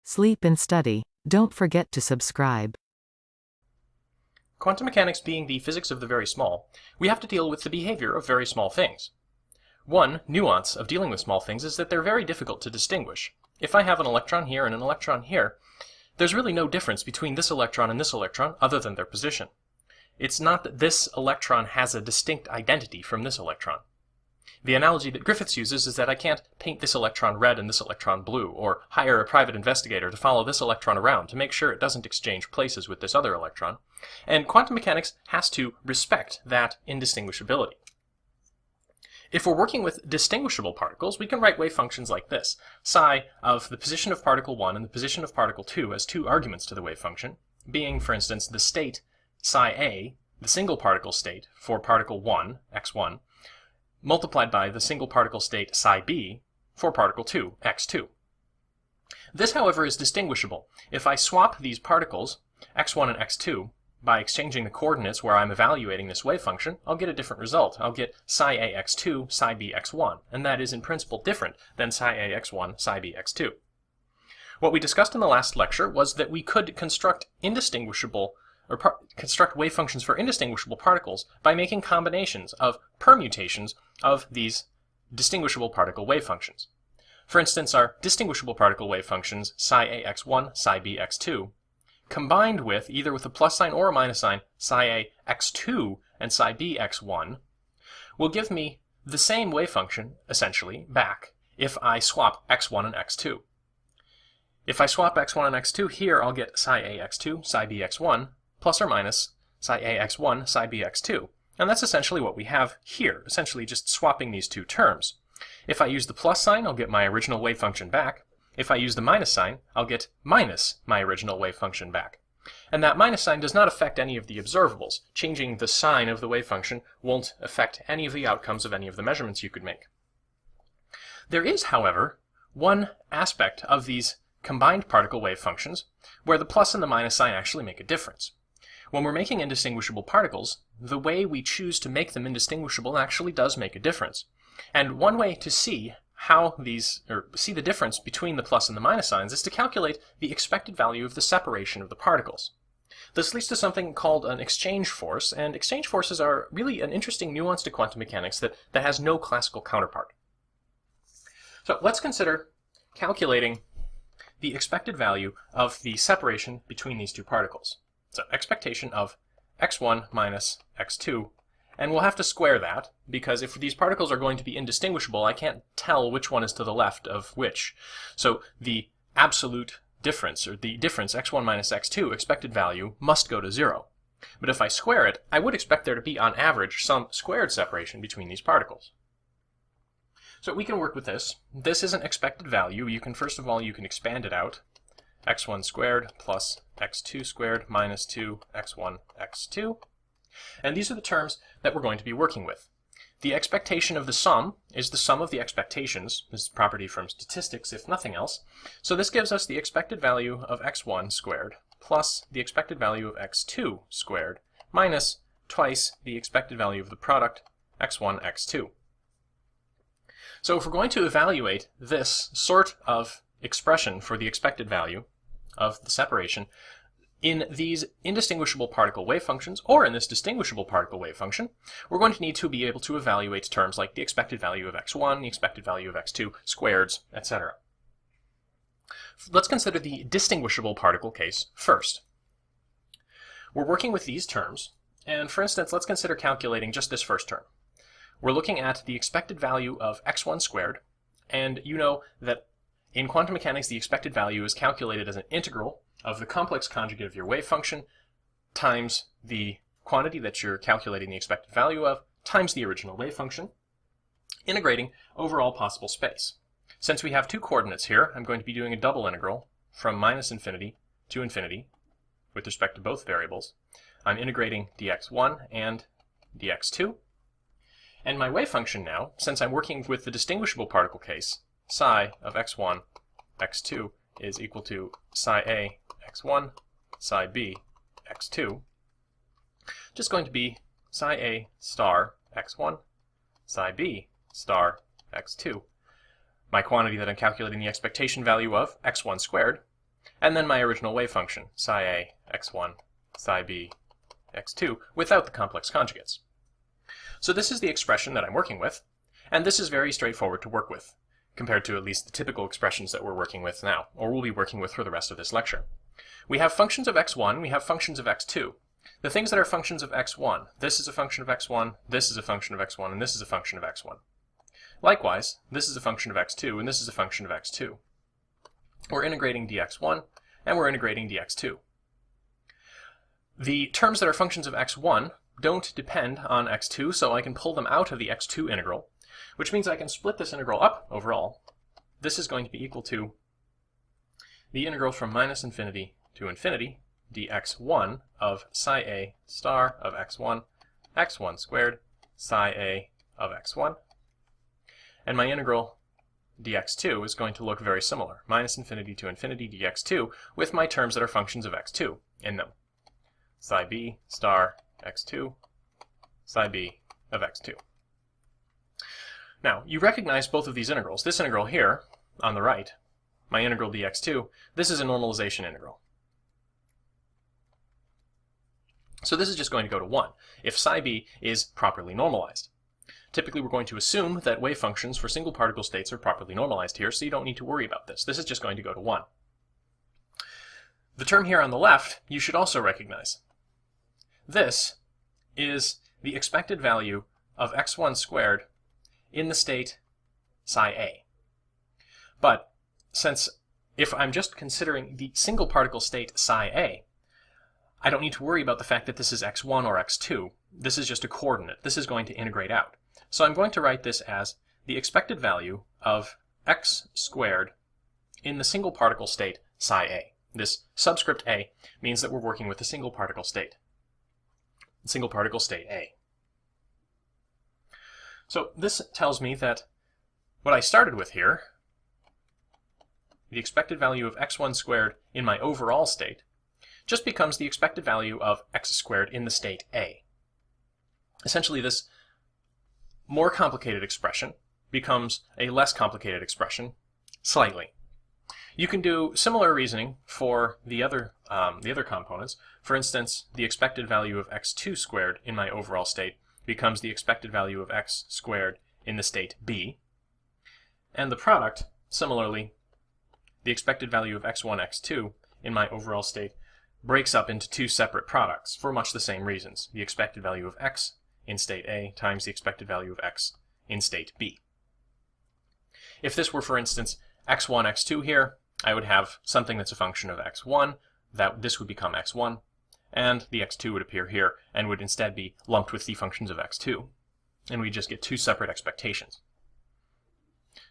Sleep and study. Don't forget to subscribe. Quantum mechanics being the physics of the very small, we have to deal with the behavior of very small things. One nuance of dealing with small things is that they're very difficult to distinguish. If I have an electron here and an electron here, there's really no difference between this electron and this electron other than their position. It's not that this electron has a distinct identity from this electron. The analogy that Griffiths uses is that I can't paint this electron red and this electron blue, or hire a private investigator to follow this electron around to make sure it doesn't exchange places with this other electron. And quantum mechanics has to respect that indistinguishability. If we're working with distinguishable particles, we can write wave functions like this. Psi of the position of particle 1 and the position of particle 2 as two arguments to the wave function, being, for instance, the state psi a, the single particle state for particle 1, x1, multiplied by the single particle state psi b for particle 2, x2. This, however, is distinguishable. If I swap these particles, x1 and x2, by exchanging the coordinates where I'm evaluating this wave function, I'll get a different result. I'll get psi a x2, psi b x1, and that is in principle different than psi a x1, psi b x2. What we discussed in the last lecture was that we could construct construct wave functions for indistinguishable particles by making combinations of permutations of these distinguishable particle wave functions. For instance, our distinguishable particle wave functions psi a x1, psi b x2, combined with, either with a plus sign or a minus sign, psi a x2 and psi b x1, will give me the same wave function, essentially, back if I swap x1 and x2. If I swap x1 and x2 here, I'll get psi a x2, psi b x1, plus or minus psi a x1, psi b x2. And that's essentially what we have here, essentially just swapping these two terms. If I use the plus sign, I'll get my original wave function back. If I use the minus sign, I'll get minus my original wave function back. And that minus sign does not affect any of the observables. Changing the sign of the wave function won't affect any of the outcomes of any of the measurements you could make. There is, however, one aspect of these combined particle wave functions where the plus and the minus sign actually make a difference. When we're making indistinguishable particles, the way we choose to make them indistinguishable actually does make a difference. And one way to see see the difference between the plus and the minus signs is to calculate the expected value of the separation of the particles. This leads to something called an exchange force, and exchange forces are really an interesting nuance to quantum mechanics that has no classical counterpart. So let's consider calculating the expected value of the separation between these two particles. So expectation of x1 minus x2, and we'll have to square that, because if these particles are going to be indistinguishable, I can't tell which one is to the left of which. So the absolute difference, or the difference x1 minus x2 expected value, must go to 0. But if I square it, I would expect there to be, on average, some squared separation between these particles. So we can work with this. This is an expected value. First of all, you can expand it out. x1 squared plus x2 squared minus 2 x1 x2. And these are the terms that we're going to be working with. The expectation of the sum is the sum of the expectations. This is a property from statistics, if nothing else. So this gives us the expected value of x1 squared plus the expected value of x2 squared minus twice the expected value of the product x1 x2. So if we're going to evaluate this sort of expression for the expected value of the separation in these indistinguishable particle wave functions, or in this distinguishable particle wave function, we're going to need to be able to evaluate terms like the expected value of x1, the expected value of x2, squareds, etc. Let's consider the distinguishable particle case first. We're working with these terms, and for instance, let's consider calculating just this first term. We're looking at the expected value of x1 squared, and you know that in quantum mechanics, the expected value is calculated as an integral of the complex conjugate of your wave function times the quantity that you're calculating the expected value of times the original wave function, integrating over all possible space. Since we have two coordinates here, I'm going to be doing a double integral from minus infinity to infinity with respect to both variables. I'm integrating dx1 and dx2. And my wave function now, since I'm working with the distinguishable particle case, psi of x1, x2 is equal to psi a, x1, psi b, x2, just going to be psi a star x1, psi b star x2. My quantity that I'm calculating the expectation value of, x1 squared, and then my original wave function, psi a x1, psi b x2, without the complex conjugates. So this is the expression that I'm working with, and this is very straightforward to work with, compared to at least the typical expressions that we're working with now, or we'll be working with for the rest of this lecture. We have functions of x1, we have functions of x2. The things that are functions of x1, this is a function of x1, this is a function of x1, and this is a function of x1. Likewise, this is a function of x2, and this is a function of x2. We're integrating dx1, and we're integrating dx2. The terms that are functions of x1 don't depend on x2, so I can pull them out of the x2 integral, which means I can split this integral up overall. This is going to be equal to the integral from minus infinity to infinity dx1 of psi a star of x1, x1 squared, psi a of x1. And my integral dx2 is going to look very similar, minus infinity to infinity dx2, with my terms that are functions of x2 in them. Psi b star x2, psi b of x2. Now, you recognize both of these integrals. This integral here, on the right, my integral dx2, this is a normalization integral. So this is just going to go to 1 if psi b is properly normalized. Typically, we're going to assume that wave functions for single particle states are properly normalized here, so you don't need to worry about this. This is just going to go to 1. The term here on the left, you should also recognize. This is the expected value of x1 squared in the state psi a. But since if I'm just considering the single particle state psi a, I don't need to worry about the fact that this is x1 or x2. This is just a coordinate. This is going to integrate out. So I'm going to write this as the expected value of x squared in the single particle state psi a. This subscript a means that we're working with a single particle state. Single particle state a. So this tells me that what I started with here, the expected value of x1 squared in my overall state, just becomes the expected value of x squared in the state a. Essentially, this more complicated expression becomes a less complicated expression, slightly. You can do similar reasoning for the other components. For instance, the expected value of x2 squared in my overall state becomes the expected value of x squared in the state b. And the product, similarly, the expected value of x1, x2 in my overall state breaks up into two separate products for much the same reasons. The expected value of x in state A times the expected value of x in state B. If this were, for instance, x1, x2 here, I would have something that's a function of x1, that this would become x1, and the x2 would appear here and would instead be lumped with the functions of x2, and we just get two separate expectations.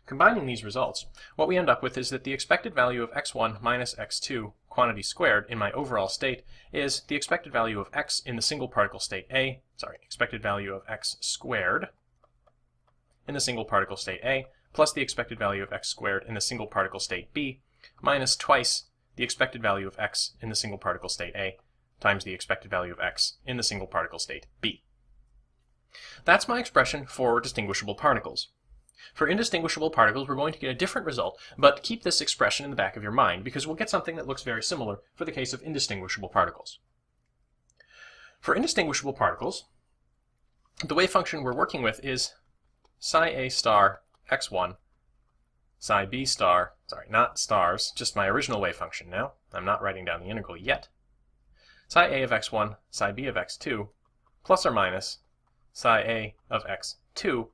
Combining these results, what we end up with is that the expected value of x1 minus x2 quantity squared in my overall state is the expected value of x in the single particle state A, expected value of x squared in the single particle state A, plus the expected value of x squared in the single particle state B, minus twice the expected value of x in the single particle state A, times the expected value of x in the single particle state B. That's my expression for distinguishable particles. For indistinguishable particles, we're going to get a different result, but keep this expression in the back of your mind, because we'll get something that looks very similar for the case of indistinguishable particles. For indistinguishable particles, the wave function we're working with is psi a star x1, psi b star, not stars, just my original wave function now. I'm not writing down the integral yet. Psi a of x1, psi b of x2, plus or minus psi a of x2,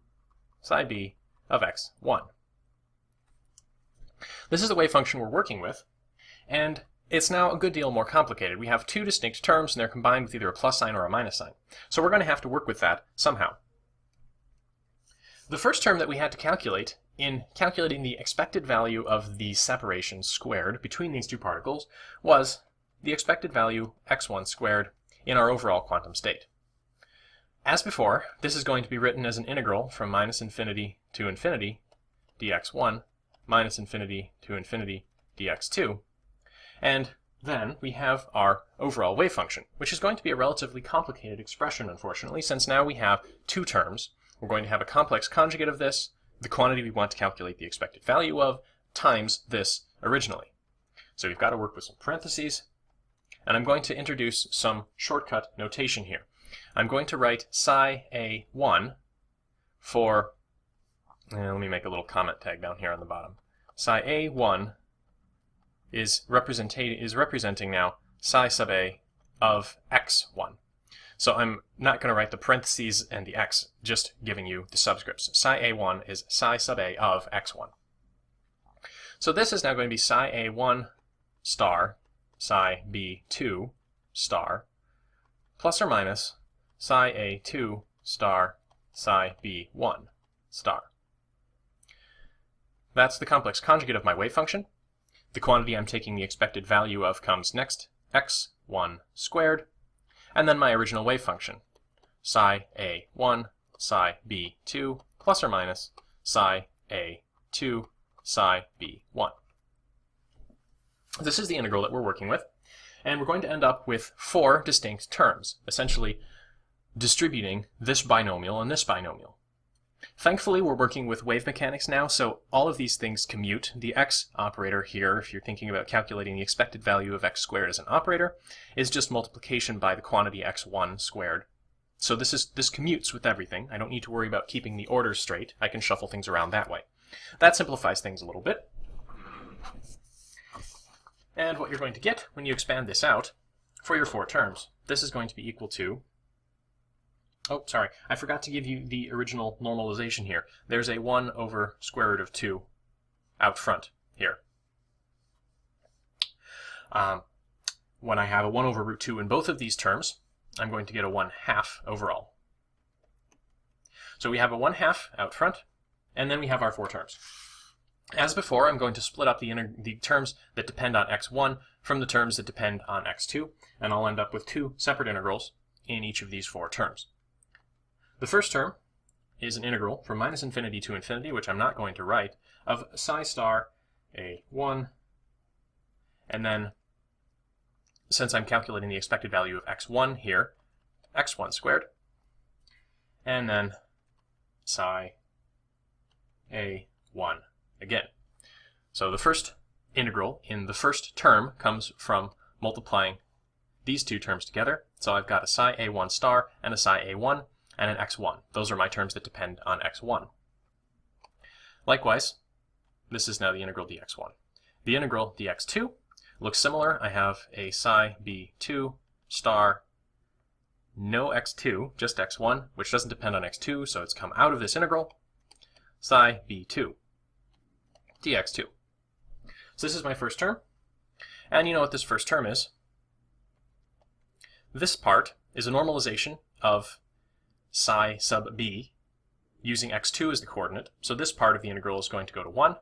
psi b of x1. This is the wave function we're working with, and it's now a good deal more complicated. We have two distinct terms, and they're combined with either a plus sign or a minus sign. So we're going to have to work with that somehow. The first term that we had to calculate in calculating the expected value of the separation squared between these two particles was the expected value x1 squared in our overall quantum state. As before, this is going to be written as an integral from minus infinity to infinity dx1 minus infinity to infinity dx2. And then we have our overall wave function, which is going to be a relatively complicated expression, unfortunately, since now we have two terms. We're going to have a complex conjugate of this, the quantity we want to calculate the expected value of, times this originally. So we've got to work with some parentheses, and I'm going to introduce some shortcut notation here. I'm going to write psi A1 for, let me make a little comment tag down here on the bottom. Psi A1 is representing now psi sub A of x1. So I'm not going to write the parentheses and the x, just giving you the subscripts. Psi A1 is psi sub A of x1. So this is now going to be psi A1 star psi B2 star plus or minus psi A2 star psi B1 star. That's the complex conjugate of my wave function. The quantity I'm taking the expected value of comes next, x1 squared, and then my original wave function, psi A1 psi B2 plus or minus psi A2 psi B1. This is the integral that we're working with, and we're going to end up with 4 distinct terms, essentially distributing this binomial and this binomial. Thankfully, we're working with wave mechanics now, so all of these things commute. The x operator here, if you're thinking about calculating the expected value of x squared as an operator, is just multiplication by the quantity x1 squared. So this commutes with everything. I don't need to worry about keeping the orders straight. I can shuffle things around that way. That simplifies things a little bit. And what you're going to get when you expand this out for your 4 terms, this is going to be equal to, oh, sorry, I forgot to give you the original normalization here. There's a 1 over square root of 2 out front here. When I have a 1 over root 2 in both of these terms, I'm going to get a 1/2 overall. So we have a 1/2 out front, and then we have our 4 terms. As before, I'm going to split up the terms that depend on x1 from the terms that depend on x2, and I'll end up with 2 separate integrals in each of these 4 terms. The first term is an integral from minus infinity to infinity, which I'm not going to write, of psi star A1, and then, since I'm calculating the expected value of x1 here, x1 squared, and then psi A1 again. So the first integral in the first term comes from multiplying these 2 terms together. So I've got a psi A1 star and a psi A1 and an x1. Those are my terms that depend on x1. Likewise, this is now the integral dx1. The integral dx2 looks similar. I have a psi B2 star, no x2, just x1, which doesn't depend on x2, so it's come out of this integral, psi B2 dx2. So this is my first term, and you know what this first term is. This part is a normalization of psi sub b using x2 as the coordinate, so this part of the integral is going to go to 1.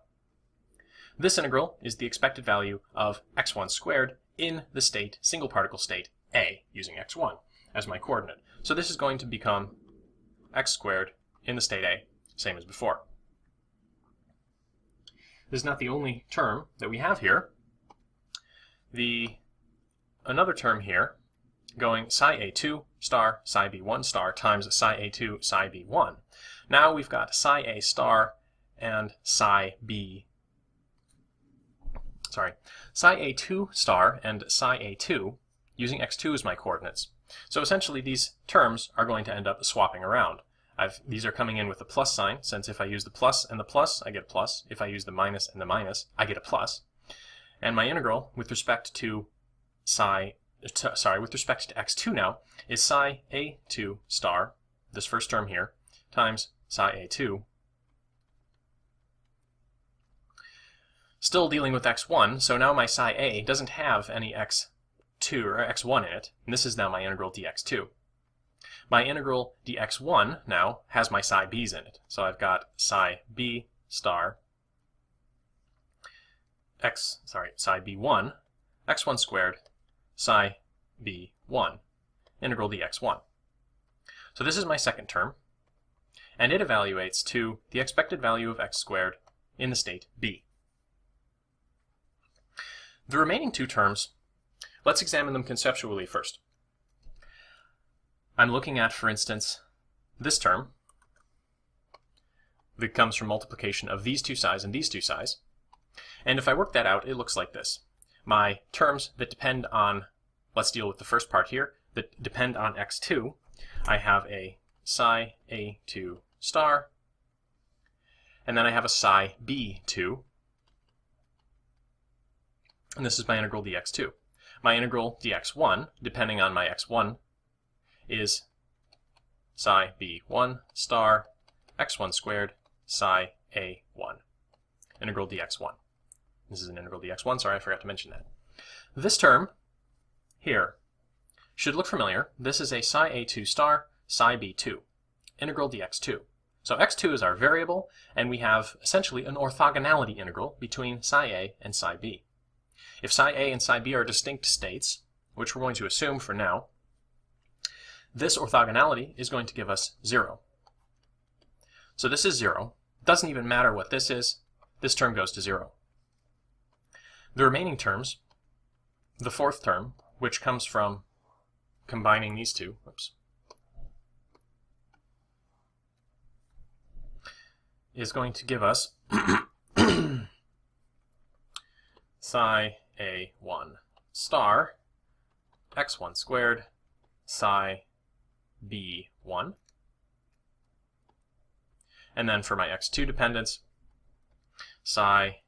This integral is the expected value of x1 squared in the state, single particle state A, using x1 as my coordinate. So this is going to become x squared in the state A, same as before. This is not the only term that we have here. Another term here, going psi A2 star psi B1 star times psi A2 psi B1. Now we've got psi A star and psi A2 star and psi A2 using x2 as my coordinates. So essentially these terms are going to end up swapping around. These are coming in with a plus sign, since if I use the plus and the plus, I get a plus. If I use the minus and the minus, I get a plus. And my integral with respect to with respect to x2 now, is psi A2 star, this first term here, times psi A2. Still dealing with x1, so now my psi A doesn't have any x2 or x1 in it, and this is now my integral dx2. My integral dx1 now has my psi b's in it, so I've got psi b star psi b1, x1 squared, psi b1, integral dx1. So this is my second term, and it evaluates to the expected value of x squared in the state B. The remaining 2 terms, let's examine them conceptually first. I'm looking at, for instance, this term that comes from multiplication of these 2 psi's and these 2 psi's. And if I work that out, it looks like this. my terms that depend on, let's deal with the first part here, that depend on x2, I have a psi a2 star, and then I have a psi b2, and this is my integral dx2. My integral dx1, depending on my x1, is psi b1 star x1 squared psi a1, integral dx1. This is an integral dx1, sorry I forgot to mention that. This term here should look familiar. This is a psi a2 star psi b2, integral dx2. So x2 is our variable, and we have essentially an orthogonality integral between psi a and psi b. If psi a and psi b are distinct states, which we're going to assume for now, this orthogonality is going to give us 0. So this is 0. Doesn't even matter what this is. This term goes to 0. The remaining terms, the fourth term, which comes from combining these two, is going to give us psi a1 star x1 squared psi b1. And then for my x2 dependence, psi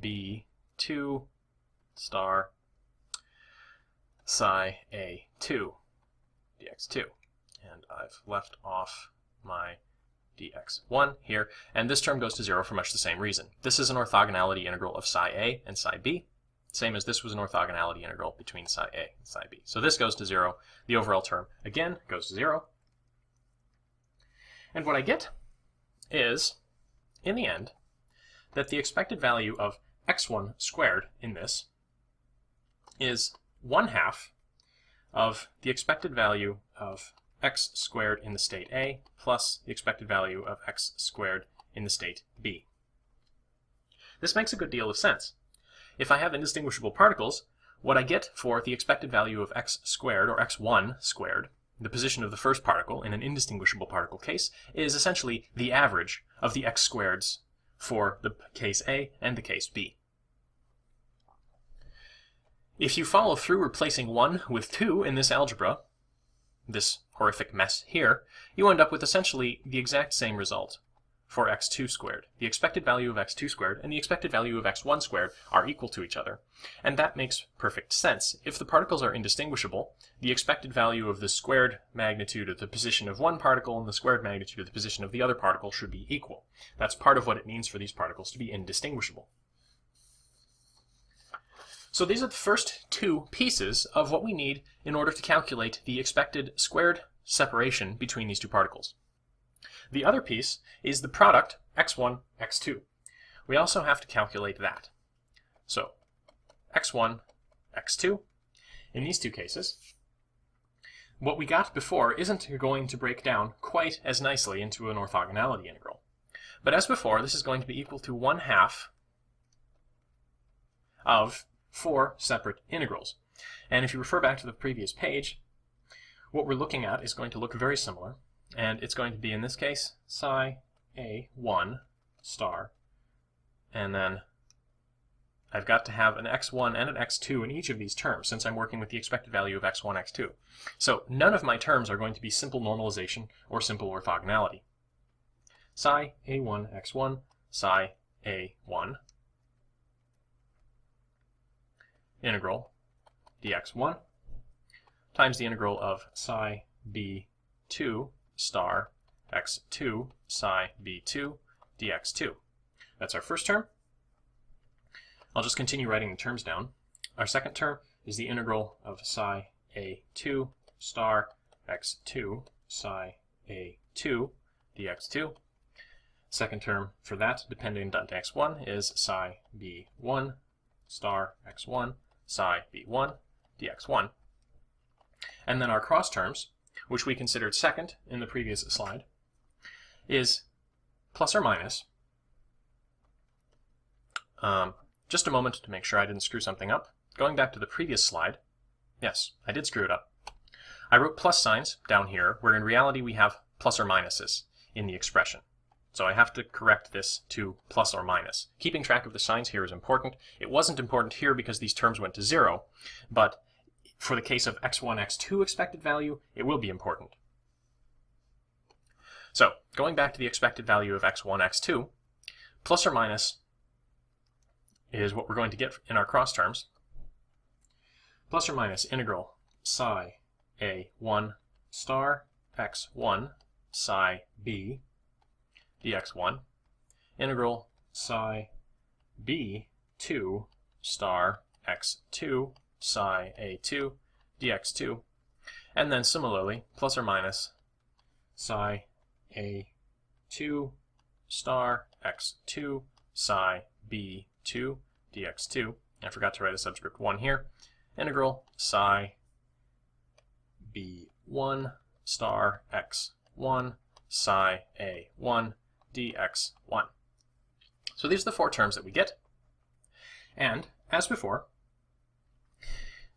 b2 star psi a2 dx2. And I've left off my dx1 here, and this term goes to 0 for much the same reason. This is an orthogonality integral of psi a and psi b, same as this was an orthogonality integral between psi a and psi b. So this goes to 0. The overall term, again, goes to 0. And what I get is, in the end, that the expected value of x1 squared in this is 1/2 of the expected value of x squared in the state A plus the expected value of x squared in the state B. This makes a good deal of sense. If I have indistinguishable particles, what I get for the expected value of x squared, or x1 squared, the position of the first particle in an indistinguishable particle case, is essentially the average of the x squareds for the case A and the case B. If you follow through replacing 1 with 2 in this algebra, this horrific mess here, you end up with essentially the exact same result for x2 squared. The expected value of x2 squared and the expected value of x1 squared are equal to each other, and that makes perfect sense. If the particles are indistinguishable, the expected value of the squared magnitude of the position of one particle and the squared magnitude of the position of the other particle should be equal. That's part of what it means for these particles to be indistinguishable. So these are the first two pieces of what we need in order to calculate the expected squared separation between these two particles. The other piece is the product x1, x2. We also have to calculate that. So x1, x2, in these two cases, what we got before isn't going to break down quite as nicely into an orthogonality integral. But as before, this is going to be equal to 1/2 of 4 separate integrals. And if you refer back to the previous page, what we're looking at is going to look very similar. And it's going to be, in this case, psi a1 star. And then I've got to have an x1 and an x2 in each of these terms, since I'm working with the expected value of x1, x2. So none of my terms are going to be simple normalization or simple orthogonality. Psi a1 x1, psi a1 integral dx1 times the integral of psi b2 star x2 psi b2 dx2. That's our first term. I'll just continue writing the terms down. Our second term is the integral of psi a2 star x2 psi a2 dx2. Second term for that, dependent on x1, is psi b1 star x1 psi b1 dx1. And then our cross terms, which we considered second in the previous slide, is plus or minus. Just a moment to make sure I didn't screw something up. Going back to the previous slide, yes, I did screw it up. I wrote plus signs down here, where in reality we have plus or minuses in the expression. So I have to correct this to plus or minus. Keeping track of the signs here is important. It wasn't important here because these terms went to 0, but for the case of x1, x2 expected value, it will be important. So going back to the expected value of x1, x2, plus or minus is what we're going to get in our cross terms. Plus or minus integral psi a1 star x1 psi b dx1 integral psi b2 star x2 psi a2 dx2, and then similarly plus or minus psi a2 star x2 psi b2 dx2. I forgot to write a subscript 1 here. Integral psi b1 star x1 psi a1 dx1. So these are the 4 terms that we get. And as before,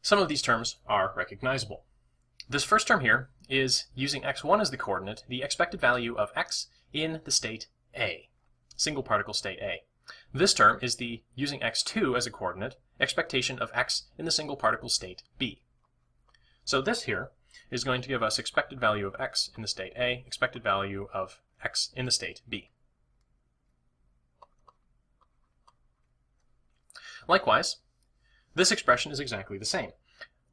some of these terms are recognizable. This first term here is, using x1 as the coordinate, the expected value of x in the state A, single particle state A. This term is the, using x2 as a coordinate, expectation of x in the single particle state B. So this here is going to give us expected value of x in the state A, expected value of x in the state B. Likewise, this expression is exactly the same,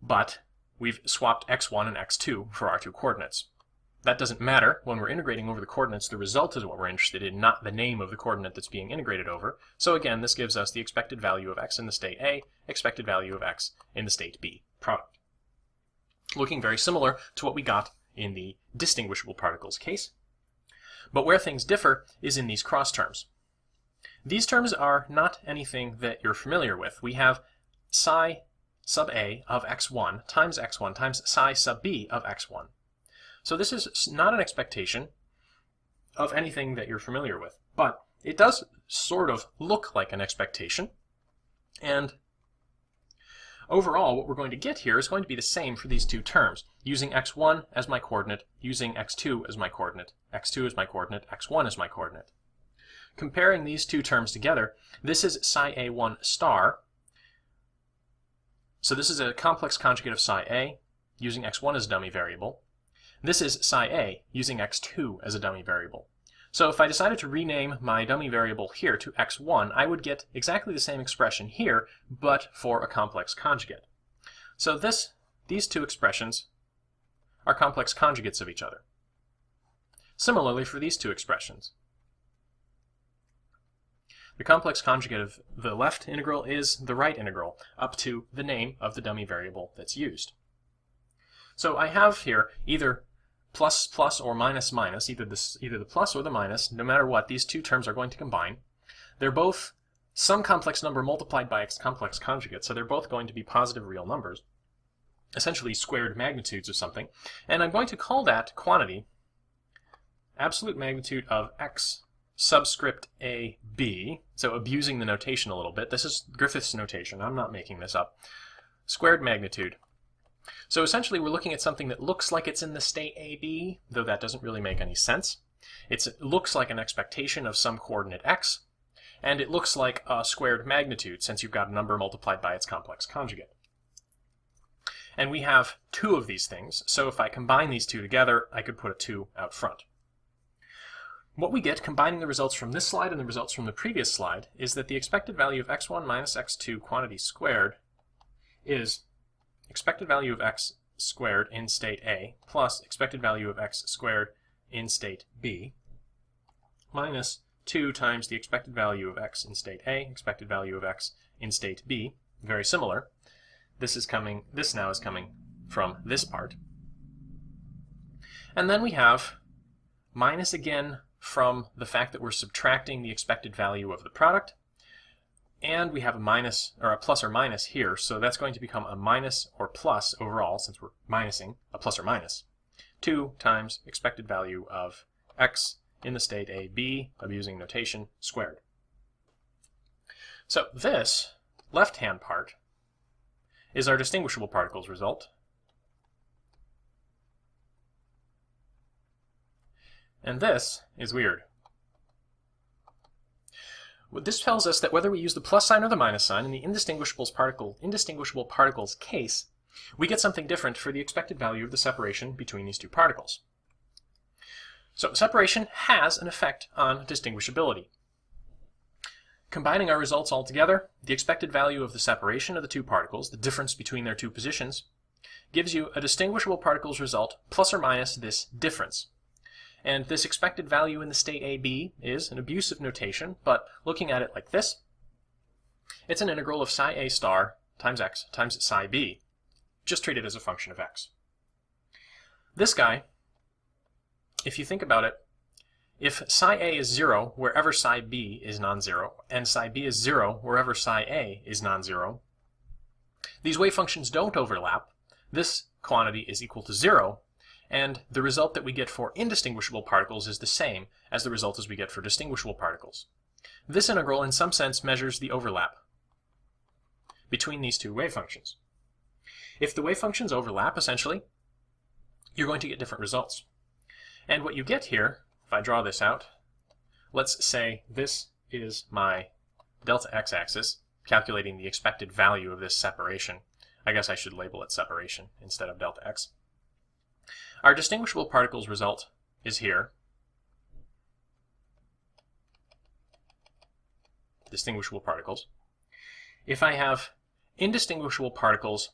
but we've swapped x1 and x2 for our 2 coordinates. That doesn't matter. When we're integrating over the coordinates, the result is what we're interested in, not the name of the coordinate that's being integrated over. So again, this gives us the expected value of x in the state A, expected value of x in the state B product. Looking very similar to what we got in the distinguishable particles case. But where things differ is in these cross terms. These terms are not anything that you're familiar with. We have psi sub A of x1 times psi sub B of x1. So this is not an expectation of anything that you're familiar with, but it does sort of look like an expectation. And overall, what we're going to get here is going to be the same for these 2 terms, using x1 as my coordinate, using x2 as my coordinate, x2 as my coordinate, x1 as my coordinate. Comparing these 2 terms together, this is psi a1 star. So this is a complex conjugate of psi a, using x1 as a dummy variable. This is psi a, using x2 as a dummy variable. So if I decided to rename my dummy variable here to x1, I would get exactly the same expression here, but for a complex conjugate. So these 2 expressions are complex conjugates of each other. Similarly for these 2 expressions. The complex conjugate of the left integral is the right integral, up to the name of the dummy variable that's used. So I have here either plus plus or minus minus, either the plus or the minus. No matter what, these 2 terms are going to combine. They're both some complex number multiplied by its complex conjugate, so they're both going to be positive real numbers, essentially squared magnitudes of something. And I'm going to call that quantity absolute magnitude of x subscript a b, so abusing the notation a little bit. This is Griffith's notation. I'm not making this up. Squared magnitude. So essentially we're looking at something that looks like it's in the state AB, though that doesn't really make any sense. It looks like an expectation of some coordinate x, and it looks like a squared magnitude since you've got a number multiplied by its complex conjugate. And we have 2 of these things, so if I combine these 2 together, I could put a 2 out front. What we get, combining the results from this slide and the results from the previous slide, is that the expected value of x1 minus x2 quantity squared is expected value of x squared in state A plus expected value of x squared in state B minus 2 times the expected value of x in state A, expected value of x in state B. Very similar. This now is coming from this part. And then we have minus again from the fact that we're subtracting the expected value of the product. And we have a minus, or a plus or minus here, so that's going to become a minus or plus overall, since we're minusing, a plus or minus. 2 times expected value of x in the state AB, abusing notation, squared. So this left-hand part is our distinguishable particles result. And this is weird. This tells us that whether we use the plus sign or the minus sign in the indistinguishable particles case, we get something different for the expected value of the separation between these two particles. So separation has an effect on distinguishability. Combining our results all together, the expected value of the separation of the two particles, the difference between their two positions, gives you a distinguishable particles result plus or minus this difference. And this expected value in the state AB is an abusive notation, but looking at it like this, it's an integral of psi A star times x times psi B, just treated as a function of x. This guy, if you think about it, if psi A is 0 wherever psi B is non-zero, and psi B is 0 wherever psi A is non-zero, these wave functions don't overlap. This quantity is equal to 0, and the result that we get for indistinguishable particles is the same as the result as we get for distinguishable particles. This integral, in some sense, measures the overlap between these two wave functions. If the wave functions overlap, essentially, you're going to get different results. And what you get here, if I draw this out, let's say this is my delta x-axis, calculating the expected value of this separation. I guess I should label it separation instead of delta x. Our distinguishable particles result is here. Distinguishable particles. If I have indistinguishable particles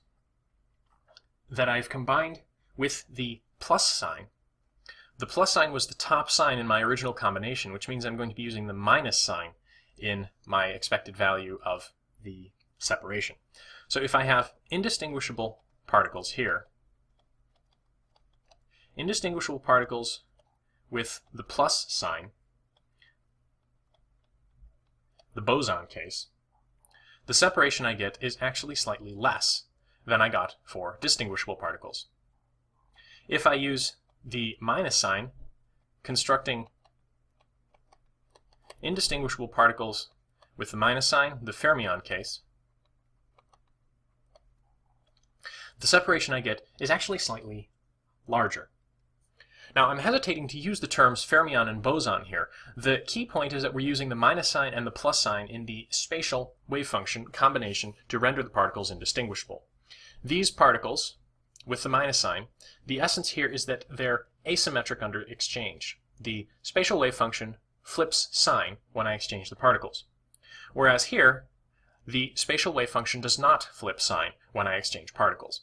that I've combined with the plus sign, the plus sign was the top sign in my original combination, which means I'm going to be using the minus sign in my expected value of the separation. So if I have indistinguishable particles here, indistinguishable particles with the plus sign, the boson case, the separation I get is actually slightly less than I got for distinguishable particles. If I use the minus sign, constructing indistinguishable particles with the minus sign, the fermion case, the separation I get is actually slightly larger. Now, I'm hesitating to use the terms fermion and boson here. The key point is that we're using the minus sign and the plus sign in the spatial wave function combination to render the particles indistinguishable. These particles, with the minus sign, the essence here is that they're asymmetric under exchange. The spatial wave function flips sign when I exchange the particles. Whereas here, the spatial wave function does not flip sign when I exchange particles.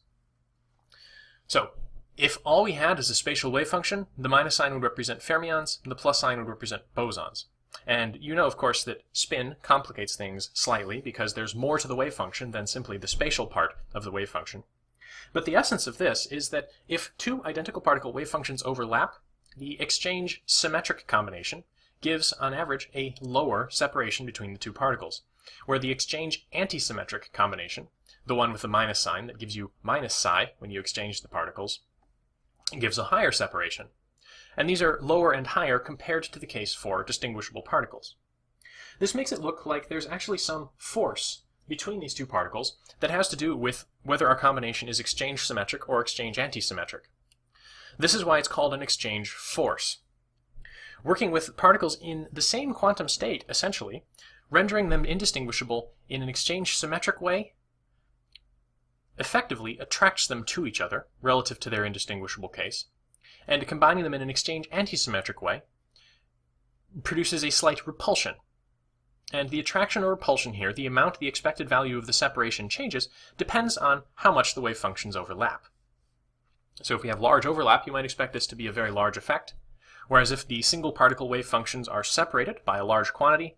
So, if all we had is a spatial wave function, the minus sign would represent fermions, and the plus sign would represent bosons. And you know, of course, that spin complicates things slightly because there's more to the wave function than simply the spatial part of the wave function. But the essence of this is that if two identical particle wave functions overlap, the exchange symmetric combination gives, on average, a lower separation between the two particles, where the exchange antisymmetric combination, the one with the minus sign that gives you minus psi when you exchange the particles, gives a higher separation. And these are lower and higher compared to the case for distinguishable particles. This makes it look like there's actually some force between these two particles that has to do with whether our combination is exchange symmetric or exchange antisymmetric. This is why it's called an exchange force. Working with particles in the same quantum state, essentially, rendering them indistinguishable in an exchange symmetric way effectively attracts them to each other relative to their indistinguishable case, and combining them in an exchange antisymmetric way produces a slight repulsion. And the attraction or repulsion here, the amount the expected value of the separation changes, depends on how much the wave functions overlap. So if we have large overlap, you might expect this to be a very large effect, whereas if the single particle wave functions are separated by a large quantity,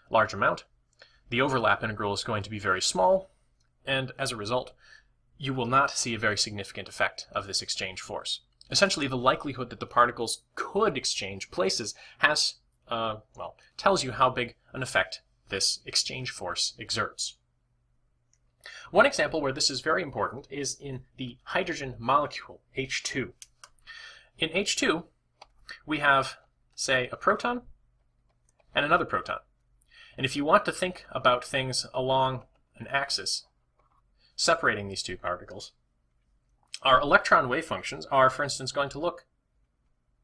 large amount, the overlap integral is going to be very small, and as a result, you will not see a very significant effect of this exchange force. Essentially, the likelihood that the particles could exchange places has, tells you how big an effect this exchange force exerts. One example where this is very important is in the hydrogen molecule, H2. In H2, we have, say, a proton and another proton. And if you want to think about things along an axis, separating these two particles, our electron wave functions are, for instance, going to look,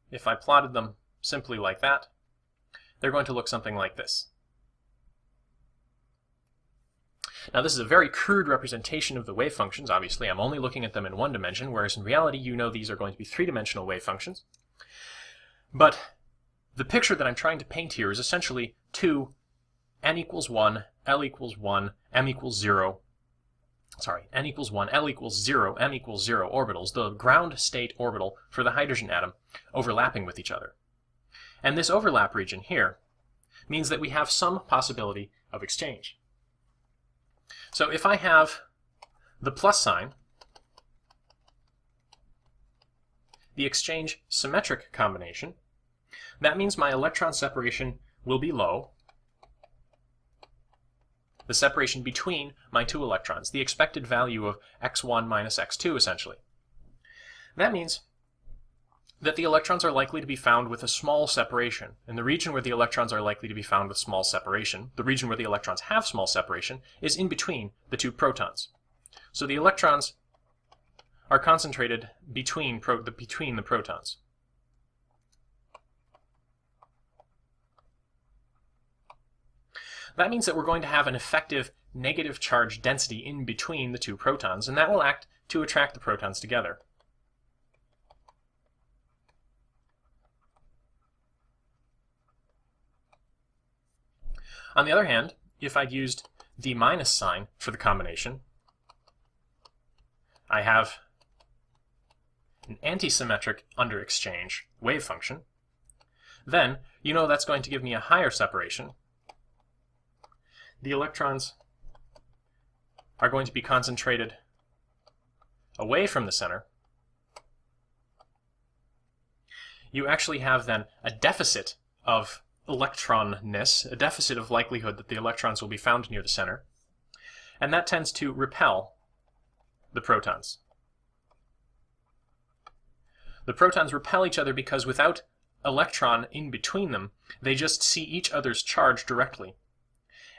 if I plotted them simply like that, they're going to look something like this. Now this is a very crude representation of the wave functions. Obviously, I'm only looking at them in one dimension, whereas in reality, you know these are going to be three-dimensional wave functions. But the picture that I'm trying to paint here is essentially two n equals 1, L equals 1, M equals 0, n equals 1, L equals 0, M equals 0 orbitals, the ground state orbital for the hydrogen atom, overlapping with each other. And this overlap region here means that we have some possibility of exchange. So if I have the plus sign, the exchange symmetric combination, that means my electron separation will be low. The separation between my two electrons, the expected value of x1 minus x2 essentially. That means that the electrons are likely to be found with a small separation. In the region where the electrons are likely to be found with small separation, the region where the electrons have small separation is in between the two protons. So the electrons are concentrated between the protons. That means that we're going to have an effective negative charge density in between the two protons, and that will act to attract the protons together. On the other hand, if I'd used the minus sign for the combination, I have an antisymmetric underexchange wave function, then you know that's going to give me a higher separation. The electrons are going to be concentrated away from the center. You actually have then a deficit of electronness, a deficit of likelihood that the electrons will be found near the center, and that tends to repel the protons. The protons repel each other because without electron in between them, they just see each other's charge directly,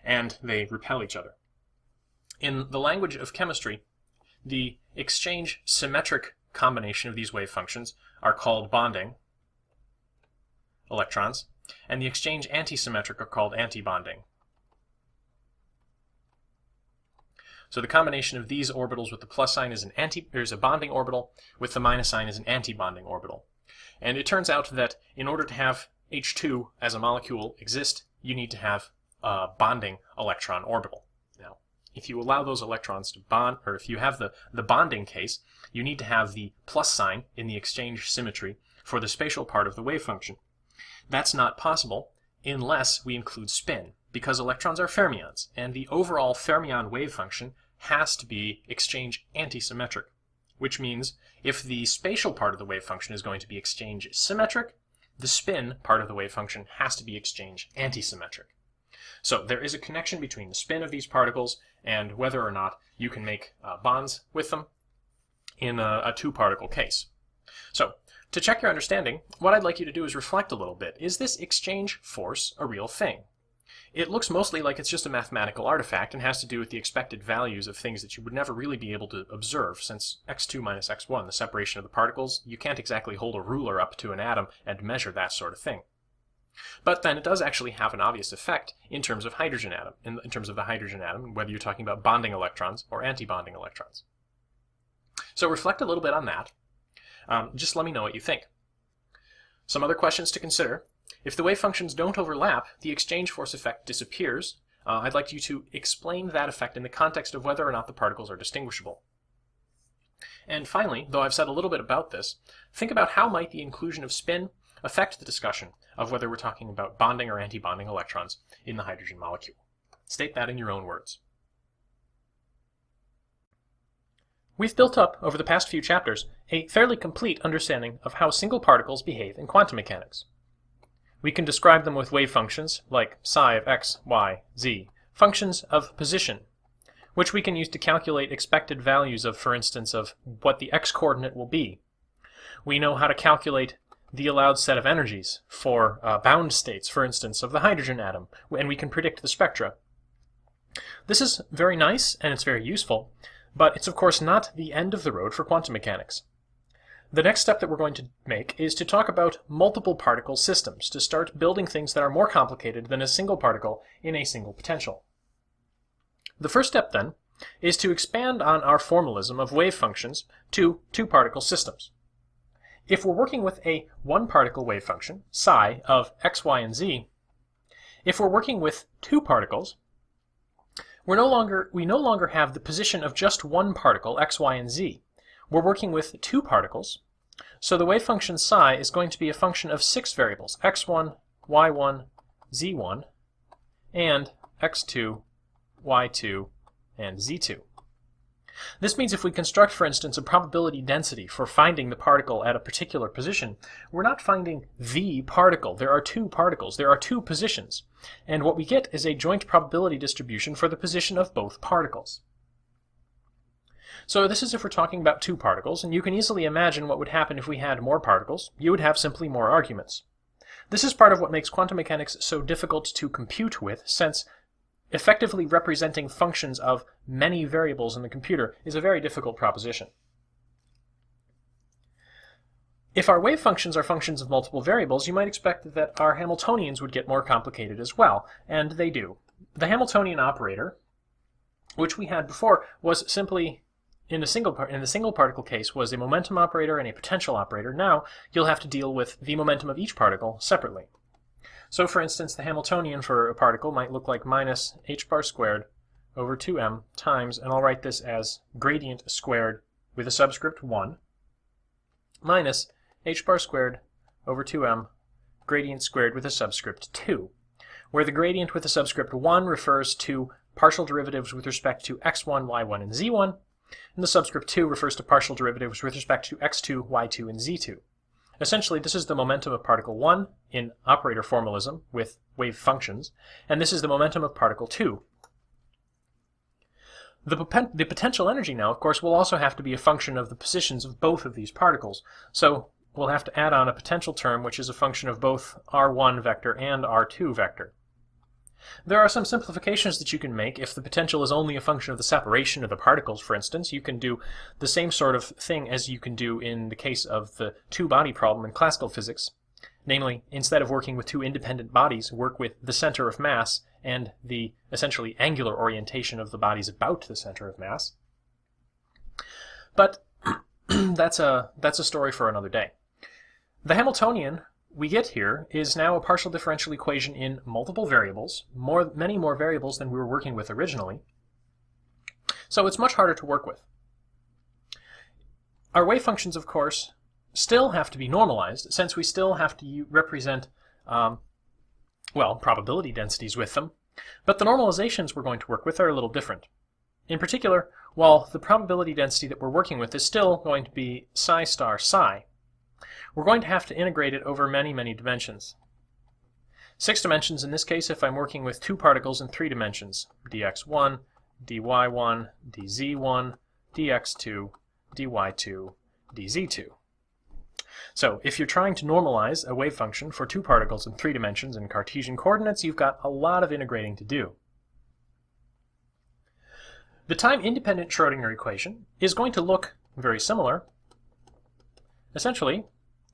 and they repel each other. In the language of chemistry, the exchange symmetric combination of these wave functions are called bonding electrons, and the exchange antisymmetric are called antibonding. So the combination of these orbitals with the plus sign is a bonding orbital, with the minus sign is an antibonding orbital. And it turns out that in order to have H2 as a molecule exist, you need to have a bonding electron orbital. Now, if you allow those electrons to bond, or if you have the bonding case, you need to have the plus sign in the exchange symmetry for the spatial part of the wave function. That's not possible unless we include spin, because electrons are fermions, and the overall fermion wave function has to be exchange antisymmetric, which means if the spatial part of the wave function is going to be exchange symmetric, the spin part of the wave function has to be exchange antisymmetric. So there is a connection between the spin of these particles and whether or not you can make bonds with them in a two-particle case. So to check your understanding, what I'd like you to do is reflect a little bit. Is this exchange force a real thing? It looks mostly like it's just a mathematical artifact and has to do with the expected values of things that you would never really be able to observe, since x2 minus x1, the separation of the particles, you can't exactly hold a ruler up to an atom and measure that sort of thing. But then it does actually have an obvious effect in terms of hydrogen atom, in terms of the hydrogen atom, whether you're talking about bonding electrons or antibonding electrons. So reflect a little bit on that. Just let me know what you think. Some other questions to consider. If the wave functions don't overlap, the exchange force effect disappears. I'd like you to explain that effect in the context of whether or not the particles are distinguishable. And finally, though I've said a little bit about this, think about how might the inclusion of spin affect the discussion of whether we're talking about bonding or antibonding electrons in the hydrogen molecule. State that in your own words. We've built up, over the past few chapters, a fairly complete understanding of how single particles behave in quantum mechanics. We can describe them with wave functions like psi of x, y, z, functions of position, which we can use to calculate expected values of, for instance, of what the x-coordinate will be. We know how to calculate the allowed set of energies for bound states, for instance, of the hydrogen atom, and we can predict the spectra. This is very nice and it's very useful, but it's of course not the end of the road for quantum mechanics. The next step that we're going to make is to talk about multiple particle systems, to start building things that are more complicated than a single particle in a single potential. The first step, then, is to expand on our formalism of wave functions to two-particle systems. If we're working with a one-particle wave function, psi, of x, y, and z, if we're working with two particles, we no longer have the position of just one particle, x, y, and z. We're working with two particles, so the wave function psi is going to be a function of 6 variables, x1, y1, z1, and x2, y2, and z2. This means if we construct, for instance, a probability density for finding the particle at a particular position, we're not finding the particle. There are two particles. There are two positions. And what we get is a joint probability distribution for the position of both particles. So this is if we're talking about two particles, and you can easily imagine what would happen if we had more particles. You would have simply more arguments. This is part of what makes quantum mechanics so difficult to compute with, since effectively representing functions of many variables in the computer is a very difficult proposition. If our wave functions are functions of multiple variables, you might expect that our Hamiltonians would get more complicated as well, and they do. The Hamiltonian operator, which we had before, was simply, in the single particle case, was a momentum operator and a potential operator. Now you'll have to deal with the momentum of each particle separately. So for instance, the Hamiltonian for a particle might look like minus h bar squared over 2m times, and I'll write this as gradient squared with a subscript 1, minus h bar squared over 2m gradient squared with a subscript 2, where the gradient with a subscript 1 refers to partial derivatives with respect to x1, y1, and z1, and the subscript 2 refers to partial derivatives with respect to x2, y2, and z2. Essentially, this is the momentum of particle 1 in operator formalism with wave functions, and this is the momentum of particle 2. The potential energy now, of course, will also have to be a function of the positions of both of these particles. So we'll have to add on a potential term which is a function of both r1 vector and r2 vector. There are some simplifications that you can make. If the potential is only a function of the separation of the particles, for instance, you can do the same sort of thing as you can do in the case of the two-body problem in classical physics. Namely, instead of working with two independent bodies, work with the center of mass and the essentially angular orientation of the bodies about the center of mass. But that's a story for another day. The Hamiltonian we get here is now a partial differential equation in multiple variables, many more variables than we were working with originally. So it's much harder to work with. Our wave functions, of course, still have to be normalized, since we still have to represent, probability densities with them. But the normalizations we're going to work with are a little different. In particular, while the probability density that we're working with is still going to be psi star psi, we're going to have to integrate it over many, many dimensions. 6 dimensions in this case if I'm working with two particles in 3 dimensions, dx1, dy1, dz1, dx2, dy2, dz2. So if you're trying to normalize a wave function for two particles in 3 dimensions in Cartesian coordinates, you've got a lot of integrating to do. The time-independent Schrödinger equation is going to look very similar. Essentially,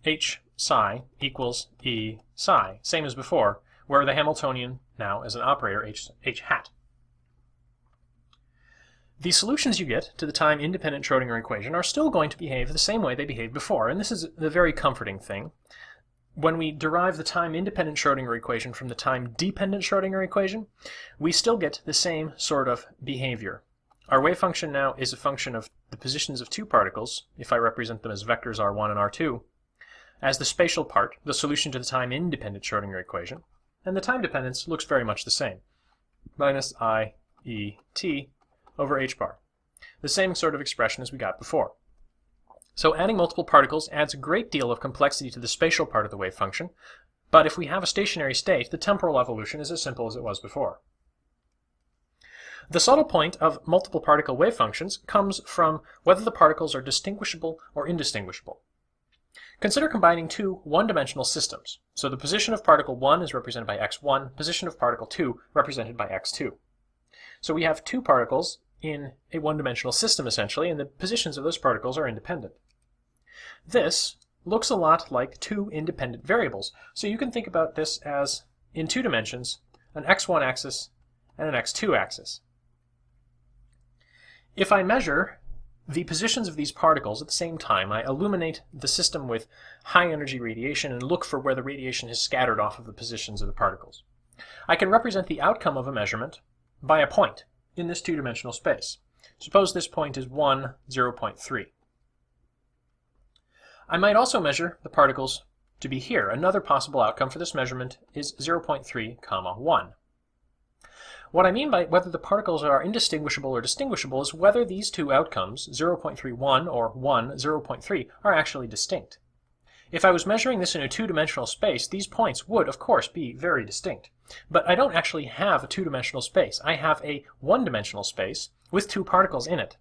h psi equals e psi, same as before, where the Hamiltonian now is an operator h hat. The solutions you get to the time-independent Schrödinger equation are still going to behave the same way they behaved before, and this is the very comforting thing. When we derive the time-independent Schrödinger equation from the time-dependent Schrödinger equation, we still get the same sort of behavior. Our wave function now is a function of the positions of two particles, if I represent them as vectors r1 and r2, as the spatial part, the solution to the time-independent Schrödinger equation, and the time dependence looks very much the same, minus I e t over h bar, the same sort of expression as we got before. So adding multiple particles adds a great deal of complexity to the spatial part of the wave function, but if we have a stationary state, the temporal evolution is as simple as it was before. The subtle point of multiple particle wave functions comes from whether the particles are distinguishable or indistinguishable. Consider combining two one-dimensional systems. So the position of particle 1 is represented by x1, position of particle 2 represented by x2. So we have two particles in a one-dimensional system essentially, and the positions of those particles are independent. This looks a lot like two independent variables. So you can think about this as, in 2 dimensions, an x1 axis and an x2 axis. If I measure the positions of these particles at the same time, I illuminate the system with high energy radiation and look for where the radiation has scattered off of the positions of the particles. I can represent the outcome of a measurement by a point in this two-dimensional space. Suppose this point is 1, 0.3. I might also measure the particles to be here. Another possible outcome for this measurement is 0.3, 1. What I mean by whether the particles are indistinguishable or distinguishable is whether these two outcomes, 0.31 or 1, 0.3, are actually distinct. If I was measuring this in a two-dimensional space, these points would, of course, be very distinct. But I don't actually have a two-dimensional space. I have a one-dimensional space with two particles in it.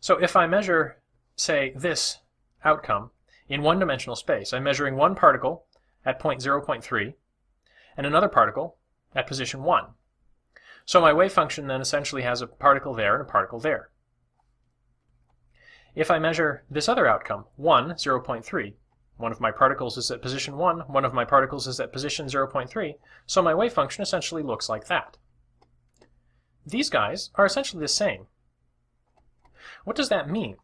So if I measure, say, this outcome in one-dimensional space, I'm measuring one particle at point 0.3 and another particle at position 1. So my wave function then essentially has a particle there and a particle there. If I measure this other outcome, 1, 0.3, one of my particles is at position 1, one of my particles is at position 0.3, so my wave function essentially looks like that. These guys are essentially the same. What does that mean?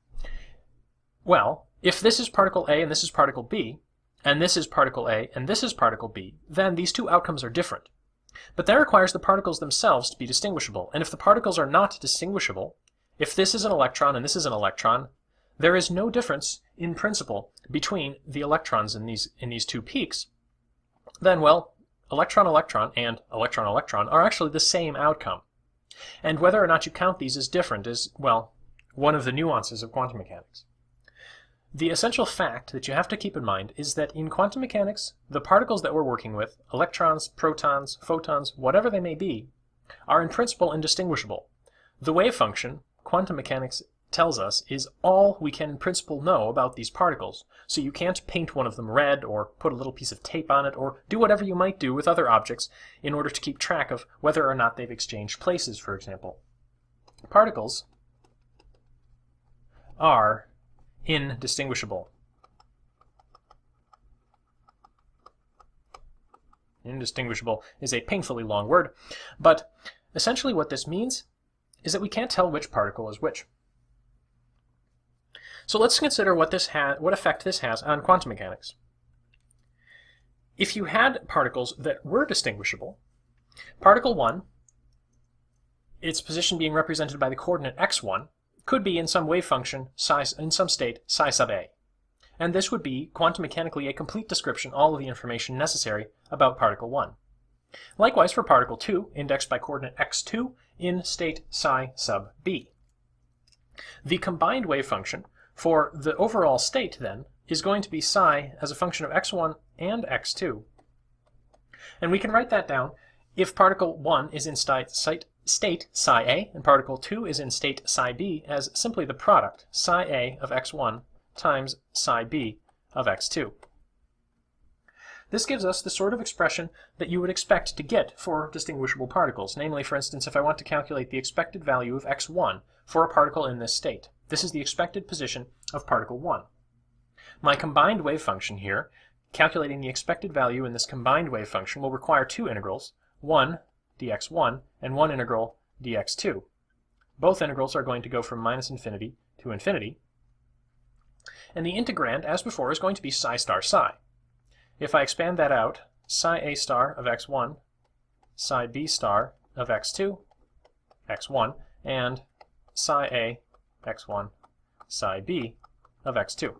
Well, if this is particle A and this is particle B, and this is particle A and this is particle B, then these two outcomes are different. But that requires the particles themselves to be distinguishable, and if the particles are not distinguishable, if this is an electron and this is an electron, there is no difference in principle between the electrons in these two peaks, then, well, electron-electron and electron-electron are actually the same outcome. And whether or not you count these as different is, well, one of the nuances of quantum mechanics. The essential fact that you have to keep in mind is that in quantum mechanics, the particles that we're working with, electrons, protons, photons, whatever they may be, are in principle indistinguishable. The wave function, quantum mechanics tells us, is all we can in principle know about these particles. So you can't paint one of them red or put a little piece of tape on it or do whatever you might do with other objects in order to keep track of whether or not they've exchanged places, for example. Particles are indistinguishable. Indistinguishable is a painfully long word, but essentially what this means is that we can't tell which particle is which. So let's consider what effect this has on quantum mechanics. If you had particles that were distinguishable, particle 1, its position being represented by the coordinate x1, could be in some wave function, in some state, psi sub a. And this would be quantum mechanically a complete description, all of the information necessary about particle 1. Likewise for particle 2, indexed by coordinate x2, in state psi sub b. The combined wave function for the overall state, then, is going to be psi as a function of x1 and x2. And we can write that down if particle 1 is in state psi a and particle 2 is in state psi b as simply the product psi a of x1 times psi b of x2. This gives us the sort of expression that you would expect to get for distinguishable particles. Namely, for instance, if I want to calculate the expected value of x1 for a particle in this state, this is the expected position of particle 1. My combined wave function here, calculating the expected value in this combined wave function, will require two integrals, one dx1 and one integral dx2. Both integrals are going to go from minus infinity to infinity. And the integrand, as before, is going to be psi star psi. If I expand that out, psi a star of x1, psi b star of x2, x1, and psi a x1, psi b of x2.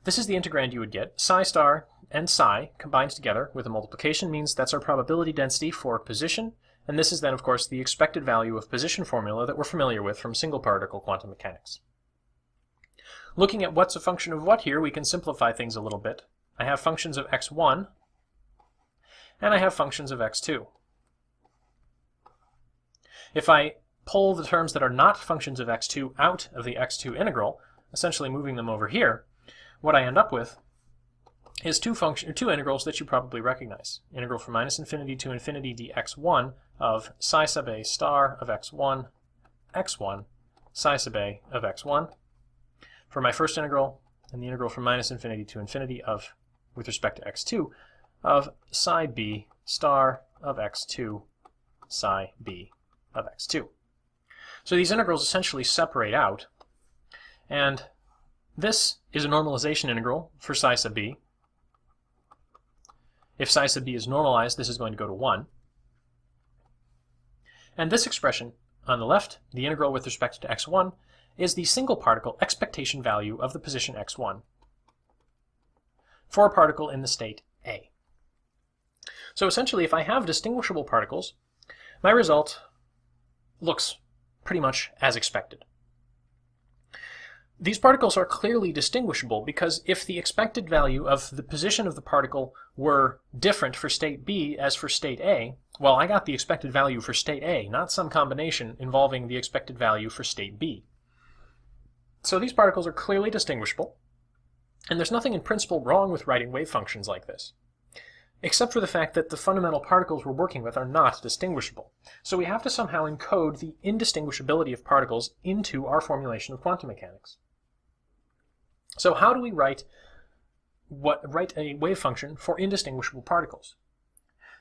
This is the integrand you would get. Psi star and psi combined together with a multiplication means that's our probability density for position, and this is then, of course, the expected value of position formula that we're familiar with from single particle quantum mechanics. Looking at what's a function of what here, we can simplify things a little bit. I have functions of x1, and I have functions of x2. If I pull the terms that are not functions of x2 out of the x2 integral, essentially moving them over here, what I end up with is two integrals that you probably recognize. Integral from minus infinity to infinity dx1 of psi sub a star of x1, x1, psi sub a of x1 for my first integral, and the integral from minus infinity to infinity of, with respect to x2, of psi b star of x2, psi b of x2. So these integrals essentially separate out, and this is a normalization integral for psi sub b. If psi sub b is normalized, this is going to go to 1. And this expression on the left, the integral with respect to x1, is the single particle expectation value of the position x1 for a particle in the state A. So essentially, if I have distinguishable particles, my result looks pretty much as expected. These particles are clearly distinguishable because if the expected value of the position of the particle were different for state B as for state A, well, I got the expected value for state A, not some combination involving the expected value for state B. So these particles are clearly distinguishable, and there's nothing in principle wrong with writing wave functions like this, except for the fact that the fundamental particles we're working with are not distinguishable. So we have to somehow encode the indistinguishability of particles into our formulation of quantum mechanics. So how do we write a wave function for indistinguishable particles?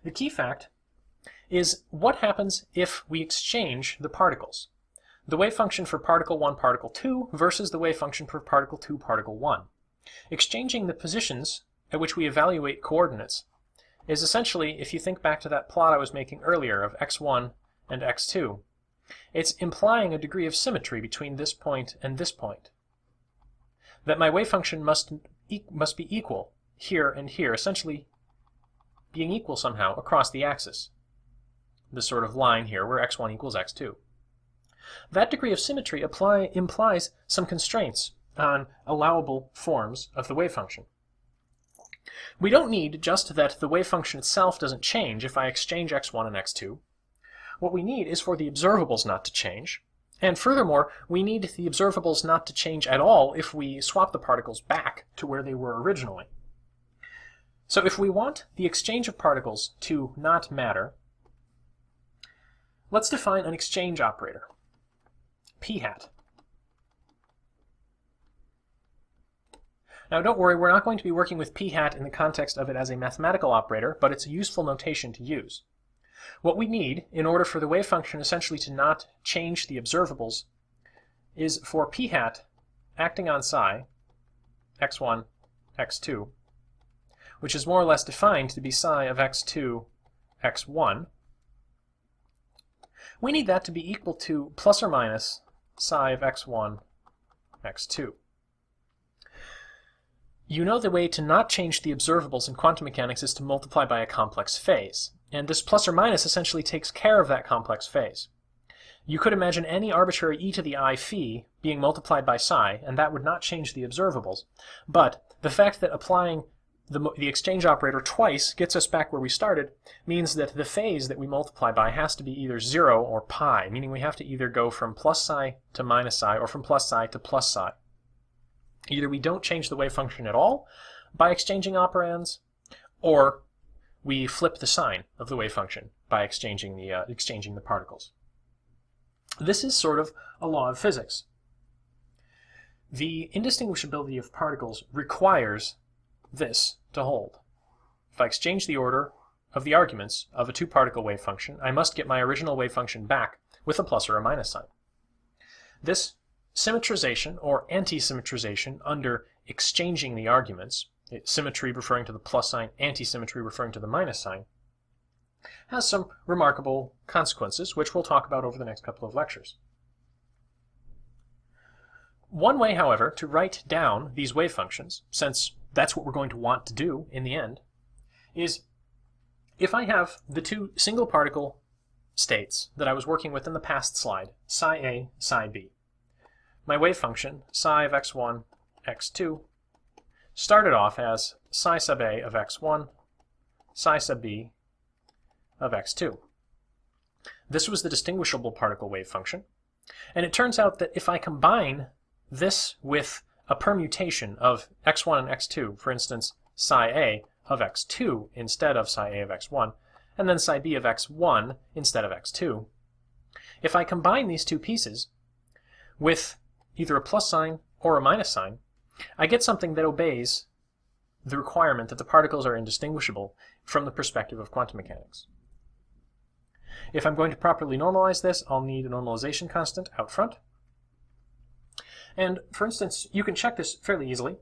The key fact is what happens if we exchange the particles. The wave function for particle 1, particle 2 versus the wave function for particle 2, particle 1. Exchanging the positions at which we evaluate coordinates is essentially, if you think back to that plot I was making earlier of x1 and x2, it's implying a degree of symmetry between this point and this point. That my wave function must be equal here and here, essentially being equal somehow across the axis. This sort of line here where x1 equals x2. That degree of symmetry implies some constraints on allowable forms of the wave function. We don't need just that the wave function itself doesn't change if I exchange x1 and x2. What we need is for the observables not to change. And furthermore, we need the observables not to change at all if we swap the particles back to where they were originally. So if we want the exchange of particles to not matter, let's define an exchange operator, p hat. Now don't worry, we're not going to be working with p hat in the context of it as a mathematical operator, but it's a useful notation to use. What we need, in order for the wave function essentially to not change the observables, is for p hat acting on psi, x1, x2, which is more or less defined to be psi of x2, x1. We need that to be equal to plus or minus psi of x1, x2. You know the way to not change the observables in quantum mechanics is to multiply by a complex phase, and this plus or minus essentially takes care of that complex phase. You could imagine any arbitrary e to the I phi being multiplied by psi, and that would not change the observables, but the fact that applying the exchange operator twice gets us back where we started means that the phase that we multiply by has to be either 0 or pi, meaning we have to either go from plus psi to minus psi or from plus psi to plus psi. Either we don't change the wave function at all by exchanging operands, or we flip the sign of the wave function by exchanging the particles. This is sort of a law of physics. The indistinguishability of particles requires this to hold. If I exchange the order of the arguments of a two-particle wave function, I must get my original wave function back with a plus or a minus sign. This symmetrization or anti-symmetrization under exchanging the arguments, symmetry referring to the plus sign, anti-symmetry referring to the minus sign, has some remarkable consequences, which we'll talk about over the next couple of lectures. One way, however, to write down these wave functions, since that's what we're going to want to do in the end, is if I have the two single particle states that I was working with in the past slide, psi A, psi B. My wave function, psi of x1, x2, started off as psi sub A of x1, psi sub B of x2. This was the distinguishable particle wave function, and it turns out that if I combine this with a permutation of x1 and x2, for instance, psi A of x2 instead of psi A of x1, and then psi B of x1 instead of x2, if I combine these two pieces with either a plus sign or a minus sign, I get something that obeys the requirement that the particles are indistinguishable from the perspective of quantum mechanics. If I'm going to properly normalize this, I'll need a normalization constant out front. And for instance, you can check this fairly easily.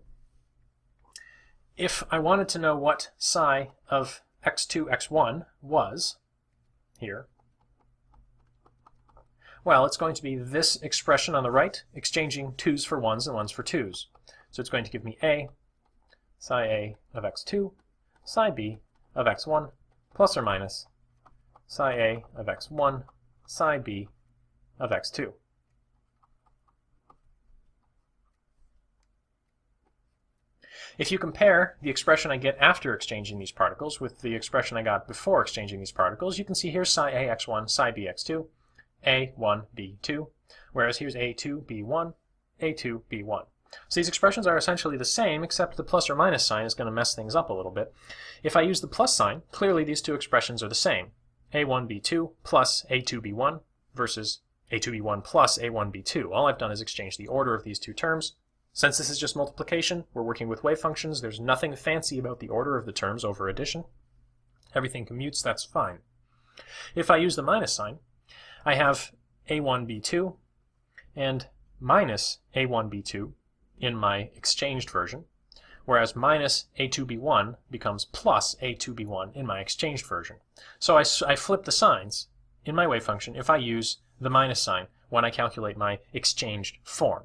If I wanted to know what psi of x2, x1 was here, well, it's going to be this expression on the right, exchanging 2's for 1's and 1's for 2's. So it's going to give me a psi a of x2, psi b of x1, plus or minus psi a of x1, psi b of x2. If you compare the expression I get after exchanging these particles with the expression I got before exchanging these particles, you can see here's psi a x1, psi b x2, a1, b2, whereas here's a2, b1, a2, b1. So these expressions are essentially the same, except the plus or minus sign is going to mess things up a little bit. If I use the plus sign, clearly these two expressions are the same. a1, b2 plus a2, b1 versus a2, b1 plus a1, b2. All I've done is exchange the order of these two terms. Since this is just multiplication, we're working with wave functions, there's nothing fancy about the order of the terms over addition. Everything commutes, that's fine. If I use the minus sign, I have a1, b2 and minus a1, b2 in my exchanged version, whereas minus a2b1 becomes plus a2b1 in my exchanged version. So I flip the signs in my wave function if I use the minus sign when I calculate my exchanged form.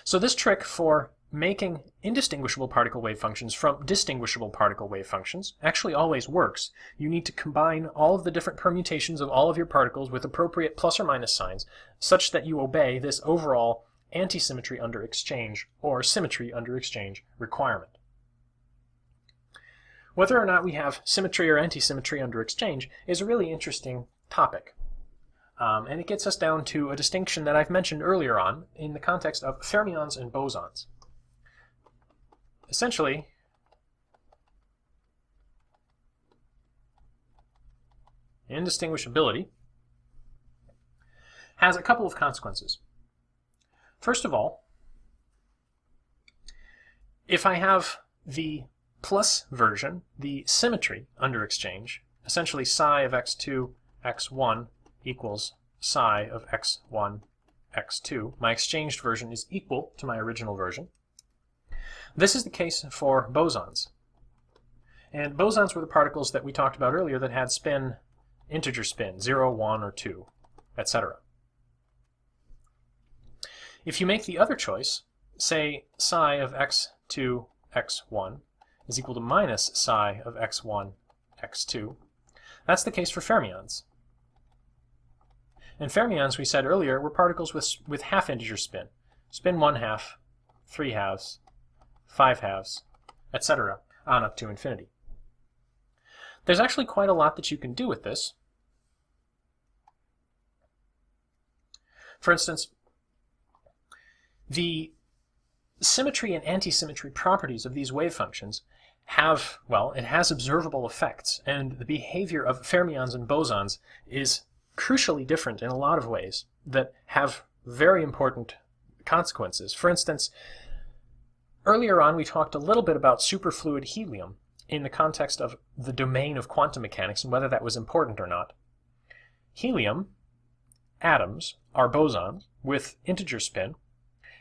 So this trick for making indistinguishable particle wave functions from distinguishable particle wave functions actually always works. You need to combine all of the different permutations of all of your particles with appropriate plus or minus signs such that you obey this overall anti-symmetry under exchange or symmetry under exchange requirement. Whether or not we have symmetry or anti-symmetry under exchange is a really interesting topic. And it gets us down to a distinction that I've mentioned earlier on in the context of fermions and bosons. Essentially, indistinguishability has a couple of consequences. First of all, if I have the plus version, the symmetry under exchange, essentially psi of x2, x1 equals psi of x1, x2, my exchanged version is equal to my original version. This is the case for bosons. And bosons were the particles that we talked about earlier that had spin, integer spin, 0, 1, or 2, etc. If you make the other choice, say psi of x2, x1 is equal to minus psi of x1, x2, that's the case for fermions. And fermions, we said earlier, were particles with half integer spin. Spin 1/2, 3/2, 5/2, etc., on up to infinity. There's actually quite a lot that you can do with this. For instance, the symmetry and anti-symmetry properties of these wave functions have, well, it has observable effects, and the behavior of fermions and bosons is crucially different in a lot of ways that have very important consequences. For instance, earlier on we talked a little bit about superfluid helium in the context of the domain of quantum mechanics and whether that was important or not. Helium atoms are bosons with integer spin,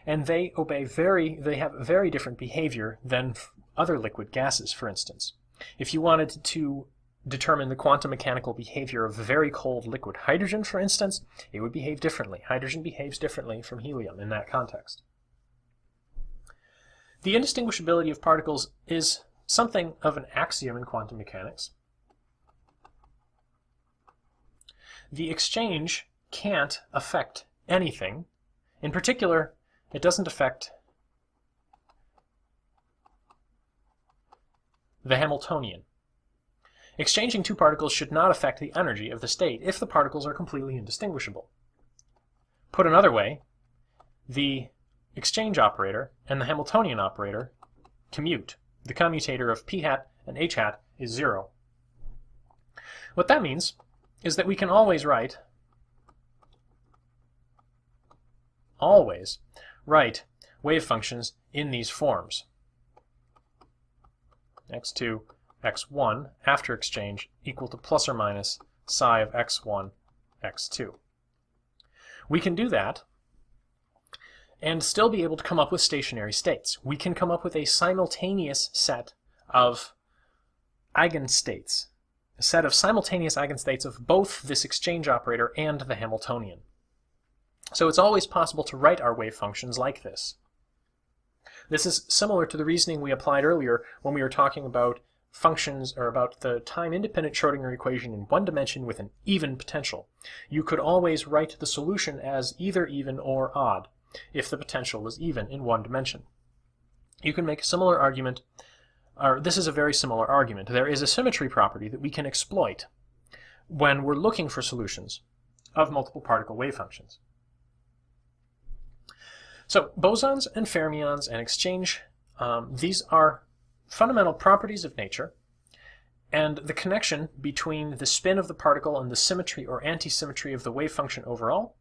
and they have very different behavior than other liquid gases, for instance. If you wanted to determine the quantum mechanical behavior of very cold liquid hydrogen, for instance, it would behave differently. Hydrogen behaves differently from helium in that context. The indistinguishability of particles is something of an axiom in quantum mechanics. The exchange can't affect anything. In particular, it doesn't affect the Hamiltonian. Exchanging two particles should not affect the energy of the state if the particles are completely indistinguishable. Put another way, the exchange operator and the Hamiltonian operator commute. The commutator of p hat and h hat is 0. What that means is that we can always write wave functions in these forms. x2, x1 after exchange equal to plus or minus psi of x1, x2. We can do that and still be able to come up with stationary states. We can come up with a simultaneous set of eigenstates, a set of simultaneous eigenstates of both this exchange operator and the Hamiltonian. So it's always possible to write our wave functions like this. This is similar to the reasoning we applied earlier when we were talking about functions, or about the time-independent Schrödinger equation in one dimension with an even potential. You could always write the solution as either even or odd if the potential was even in one dimension. You can make a similar argument, or this is a very similar argument. There is a symmetry property that we can exploit when we're looking for solutions of multiple particle wave functions. So bosons and fermions and exchange, these are fundamental properties of nature, and the connection between the spin of the particle and the symmetry or anti-symmetry of the wave function overall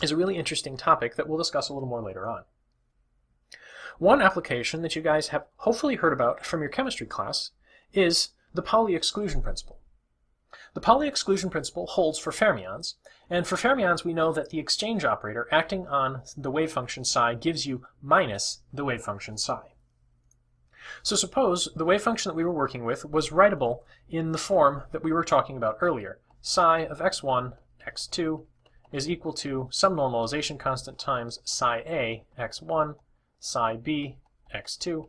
is a really interesting topic that we'll discuss a little more later on. One application that you guys have hopefully heard about from your chemistry class is the Pauli exclusion principle. The Pauli exclusion principle holds for fermions, and for fermions we know that the exchange operator acting on the wave function psi gives you minus the wave function psi. So suppose the wave function that we were working with was writable in the form that we were talking about earlier. Psi of x1, x2 is equal to some normalization constant times psi a, x1, psi b, x2.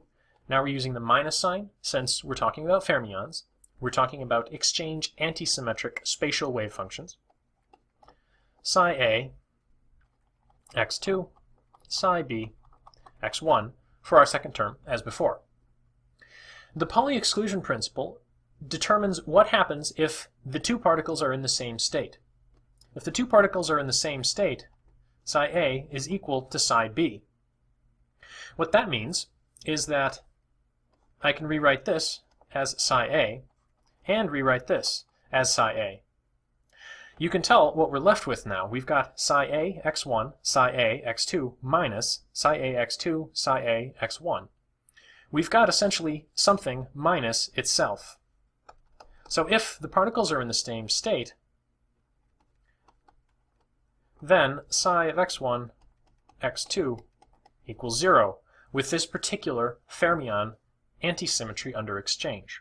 Now we're using the minus sign since we're talking about fermions. We're talking about exchange antisymmetric spatial wave functions. Psi a, x2, psi b, x1 for our second term as before. The Pauli exclusion principle determines what happens if the two particles are in the same state. If the two particles are in the same state, psi a is equal to psi b. What that means is that I can rewrite this as psi a and rewrite this as psi a. You can tell what we're left with now. We've got psi a x1, psi a x2 minus psi a x2, psi a x1. We've got essentially something minus itself. So if the particles are in the same state, then psi of x1, x2 equals 0 with this particular fermion antisymmetry under exchange.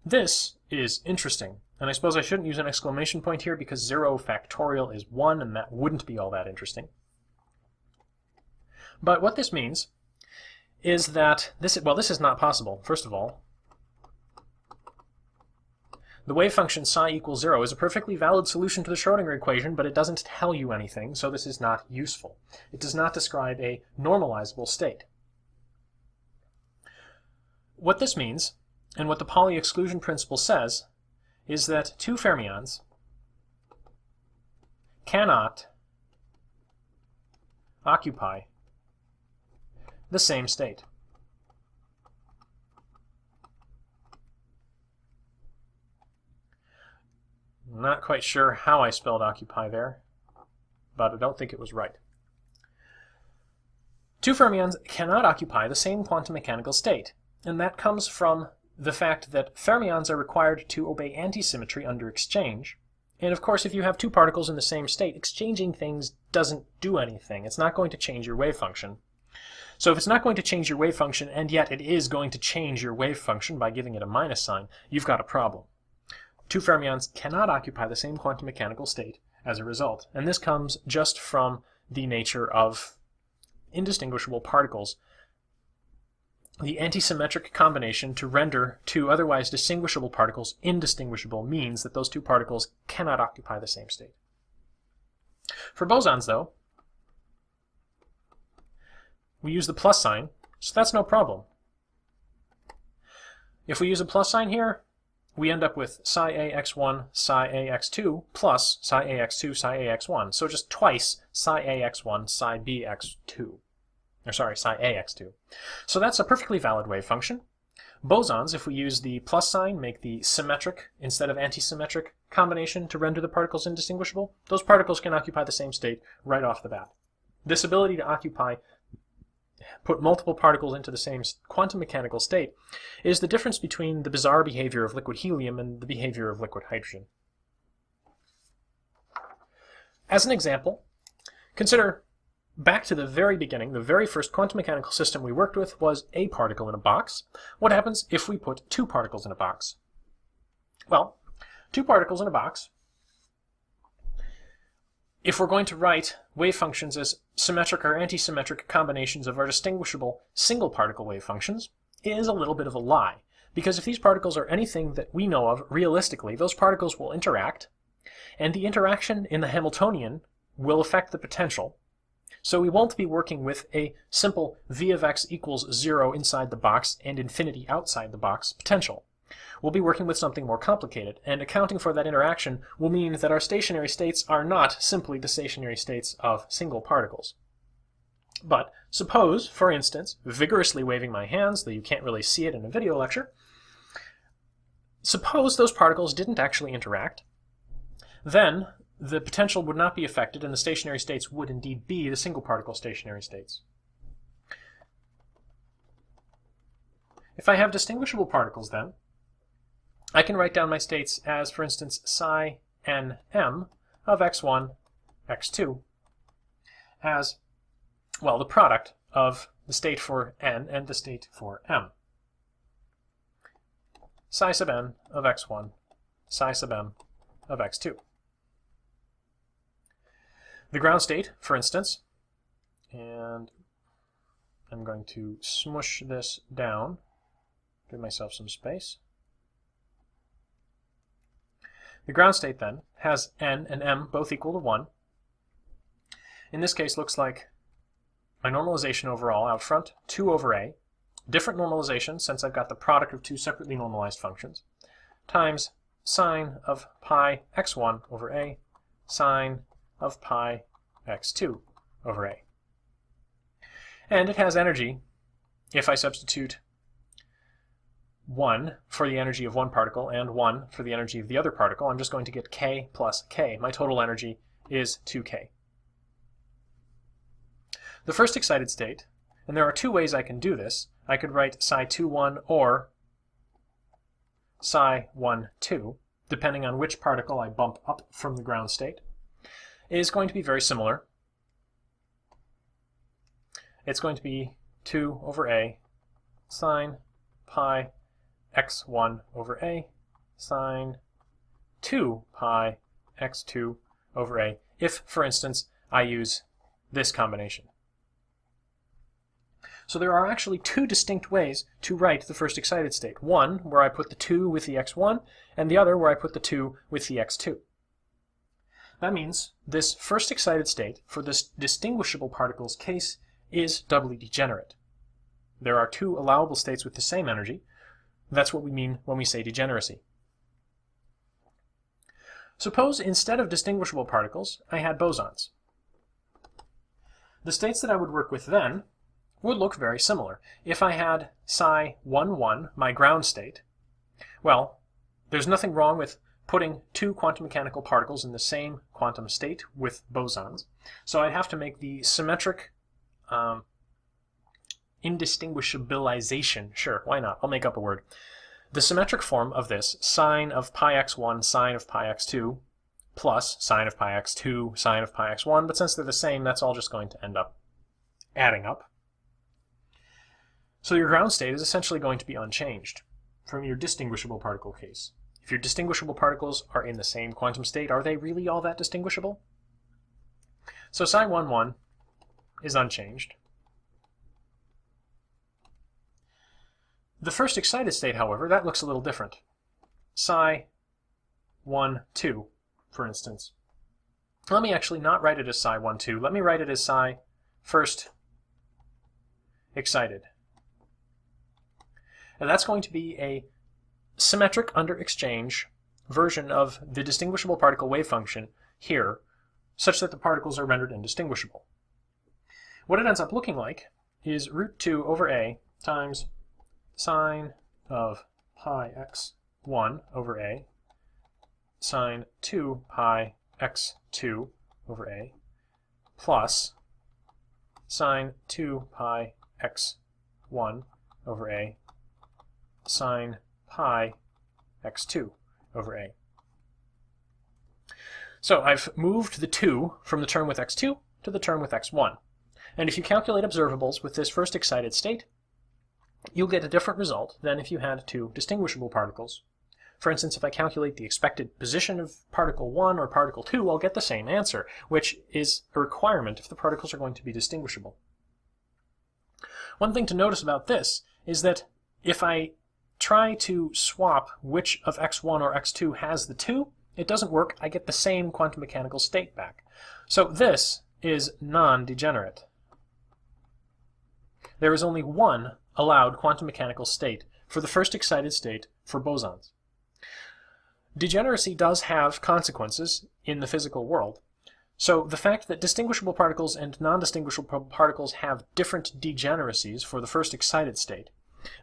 This is interesting, and I suppose I shouldn't use an exclamation point here because 0 factorial is 1, and that wouldn't be all that interesting. But what this means is that this is not possible. First of all, the wave function psi equals 0 is a perfectly valid solution to the Schrödinger equation, but it doesn't tell you anything, so this is not useful. It does not describe a normalizable state. What this means, and what the Pauli exclusion principle says, is that two fermions cannot occupy the same state. I'm not quite sure how I spelled occupy there, but I don't think it was right. Two fermions cannot occupy the same quantum mechanical state, and that comes from the fact that fermions are required to obey antisymmetry under exchange. And of course, if you have two particles in the same state, exchanging things doesn't do anything. It's not going to change your wave function. So if it's not going to change your wave function, and yet it is going to change your wave function by giving it a minus sign, you've got a problem. Two fermions cannot occupy the same quantum mechanical state as a result. And this comes just from the nature of indistinguishable particles. The antisymmetric combination to render two otherwise distinguishable particles indistinguishable means that those two particles cannot occupy the same state. For bosons, though, we use the plus sign, so that's no problem. If we use a plus sign here, we end up with psi a x1, psi a x2 plus psi a x2, psi a x1. So just twice psi a x1, psi b x2. Or sorry, psi a x2. So that's a perfectly valid wave function. Bosons, if we use the plus sign, make the symmetric instead of antisymmetric combination to render the particles indistinguishable. Those particles can occupy the same state right off the bat. This ability to occupy put multiple particles into the same quantum mechanical state is the difference between the bizarre behavior of liquid helium and the behavior of liquid hydrogen. As an example, consider back to the very beginning. The very first quantum mechanical system we worked with was a particle in a box. What happens if we put two particles in a box? Well, two particles in a box, if we're going to write wave functions as symmetric or antisymmetric combinations of our distinguishable single particle wave functions, is a little bit of a lie. Because if these particles are anything that we know of realistically, those particles will interact, and the interaction in the Hamiltonian will affect the potential. So we won't be working with a simple v of x equals 0 inside the box and infinity outside the box potential. We'll be working with something more complicated, and accounting for that interaction will mean that our stationary states are not simply the stationary states of single particles. But suppose, for instance, vigorously waving my hands, though you can't really see it in a video lecture, suppose those particles didn't actually interact, then the potential would not be affected and the stationary states would indeed be the single particle stationary states. If I have distinguishable particles then, I can write down my states as, for instance, psi nm of x1, x2 as, well, the product of the state for n and the state for m. Psi sub n of x1, psi sub m of x2. The ground state, for instance, and I'm going to smush this down, give myself some space. The ground state then has n and m both equal to 1. In this case, looks like my normalization overall out front, 2 over a, different normalization since I've got the product of two separately normalized functions, times sine of pi x1 over a, sine of pi x2 over a. And it has energy, if I substitute 1 for the energy of one particle and 1 for the energy of the other particle, I'm just going to get k plus k. My total energy is 2k. The first excited state, and there are two ways I can do this. I could write psi 2,1 or psi 1,2, depending on which particle I bump up from the ground state, is going to be very similar. It's going to be 2 over a sine pi x1 over a sine 2 pi x2 over a, if, for instance, I use this combination. So there are actually two distinct ways to write the first excited state. One where I put the 2 with the x1, and the other where I put the 2 with the x2. That means this first excited state, for this distinguishable particles case, is doubly degenerate. There are two allowable states with the same energy. That's what we mean when we say degeneracy. Suppose instead of distinguishable particles, I had bosons. The states that I would work with then would look very similar. If I had psi 1,1, my ground state, well, there's nothing wrong with putting two quantum mechanical particles in the same quantum state with bosons. So I'd have to make the symmetric indistinguishabilization. Sure, why not? I'll make up a word. The symmetric form of this, sine of pi x1, sine of pi x2, plus sine of pi x2, sine of pi x1, but since they're the same, that's all just going to end up adding up. So your ground state is essentially going to be unchanged from your distinguishable particle case. If your distinguishable particles are in the same quantum state, are they really all that distinguishable? So psi 1,1 is unchanged. The first excited state, however, that looks a little different. Psi 1,2, for instance. Let me actually not write it as psi 1,2. Let me write it as psi first excited. And that's going to be a symmetric under exchange version of the distinguishable particle wave function here, such that the particles are rendered indistinguishable. What it ends up looking like is root 2 over a times sine of pi x1 over a sine 2 pi x2 over a plus sine 2 pi x1 over a sine pi x2 over a. So I've moved the 2 from the term with x2 to the term with x1. And if you calculate observables with this first excited state, you'll get a different result than if you had two distinguishable particles. For instance, if I calculate the expected position of particle 1 or particle 2, I'll get the same answer, which is a requirement if the particles are going to be distinguishable. One thing to notice about this is that if I try to swap which of x1 or x2 has the 2, it doesn't work. I get the same quantum mechanical state back. So this is non-degenerate. There is only one allowed quantum mechanical state for the first excited state for bosons. Degeneracy does have consequences in the physical world. So the fact that distinguishable particles and non-distinguishable particles have different degeneracies for the first excited state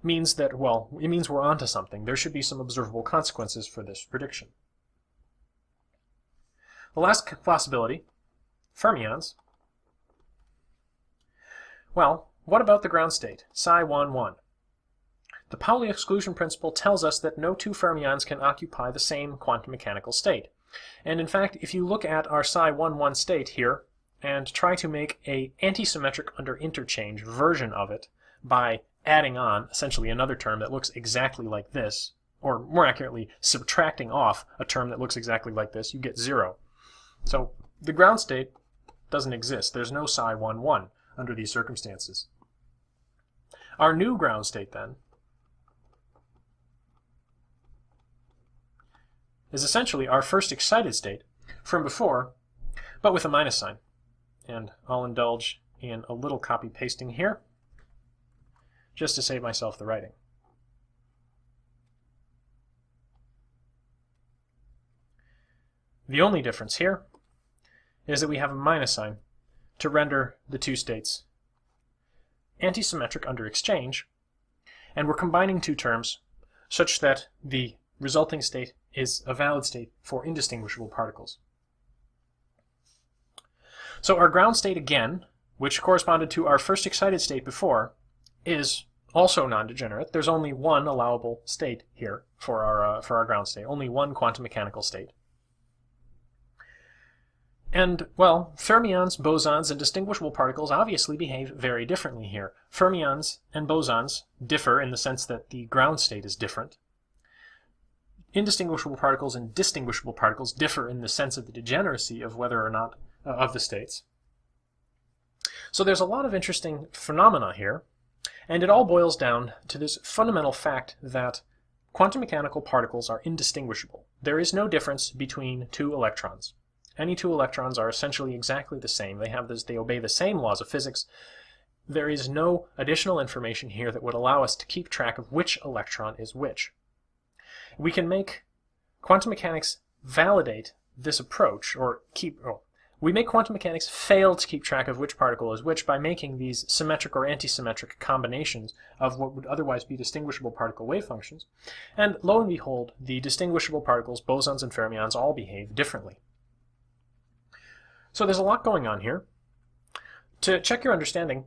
means that, well, it means we're onto something. There should be some observable consequences for this prediction. The last possibility, fermions. Well, what about the ground state, psi 1, 1? The Pauli exclusion principle tells us that no two fermions can occupy the same quantum mechanical state. And in fact, if you look at our psi 1, 1 state here and try to make an antisymmetric under interchange version of it by adding on essentially another term that looks exactly like this, or more accurately, subtracting off a term that looks exactly like this, you get 0. So the ground state doesn't exist. There's no psi 1, 1 under these circumstances. Our new ground state, then, is essentially our first excited state from before, but with a minus sign. And I'll indulge in a little copy pasting here, just to save myself the writing. The only difference here is that we have a minus sign to render the two states antisymmetric under exchange, and we're combining two terms such that the resulting state is a valid state for indistinguishable particles. So our ground state again, which corresponded to our first excited state before, is also non-degenerate. There's only one allowable state here for our ground state, only one quantum mechanical state. And, well, fermions, bosons, and distinguishable particles obviously behave very differently here. Fermions and bosons differ in the sense that the ground state is different. Indistinguishable particles and distinguishable particles differ in the sense of the degeneracy of whether or not of the states. So there's a lot of interesting phenomena here, and it all boils down to this fundamental fact that quantum mechanical particles are indistinguishable. There is no difference between two electrons. Any two electrons are essentially exactly the same. They obey the same laws of physics. There is no additional information here that would allow us to keep track of which electron is which. We can make quantum mechanics validate this approach, we make quantum mechanics fail to keep track of which particle is which by making these symmetric or antisymmetric combinations of what would otherwise be distinguishable particle wave functions. And lo and behold, the distinguishable particles, bosons and fermions, all behave differently. So there's a lot going on here. To check your understanding,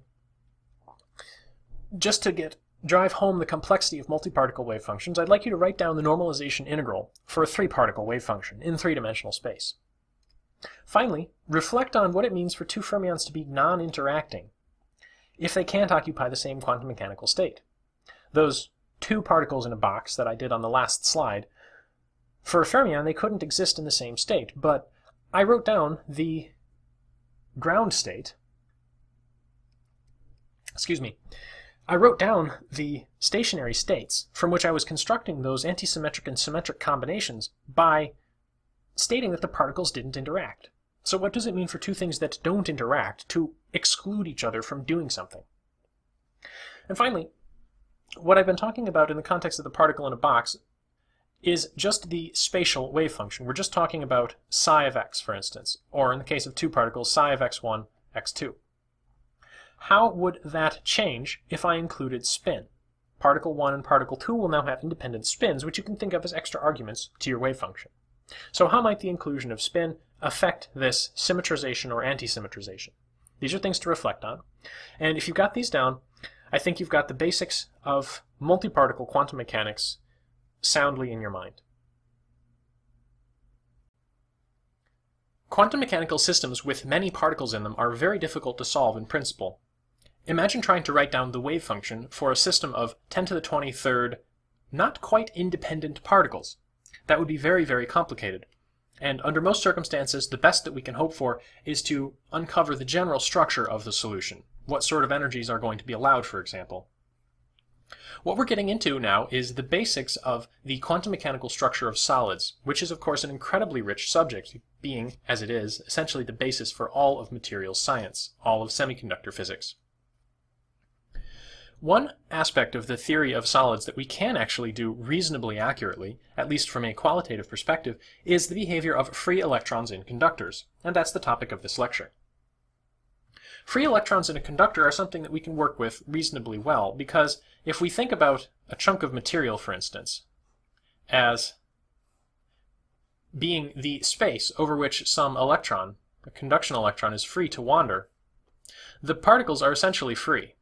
just to drive home the complexity of multiparticle wave functions, I'd like you to write down the normalization integral for a three-particle wave function in three-dimensional space. Finally, reflect on what it means for two fermions to be non-interacting if they can't occupy the same quantum mechanical state. Those two particles in a box that I did on the last slide, for a fermion they couldn't exist in the same state, but I wrote down the ground state, I wrote down the stationary states from which I was constructing those antisymmetric and symmetric combinations by stating that the particles didn't interact. So what does it mean for two things that don't interact to exclude each other from doing something? And finally, what I've been talking about in the context of the particle in a box is just the spatial wave function. We're just talking about psi of x, for instance, or in the case of two particles, psi of x1, x2. How would that change if I included spin? Particle 1 and particle 2 will now have independent spins, which you can think of as extra arguments to your wave function. So how might the inclusion of spin affect this symmetrization or anti-symmetrization? These are things to reflect on. And if you've got these down, I think you've got the basics of multiparticle quantum mechanics soundly in your mind. Quantum mechanical systems with many particles in them are very difficult to solve in principle. Imagine trying to write down the wave function for a system of 10 to the 23rd not quite independent particles. That would be very, very complicated. And under most circumstances, the best that we can hope for is to uncover the general structure of the solution. What sort of energies are going to be allowed, for example. What we're getting into now is the basics of the quantum mechanical structure of solids, which is of course an incredibly rich subject, being, as it is, essentially the basis for all of materials science, all of semiconductor physics. One aspect of the theory of solids that we can actually do reasonably accurately, at least from a qualitative perspective, is the behavior of free electrons in conductors, and that's the topic of this lecture. Free electrons in a conductor are something that we can work with reasonably well, because if we think about a chunk of material, for instance, as being the space over which some electron, a conduction electron, is free to wander, the particles are essentially free.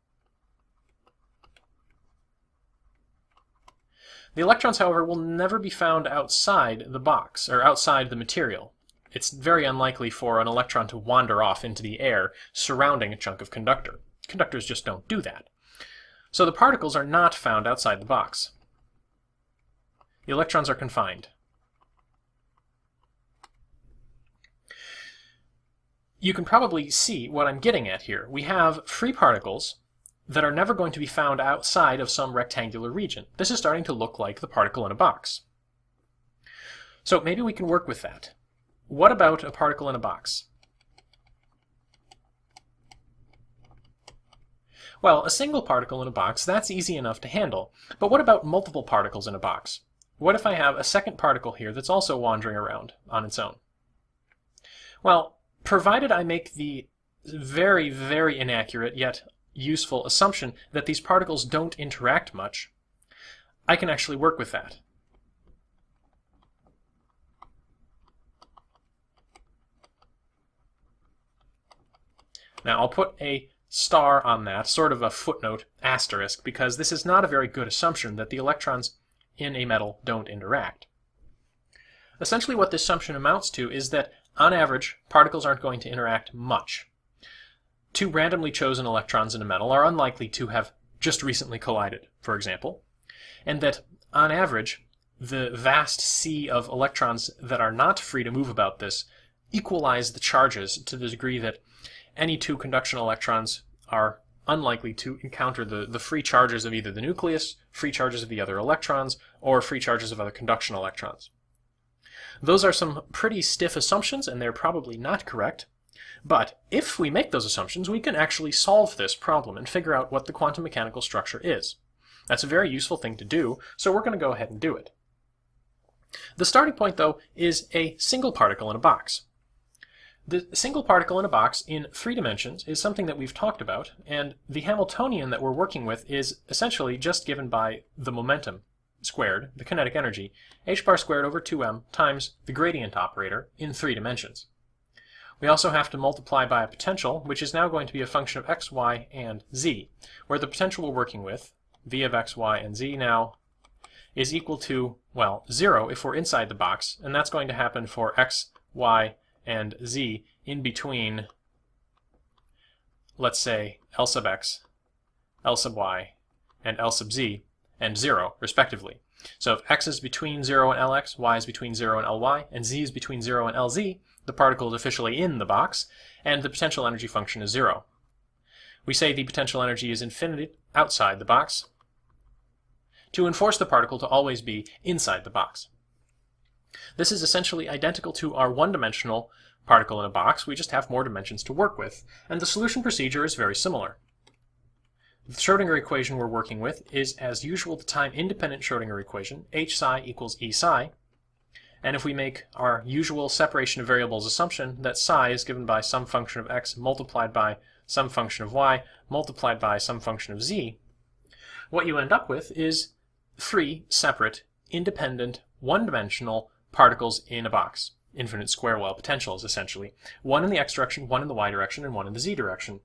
The electrons, however, will never be found outside the box, or outside the material. It's very unlikely for an electron to wander off into the air surrounding a chunk of conductor. Conductors just don't do that. So the particles are not found outside the box. The electrons are confined. You can probably see what I'm getting at here. We have free particles that are never going to be found outside of some rectangular region. This is starting to look like the particle in a box. So maybe we can work with that. What about a particle in a box? Well, a single particle in a box, that's easy enough to handle. But what about multiple particles in a box? What if I have a second particle here that's also wandering around on its own? Well, provided I make the very, very inaccurate yet useful assumption that these particles don't interact much, I can actually work with that. Now I'll put a star on that, sort of a footnote, asterisk, because this is not a very good assumption that the electrons in a metal don't interact. Essentially what this assumption amounts to is that, on average, particles aren't going to interact much. Two randomly chosen electrons in a metal are unlikely to have just recently collided, for example, and that, on average, the vast sea of electrons that are not free to move about this equalize the charges to the degree that any two conduction electrons are unlikely to encounter the free charges of either the nucleus, free charges of the other electrons, or free charges of other conduction electrons. Those are some pretty stiff assumptions, and they're probably not correct. But if we make those assumptions, we can actually solve this problem and figure out what the quantum mechanical structure is. That's a very useful thing to do, so we're going to go ahead and do it. The starting point, though, is a single particle in a box. The single particle in a box in 3 dimensions is something that we've talked about, and the Hamiltonian that we're working with is essentially just given by the momentum squared, the kinetic energy, h bar squared over 2m times the gradient operator in 3 dimensions. We also have to multiply by a potential, which is now going to be a function of x, y, and z, where the potential we're working with, v of x, y, and z now, is equal to, well, 0 if we're inside the box, and that's going to happen for x, y, and z in between, let's say, L sub x, L sub y, and L sub z, and 0, respectively. So if x is between 0 and Lx, y is between 0 and Ly, and z is between 0 and Lz, the particle is officially in the box, and the potential energy function is 0. We say the potential energy is infinity outside the box to enforce the particle to always be inside the box. This is essentially identical to our one-dimensional particle in a box, we just have more dimensions to work with, and the solution procedure is very similar. The Schrodinger equation we're working with is, as usual, the time-independent Schrodinger equation, h psi equals E psi, and if we make our usual separation of variables assumption that psi is given by some function of x multiplied by some function of y multiplied by some function of z, what you end up with is 3 separate, independent, one-dimensional particles in a box. Infinite square well potentials, essentially. One in the x direction, one in the y direction, and one in the z direction.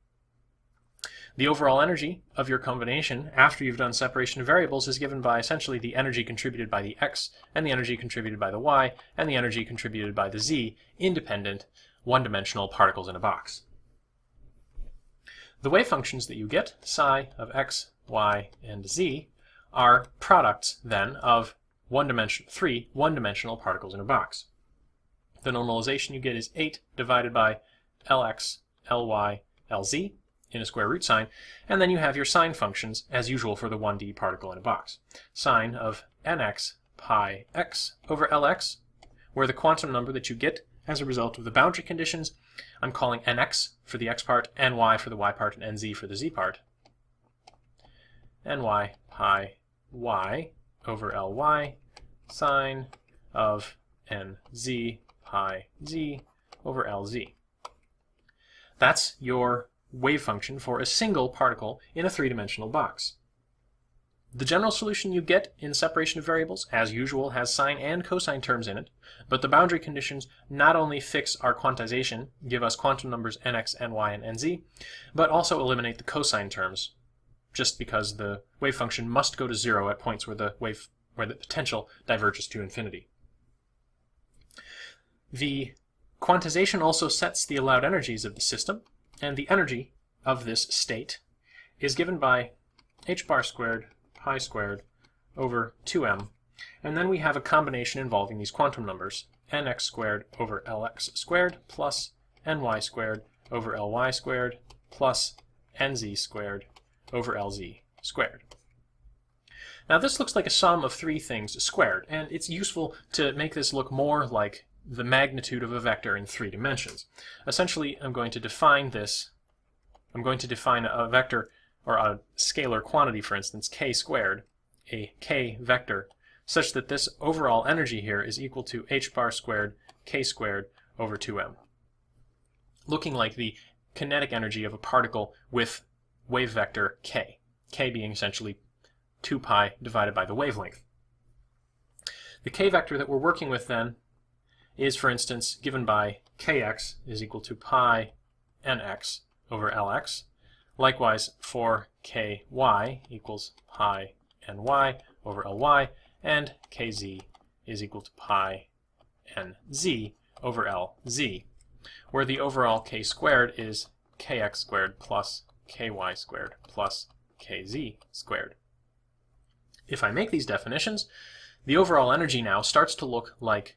The overall energy of your combination after you've done separation of variables is given by essentially the energy contributed by the x and the energy contributed by the y and the energy contributed by the z independent one-dimensional particles in a box. The wave functions that you get, psi of x, y, and z, are products then of three one-dimensional particles in a box. The normalization you get is 8 divided by Lx, Ly, Lz in a square root sign, and then you have your sine functions as usual for the 1D particle in a box. Sine of nx pi x over Lx, where the quantum number that you get as a result of the boundary conditions, I'm calling nx for the x part, ny for the y part, and nz for the z part. Ny pi y over Ly, sine of nz pi z over Lz. That's your wave function for a single particle in a three-dimensional box. The general solution you get in separation of variables, as usual, has sine and cosine terms in it, but the boundary conditions not only fix our quantization, give us quantum numbers nx, ny, and nz, but also eliminate the cosine terms, just because the wave function must go to 0 at points where the potential diverges to infinity. The quantization also sets the allowed energies of the system, and the energy of this state is given by h bar squared pi squared over 2m, and then we have a combination involving these quantum numbers, nx squared over lx squared plus ny squared over ly squared plus nz squared over lz squared. Now this looks like a sum of three things squared, and it's useful to make this look more like the magnitude of a vector in 3 dimensions. Essentially, I'm going to define a vector, or a scalar quantity, for instance, k squared, a k vector, such that this overall energy here is equal to h bar squared k squared over 2m, looking like the kinetic energy of a particle with wave vector k being essentially 2 pi divided by the wavelength. The k vector that we're working with then is, for instance, given by kx is equal to pi nx over lx. Likewise, for ky equals pi ny over ly, and kz is equal to pi nz over lz, where the overall k squared is kx squared plus ky squared plus kz squared. If I make these definitions, the overall energy now starts to look like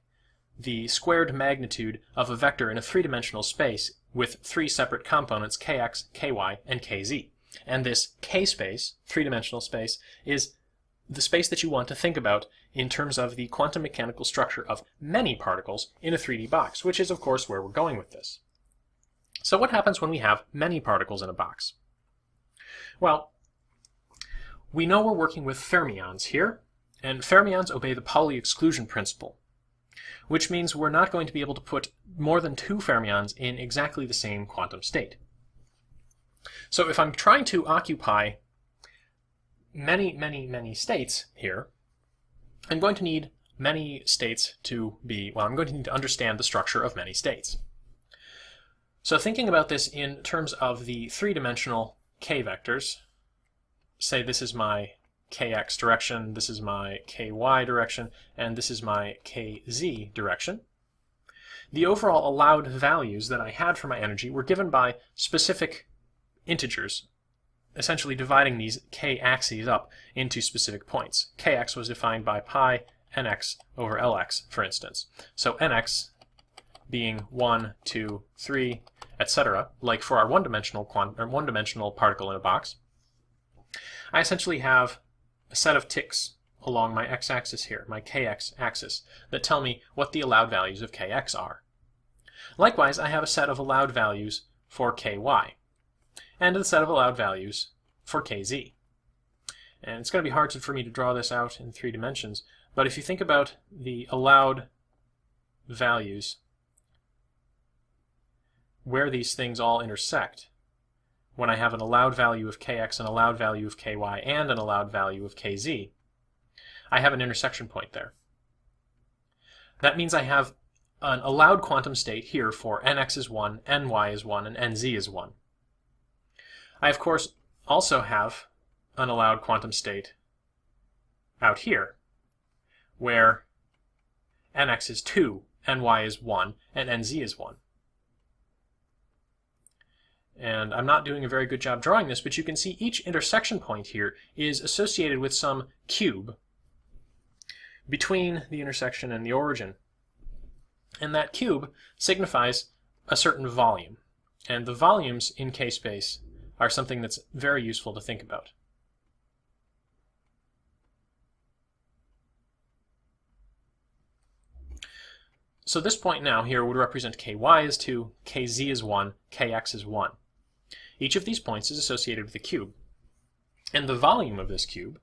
the squared magnitude of a vector in a three-dimensional space with three separate components, kx, ky, and kz. And this k space, three-dimensional space, is the space that you want to think about in terms of the quantum mechanical structure of many particles in a 3D box, which is, of course, where we're going with this. So what happens when we have many particles in a box? Well, we know we're working with fermions here, and fermions obey the Pauli exclusion principle, which means we're not going to be able to put more than 2 fermions in exactly the same quantum state. So if I'm trying to occupy many states here, I'm going to need many states to be, well, I'm going to need to understand the structure of many states. So thinking about this in terms of the three-dimensional k vectors, say this is my kx direction, this is my ky direction, and this is my kz direction. The overall allowed values that I had for my energy were given by specific integers, essentially dividing these k axes up into specific points. Kx was defined by pi nx over lx, for instance. So nx being 1, 2, 3, etc., like for our one-dimensional particle in a box, I essentially have a set of ticks along my x-axis here, my kx axis, that tell me what the allowed values of kx are. Likewise, I have a set of allowed values for ky, and a set of allowed values for kz. And it's going to be hard for me to draw this out in 3 dimensions, but if you think about the allowed values, where these things all intersect, when I have an allowed value of kx, an allowed value of ky, and an allowed value of kz, I have an intersection point there. That means I have an allowed quantum state here for nx is 1, ny is 1, and nz is 1. I, of course, also have an allowed quantum state out here, where nx is 2, ny is 1, and nz is 1. And I'm not doing a very good job drawing this, but you can see each intersection point here is associated with some cube between the intersection and the origin. And that cube signifies a certain volume. And the volumes in K-space are something that's very useful to think about. So this point now here would represent ky is 2, kz is 1, kx is 1. Each of these points is associated with a cube. And the volume of this cube,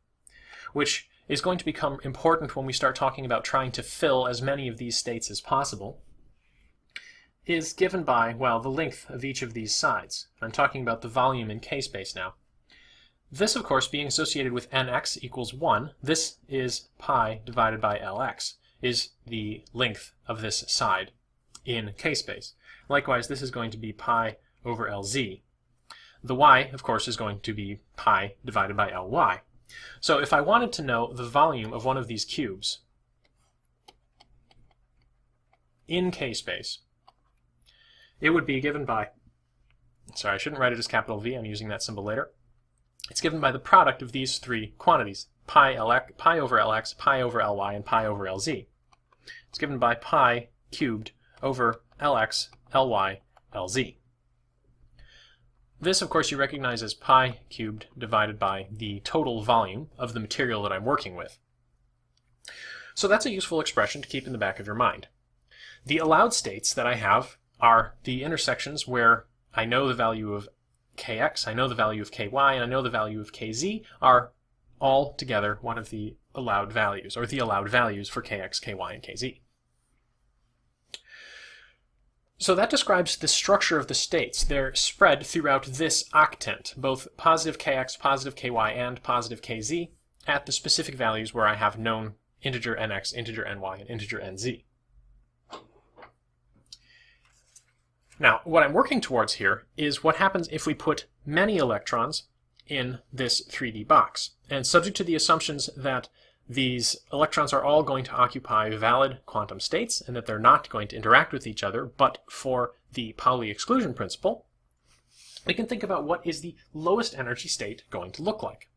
which is going to become important when we start talking about trying to fill as many of these states as possible, is given by, well, the length of each of these sides. I'm talking about the volume in K-space now. This, of course, being associated with nx equals 1, this is pi divided by Lx, is the length of this side in K-space. Likewise, this is going to be pi over Lz. The y, of course, is going to be pi divided by Ly. So if I wanted to know the volume of one of these cubes in K-space, it would be given by, sorry, I shouldn't write it as capital V, I'm using that symbol later. It's given by the product of these three quantities, pi over Lx, pi over Ly, and pi over Lz. It's given by pi cubed over Lx, Ly, Lz. This, of course, you recognize as pi cubed divided by the total volume of the material that I'm working with. So that's a useful expression to keep in the back of your mind. The allowed states that I have are the intersections where I know the value of kx, I know the value of ky, and I know the value of kz are all together one of the allowed values, or the allowed values for kx, ky, and kz. So that describes the structure of the states. They're spread throughout this octant, both positive kx, positive ky, and positive kz, at the specific values where I have known integer nx, integer ny, and integer nz. Now, what I'm working towards here is what happens if we put many electrons in this 3D box. And subject to the assumptions that these electrons are all going to occupy valid quantum states and that they're not going to interact with each other, but for the Pauli exclusion principle, we can think about what is the lowest energy state going to look like.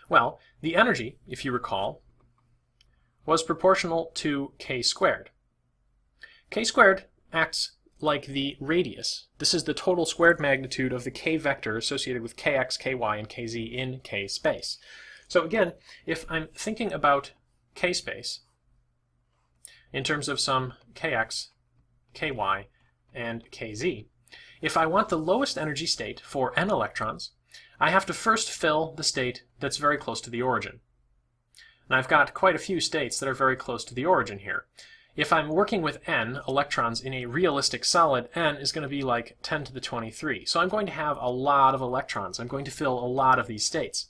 Well, the energy, if you recall, was proportional to k squared. K squared acts like the radius. This is the total squared magnitude of the k vector associated with kx, ky, and kz in k space. So again, if I'm thinking about k space in terms of some kx, ky, and kz, if I want the lowest energy state for n electrons, I have to first fill the state that's very close to the origin. And I've got quite a few states that are very close to the origin here. If I'm working with n electrons in a realistic solid, n is going to be like 10 to the 23. So I'm going to have a lot of electrons. I'm going to fill a lot of these states.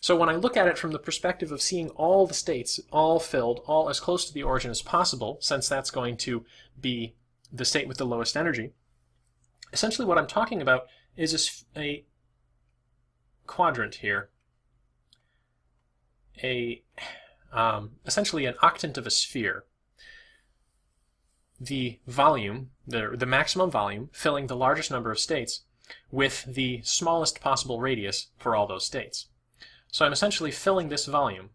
So when I look at it from the perspective of seeing all the states all filled, all as close to the origin as possible, since that's going to be the state with the lowest energy, essentially what I'm talking about is a quadrant here, essentially an octant of a sphere. The volume, the maximum volume, filling the largest number of states with the smallest possible radius for all those states. So I'm essentially filling this volume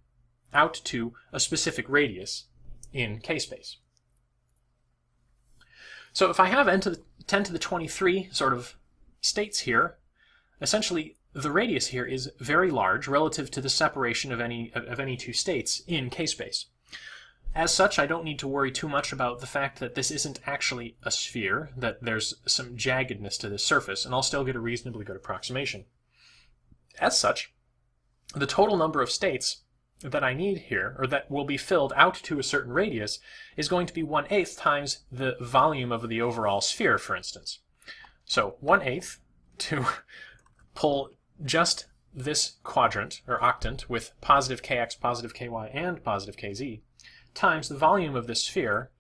out to a specific radius in k-space. So if I have 10 to the 23 sort of states here, essentially the radius here is very large relative to the separation of any two states in k-space. As such, I don't need to worry too much about the fact that this isn't actually a sphere, that there's some jaggedness to this surface, and I'll still get a reasonably good approximation. As such, the total number of states that I need here, or that will be filled out to a certain radius, is going to be 1/8 times the volume of the overall sphere, for instance. So 1/8 to pull just this quadrant, or octant, with positive kx, positive ky, and positive kz, times the volume of this sphere,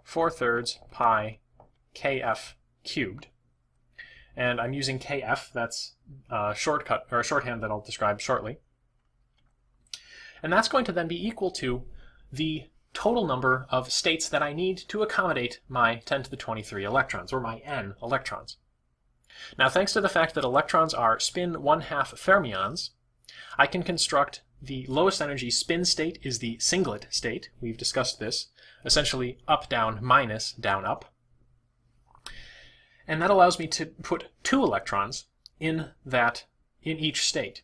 4/3 pi kf cubed. and I'm using kf, that's a shortcut or a shorthand that I'll describe shortly. And that's going to then be equal to the total number of states that I need to accommodate my 10 to the 23 electrons, or my n electrons. Now, thanks to the fact that electrons are spin 1/2 fermions, I can construct the lowest energy spin state is the singlet state. We've discussed this, essentially up, down, minus, down, up. And that allows me to put 2 electrons in each state,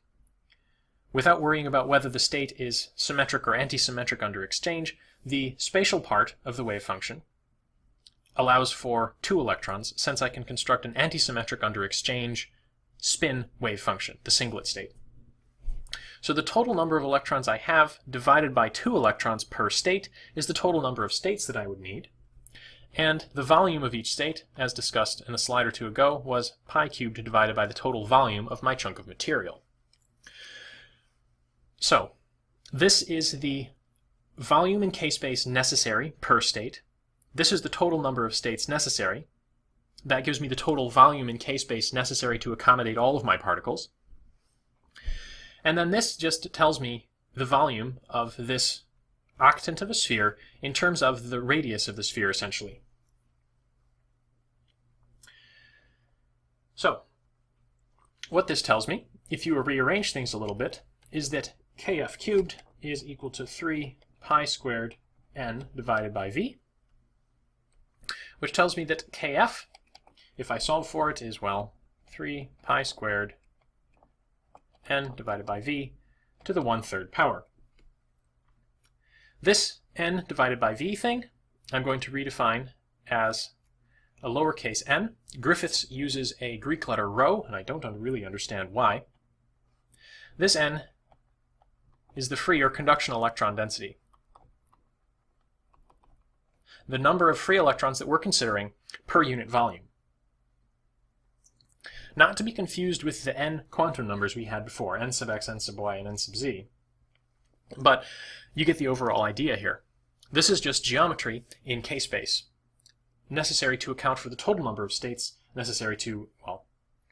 without worrying about whether the state is symmetric or antisymmetric under exchange. The spatial part of the wave function allows for 2 electrons, since I can construct an antisymmetric under exchange spin wave function, the singlet state. So the total number of electrons I have divided by 2 electrons per state is the total number of states that I would need. And the volume of each state, as discussed in a slide or two ago, was pi cubed divided by the total volume of my chunk of material. So this is the volume in k-space necessary per state. This is the total number of states necessary. That gives me the total volume in k-space necessary to accommodate all of my particles. And then this just tells me the volume of this octant of a sphere in terms of the radius of the sphere, essentially. So what this tells me, if you rearrange things a little bit, is that kf cubed is equal to 3 pi squared n divided by v, which tells me that kf, if I solve for it, is, well, 3 pi squared n divided by v to the 1/3 power. This n divided by v thing I'm going to redefine as a lowercase n. Griffiths uses a Greek letter rho, and I don't really understand why. This n is the free or conduction electron density, the number of free electrons that we're considering per unit volume. Not to be confused with the n quantum numbers we had before, n sub x, n sub y, and n sub z. But you get the overall idea here. This is just geometry in k-space, necessary to account for the total number of states necessary to, well,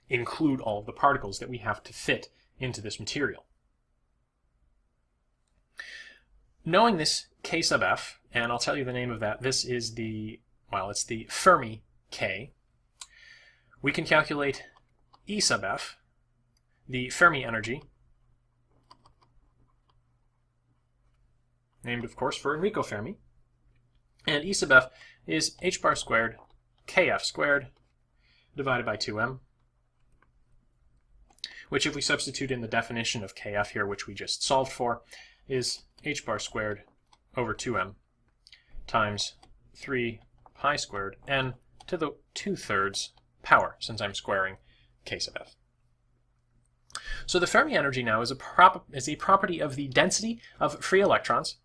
include all of the particles that we have to fit into this material. Knowing this k sub f, and I'll tell you the name of that, this is the, well, it's the Fermi k, we can calculate E sub f, the Fermi energy, named of course for Enrico Fermi, and E sub f is h bar squared kf squared divided by 2m, which, if we substitute in the definition of kf here, which we just solved for, is h bar squared over 2m times 3 pi squared n to the 2/3 power, since I'm squaring k sub f. So the Fermi energy now is a property of the density of free electrons,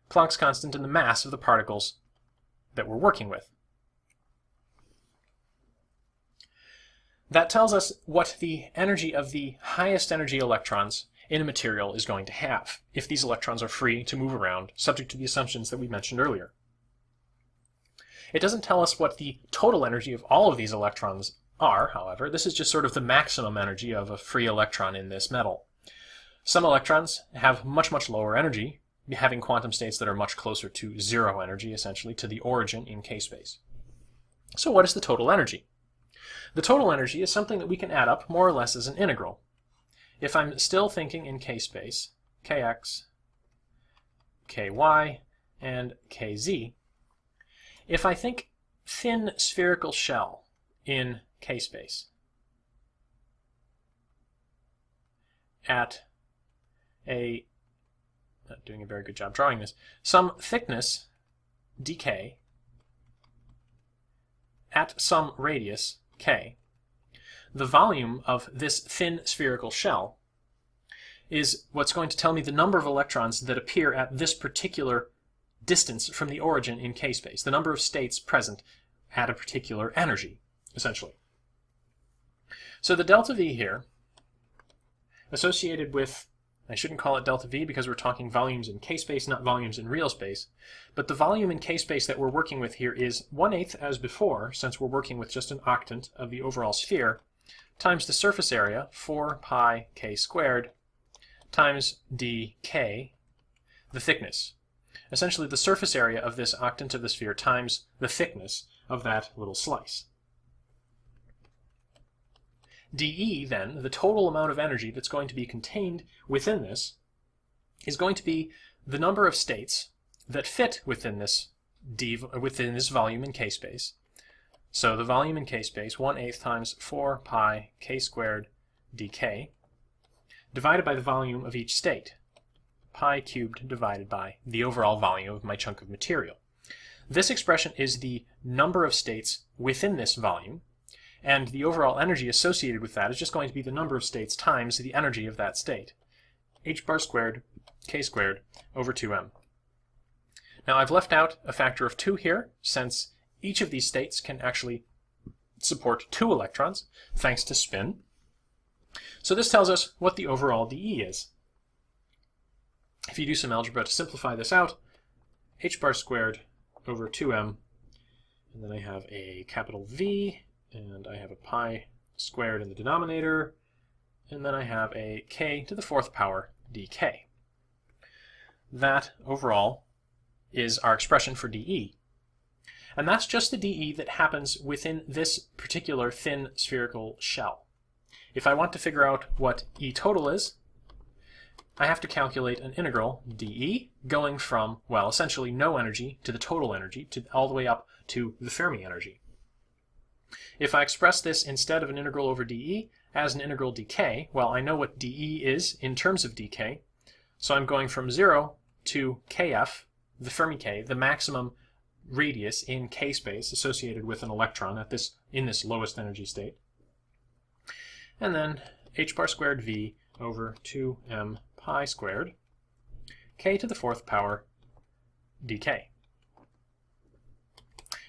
Planck's constant, and the mass of the particles that we're working with. That tells us what the energy of the highest energy electrons in a material is going to have, if these electrons are free to move around, subject to the assumptions that we mentioned earlier. It doesn't tell us what the total energy of all of these electrons are, however. This is just sort of the maximum energy of a free electron in this metal. Some electrons have much, much lower energy, having quantum states that are much closer to zero energy, essentially, to the origin in k-space. So what is the total energy? The total energy is something that we can add up more or less as an integral. If I'm still thinking in k-space, kx, ky, and kz, if I think thin spherical shell in k-space at a, not doing a very good job drawing this, some thickness dk at some radius k, the volume of this thin spherical shell is what's going to tell me the number of electrons that appear at this particular distance from the origin in k-space, the number of states present at a particular energy, essentially. So the delta V here, associated with I shouldn't call it delta V because we're talking volumes in k-space, not volumes in real space. But the volume in k-space that we're working with here is 1/8 as before, since we're working with just an octant of the overall sphere, times the surface area, 4 pi k squared, times dk, the thickness. Essentially the surface area of this octant of the sphere times the thickness of that little slice. dE, then, the total amount of energy that's going to be contained within this, is going to be the number of states that fit within this volume in k-space. So the volume in k-space, 1/8 times 4 pi k squared dk, divided by the volume of each state, pi cubed divided by the overall volume of my chunk of material. This expression is the number of states within this volume, and the overall energy associated with that is just going to be the number of states times the energy of that state. H bar squared k squared over 2m. Now I've left out a factor of 2 here, since each of these states can actually support 2 electrons, thanks to spin. So this tells us what the overall dE is. If you do some algebra to simplify this out, h bar squared over 2m, and then I have a capital V, and I have a pi squared in the denominator, and then I have a k to the 4th power dk. That overall is our expression for dE. And that's just the dE that happens within this particular thin spherical shell. If I want to figure out what E total is, I have to calculate an integral dE going from, well, essentially no energy to the total energy, all the way up to the Fermi energy. If I express this instead of an integral over dE as an integral dk, well, I know what dE is in terms of dk, so I'm going from 0 to kf, the Fermi k, the maximum radius in k space associated with an electron in this lowest energy state. And then h bar squared v over 2m pi squared k to the 4th power dk.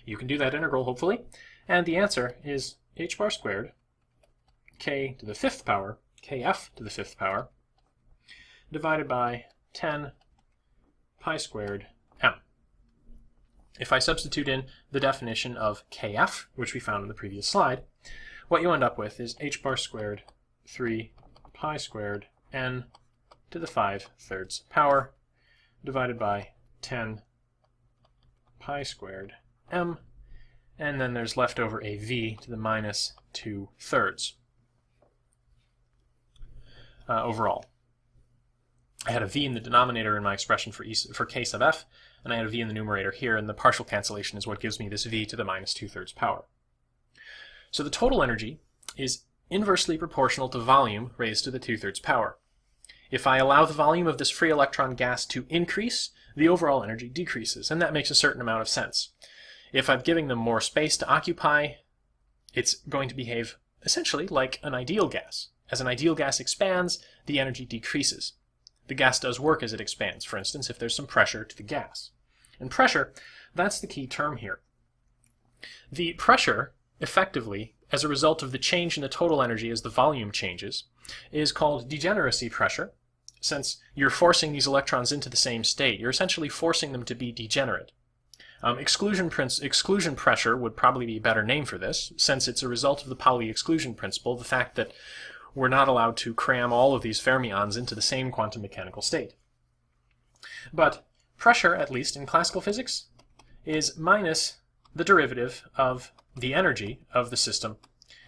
You can do that integral, hopefully, and the answer is h bar squared k to the 5th power, kf to the 5th power, divided by 10 pi squared m. If I substitute in the definition of kf, which we found in the previous slide, what you end up with is h bar squared 3 pi squared n to the 5/3 power, divided by 10 pi squared m, and then there's left over a v to the minus 2/3 overall. I had a v in the denominator in my expression for k sub f, and I had a v in the numerator here, and the partial cancellation is what gives me this v to the minus 2/3 power. So the total energy is inversely proportional to volume raised to the 2/3 power. If I allow the volume of this free electron gas to increase, the overall energy decreases, and that makes a certain amount of sense. If I'm giving them more space to occupy, it's going to behave essentially like an ideal gas. As an ideal gas expands, the energy decreases. The gas does work as it expands, for instance, if there's some pressure to the gas. And pressure, that's the key term here. The pressure, effectively, as a result of the change in the total energy as the volume changes, is called degeneracy pressure. Since you're forcing these electrons into the same state, you're essentially forcing them to be degenerate. Exclusion pressure would probably be a better name for this, since it's a result of the Pauli exclusion principle, the fact that we're not allowed to cram all of these fermions into the same quantum mechanical state. But pressure, at least in classical physics, is minus the derivative of the energy of the system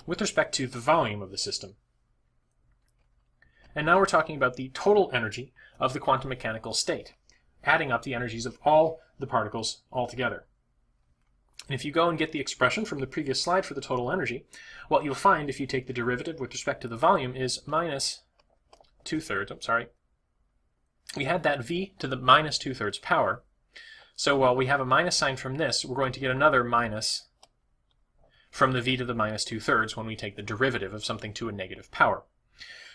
with respect to the volume of the system. And now we're talking about the total energy of the quantum mechanical state, adding up the energies of all the particles altogether. And if you go and get the expression from the previous slide for the total energy, what you'll find if you take the derivative with respect to the volume is minus 2/3, we had that v to the minus 2/3 power. So while we have a minus sign from this, we're going to get another minus from the v to the minus 2/3 when we take the derivative of something to a negative power.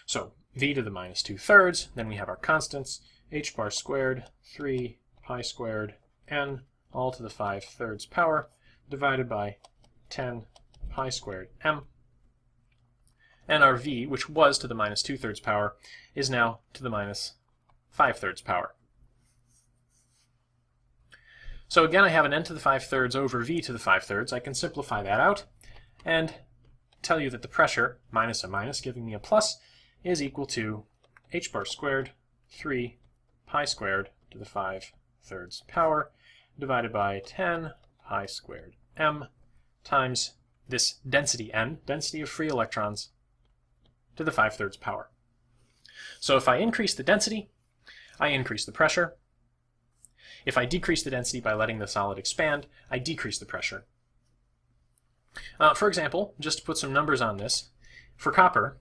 So v to the minus 2/3, then we have our constants, h bar squared 3 pi squared n all to the 5/3 power, divided by 10 pi squared m. and our v, which was to the minus 2/3 power, is now to the minus 5/3 power. So again, I have an n to the 5/3 over v to the 5/3. I can simplify that out and tell you that the pressure, minus a minus, giving me a plus, is equal to h bar squared 3 pi squared to the 5/3 power divided by 10 pi squared m times this density n, density of free electrons, to the 5/3 power. So if I increase the density, I increase the pressure. If I decrease the density by letting the solid expand, I decrease the pressure. For example, just to put some numbers on this, for copper,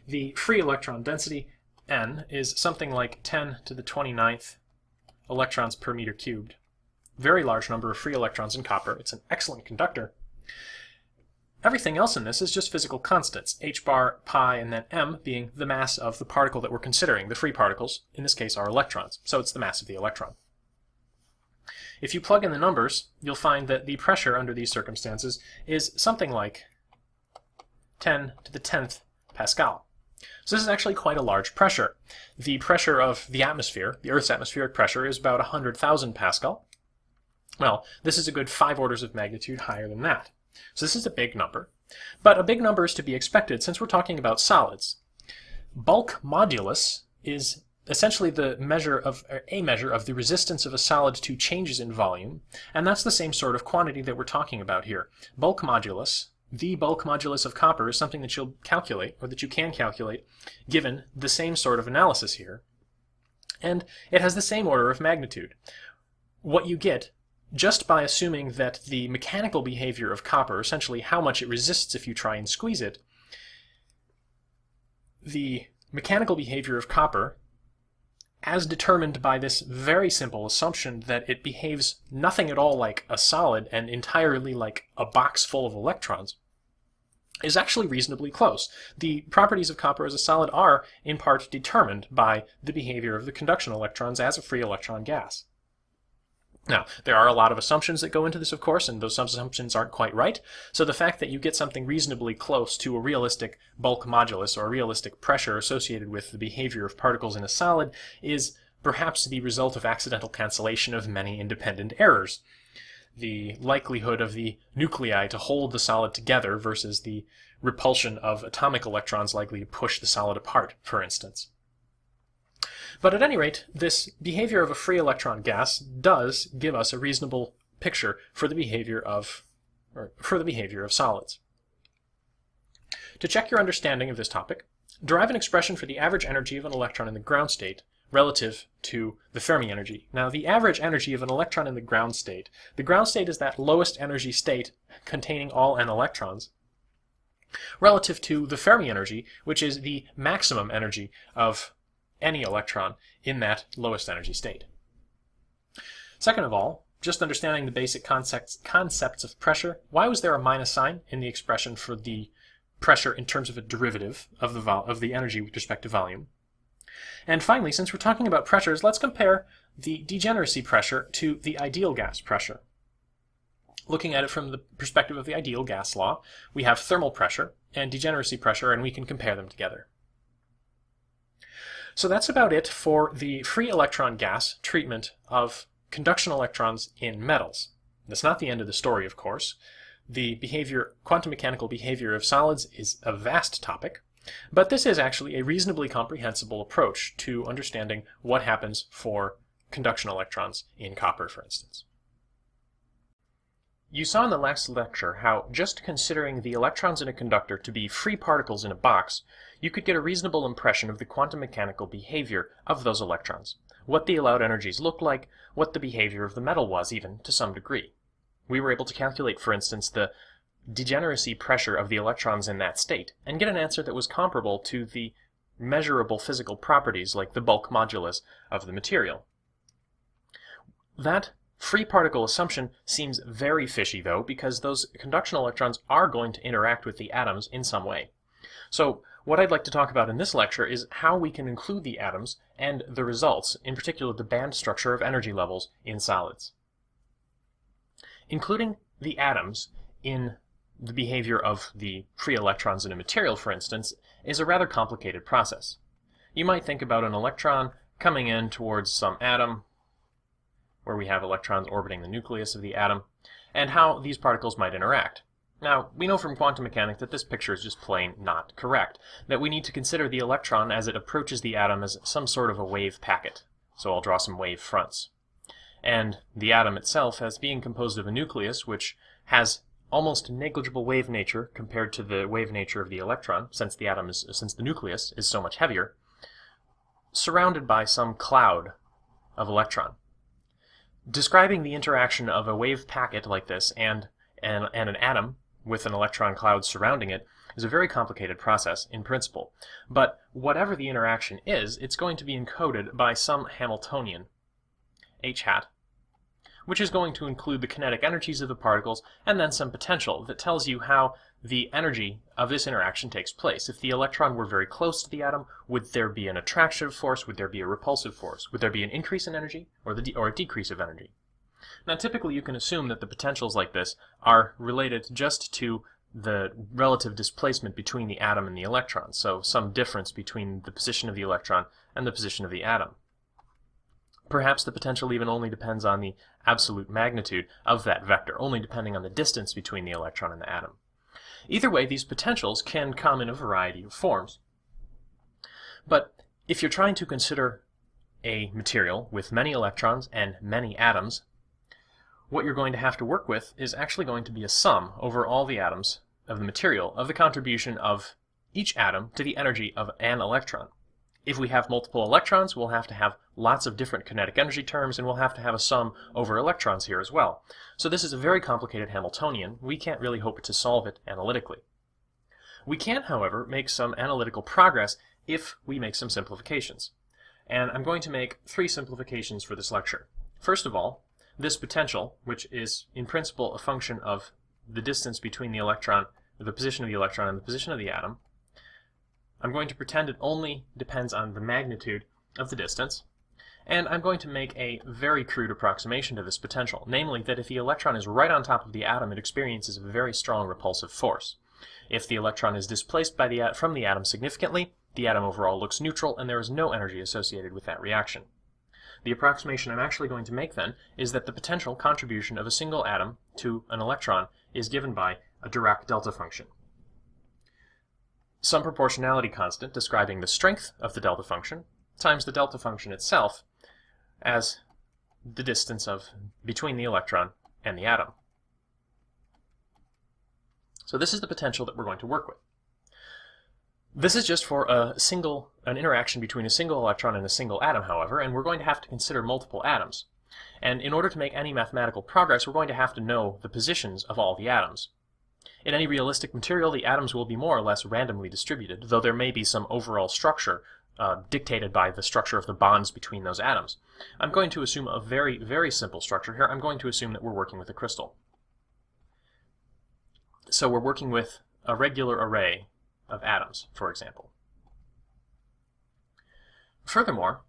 the free electron density, N, is something like 10 to the 29th electrons per meter cubed. Very large number of free electrons in copper. It's an excellent conductor. Everything else in this is just physical constants, h bar, pi, and then m being the mass of the particle that we're considering. The free particles, in this case, are electrons, so it's the mass of the electron. If you plug in the numbers, you'll find that the pressure under these circumstances is something like 10 to the 10th Pascal. So this is actually quite a large pressure. The pressure of the atmosphere, the Earth's atmospheric pressure, is about 100,000 Pascal. Well, this is a good 5 orders of magnitude higher than that. So this is a big number. But a big number is to be expected since we're talking about solids. Bulk modulus is essentially a measure of the resistance of a solid to changes in volume, and that's the same sort of quantity that we're talking about here. Bulk modulus, the bulk modulus of copper, is something that you'll calculate, or that you can calculate, given the same sort of analysis here, and it has the same order of magnitude. What you get just by assuming that the mechanical behavior of copper, essentially how much it resists if you try and squeeze it, the mechanical behavior of copper, as determined by this very simple assumption that it behaves nothing at all like a solid and entirely like a box full of electrons, is actually reasonably close. The properties of copper as a solid are, in part, determined by the behavior of the conduction electrons as a free electron gas. Now, there are a lot of assumptions that go into this, of course, and those assumptions aren't quite right. So the fact that you get something reasonably close to a realistic bulk modulus or a realistic pressure associated with the behavior of particles in a solid is perhaps the result of accidental cancellation of many independent errors. The likelihood of the nuclei to hold the solid together versus the repulsion of atomic electrons likely to push the solid apart, for instance. But at any rate, this behavior of a free electron gas does give us a reasonable picture for the behavior of solids. To check your understanding of this topic, derive an expression for the average energy of an electron in the ground state relative to the Fermi energy. Now, the average energy of an electron in the ground state is that lowest energy state containing all n electrons, relative to the Fermi energy, which is the maximum energy of any electron in that lowest energy state. Second of all, just understanding the basic concepts of pressure, why was there a minus sign in the expression for the pressure in terms of a derivative of the energy with respect to volume? And finally, since we're talking about pressures, let's compare the degeneracy pressure to the ideal gas pressure. Looking at it from the perspective of the ideal gas law, we have thermal pressure and degeneracy pressure, and we can compare them together. So that's about it for the free electron gas treatment of conduction electrons in metals. That's not the end of the story, of course. The quantum mechanical behavior of solids is a vast topic, but this is actually a reasonably comprehensible approach to understanding what happens for conduction electrons in copper, for instance. You saw in the last lecture how just considering the electrons in a conductor to be free particles in a box, you could get a reasonable impression of the quantum mechanical behavior of those electrons, what the allowed energies looked like, what the behavior of the metal was even, to some degree. We were able to calculate, for instance, the degeneracy pressure of the electrons in that state, and get an answer that was comparable to the measurable physical properties like the bulk modulus of the material. That free particle assumption seems very fishy, though, because those conduction electrons are going to interact with the atoms in some way. So what I'd like to talk about in this lecture is how we can include the atoms and the results, in particular the band structure of energy levels in solids. Including the atoms in the behavior of the free electrons in a material, for instance, is a rather complicated process. You might think about an electron coming in towards some atom, where we have electrons orbiting the nucleus of the atom, and how these particles might interact. Now, we know from quantum mechanics that this picture is just plain not correct, that we need to consider the electron as it approaches the atom as some sort of a wave packet. So I'll draw some wave fronts. And the atom itself as being composed of a nucleus, which has almost negligible wave nature compared to the wave nature of the electron, since the nucleus is so much heavier, surrounded by some cloud of electron. Describing the interaction of a wave packet like this and an atom with an electron cloud surrounding it is a very complicated process in principle. But whatever the interaction is, it's going to be encoded by some Hamiltonian, h hat, which is going to include the kinetic energies of the particles and then some potential that tells you how the energy of this interaction takes place. If the electron were very close to the atom, would there be an attractive force? Would there be a repulsive force? Would there be an increase in energy or a decrease of energy? Now, typically you can assume that the potentials like this are related just to the relative displacement between the atom and the electron, so some difference between the position of the electron and the position of the atom. Perhaps the potential even only depends on the absolute magnitude of that vector, only depending on the distance between the electron and the atom. Either way, these potentials can come in a variety of forms. But if you're trying to consider a material with many electrons and many atoms, what you're going to have to work with is actually going to be a sum over all the atoms of the material of the contribution of each atom to the energy of an electron. If we have multiple electrons, we'll have to have lots of different kinetic energy terms, and we'll have to have a sum over electrons here as well. So this is a very complicated Hamiltonian. We can't really hope to solve it analytically. We can, however, make some analytical progress if we make some simplifications. And I'm going to make 3 simplifications for this lecture. First of all, this potential, which is in principle a function of the distance between the electron, the position of the electron and the position of the atom, I'm going to pretend it only depends on the magnitude of the distance, and I'm going to make a very crude approximation to this potential, namely that if the electron is right on top of the atom, it experiences a very strong repulsive force. If the electron is displaced from the atom significantly, the atom overall looks neutral, and there is no energy associated with that reaction. The approximation I'm actually going to make then is that the potential contribution of a single atom to an electron is given by a Dirac delta function. Some proportionality constant describing the strength of the delta function times the delta function itself as the distance between the electron and the atom. So this is the potential that we're going to work with. This is just for an interaction between a single electron and a single atom, however, and we're going to have to consider multiple atoms. And in order to make any mathematical progress, we're going to have to know the positions of all the atoms. In any realistic material, the atoms will be more or less randomly distributed, though there may be some overall structure dictated by the structure of the bonds between those atoms. I'm going to assume a very, very simple structure here. I'm going to assume that we're working with a crystal. So we're working with a regular array of atoms, for example. Furthermore,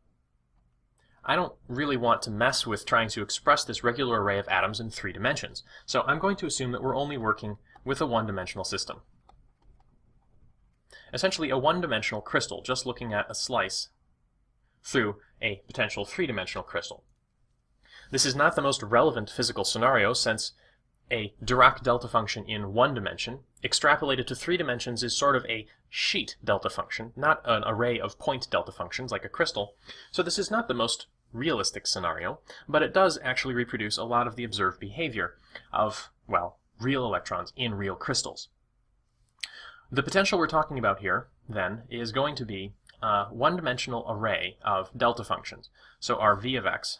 I don't really want to mess with trying to express this regular array of atoms in 3 dimensions, so I'm going to assume that we're only working with a one-dimensional system. Essentially a one-dimensional crystal, just looking at a slice through a potential 3-dimensional crystal. This is not the most relevant physical scenario, since a Dirac delta function in 1 dimension extrapolated to 3 dimensions is sort of a sheet delta function, not an array of point delta functions like a crystal. So this is not the most realistic scenario, but it does actually reproduce a lot of the observed behavior of, well, real electrons in real crystals. The potential we're talking about here, then, is going to be a one-dimensional array of delta functions. So our v of x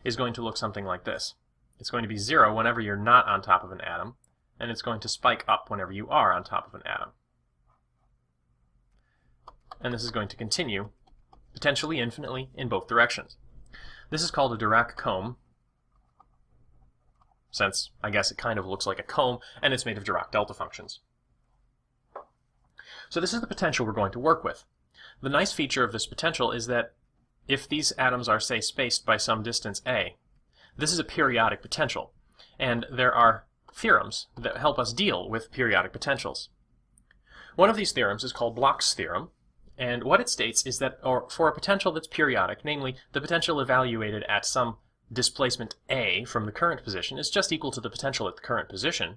is going to look something like this. It's going to be 0 whenever you're not on top of an atom, and it's going to spike up whenever you are on top of an atom. And this is going to continue, potentially infinitely, in both directions. This is called a Dirac comb, since I guess it kind of looks like a comb, and it's made of Dirac delta functions. So this is the potential we're going to work with. The nice feature of this potential is that if these atoms are, say, spaced by some distance a, this is a periodic potential, and there are theorems that help us deal with periodic potentials. One of these theorems is called Bloch's theorem, and what it states is that for a potential that's periodic, namely the potential evaluated at some displacement A from the current position is just equal to the potential at the current position,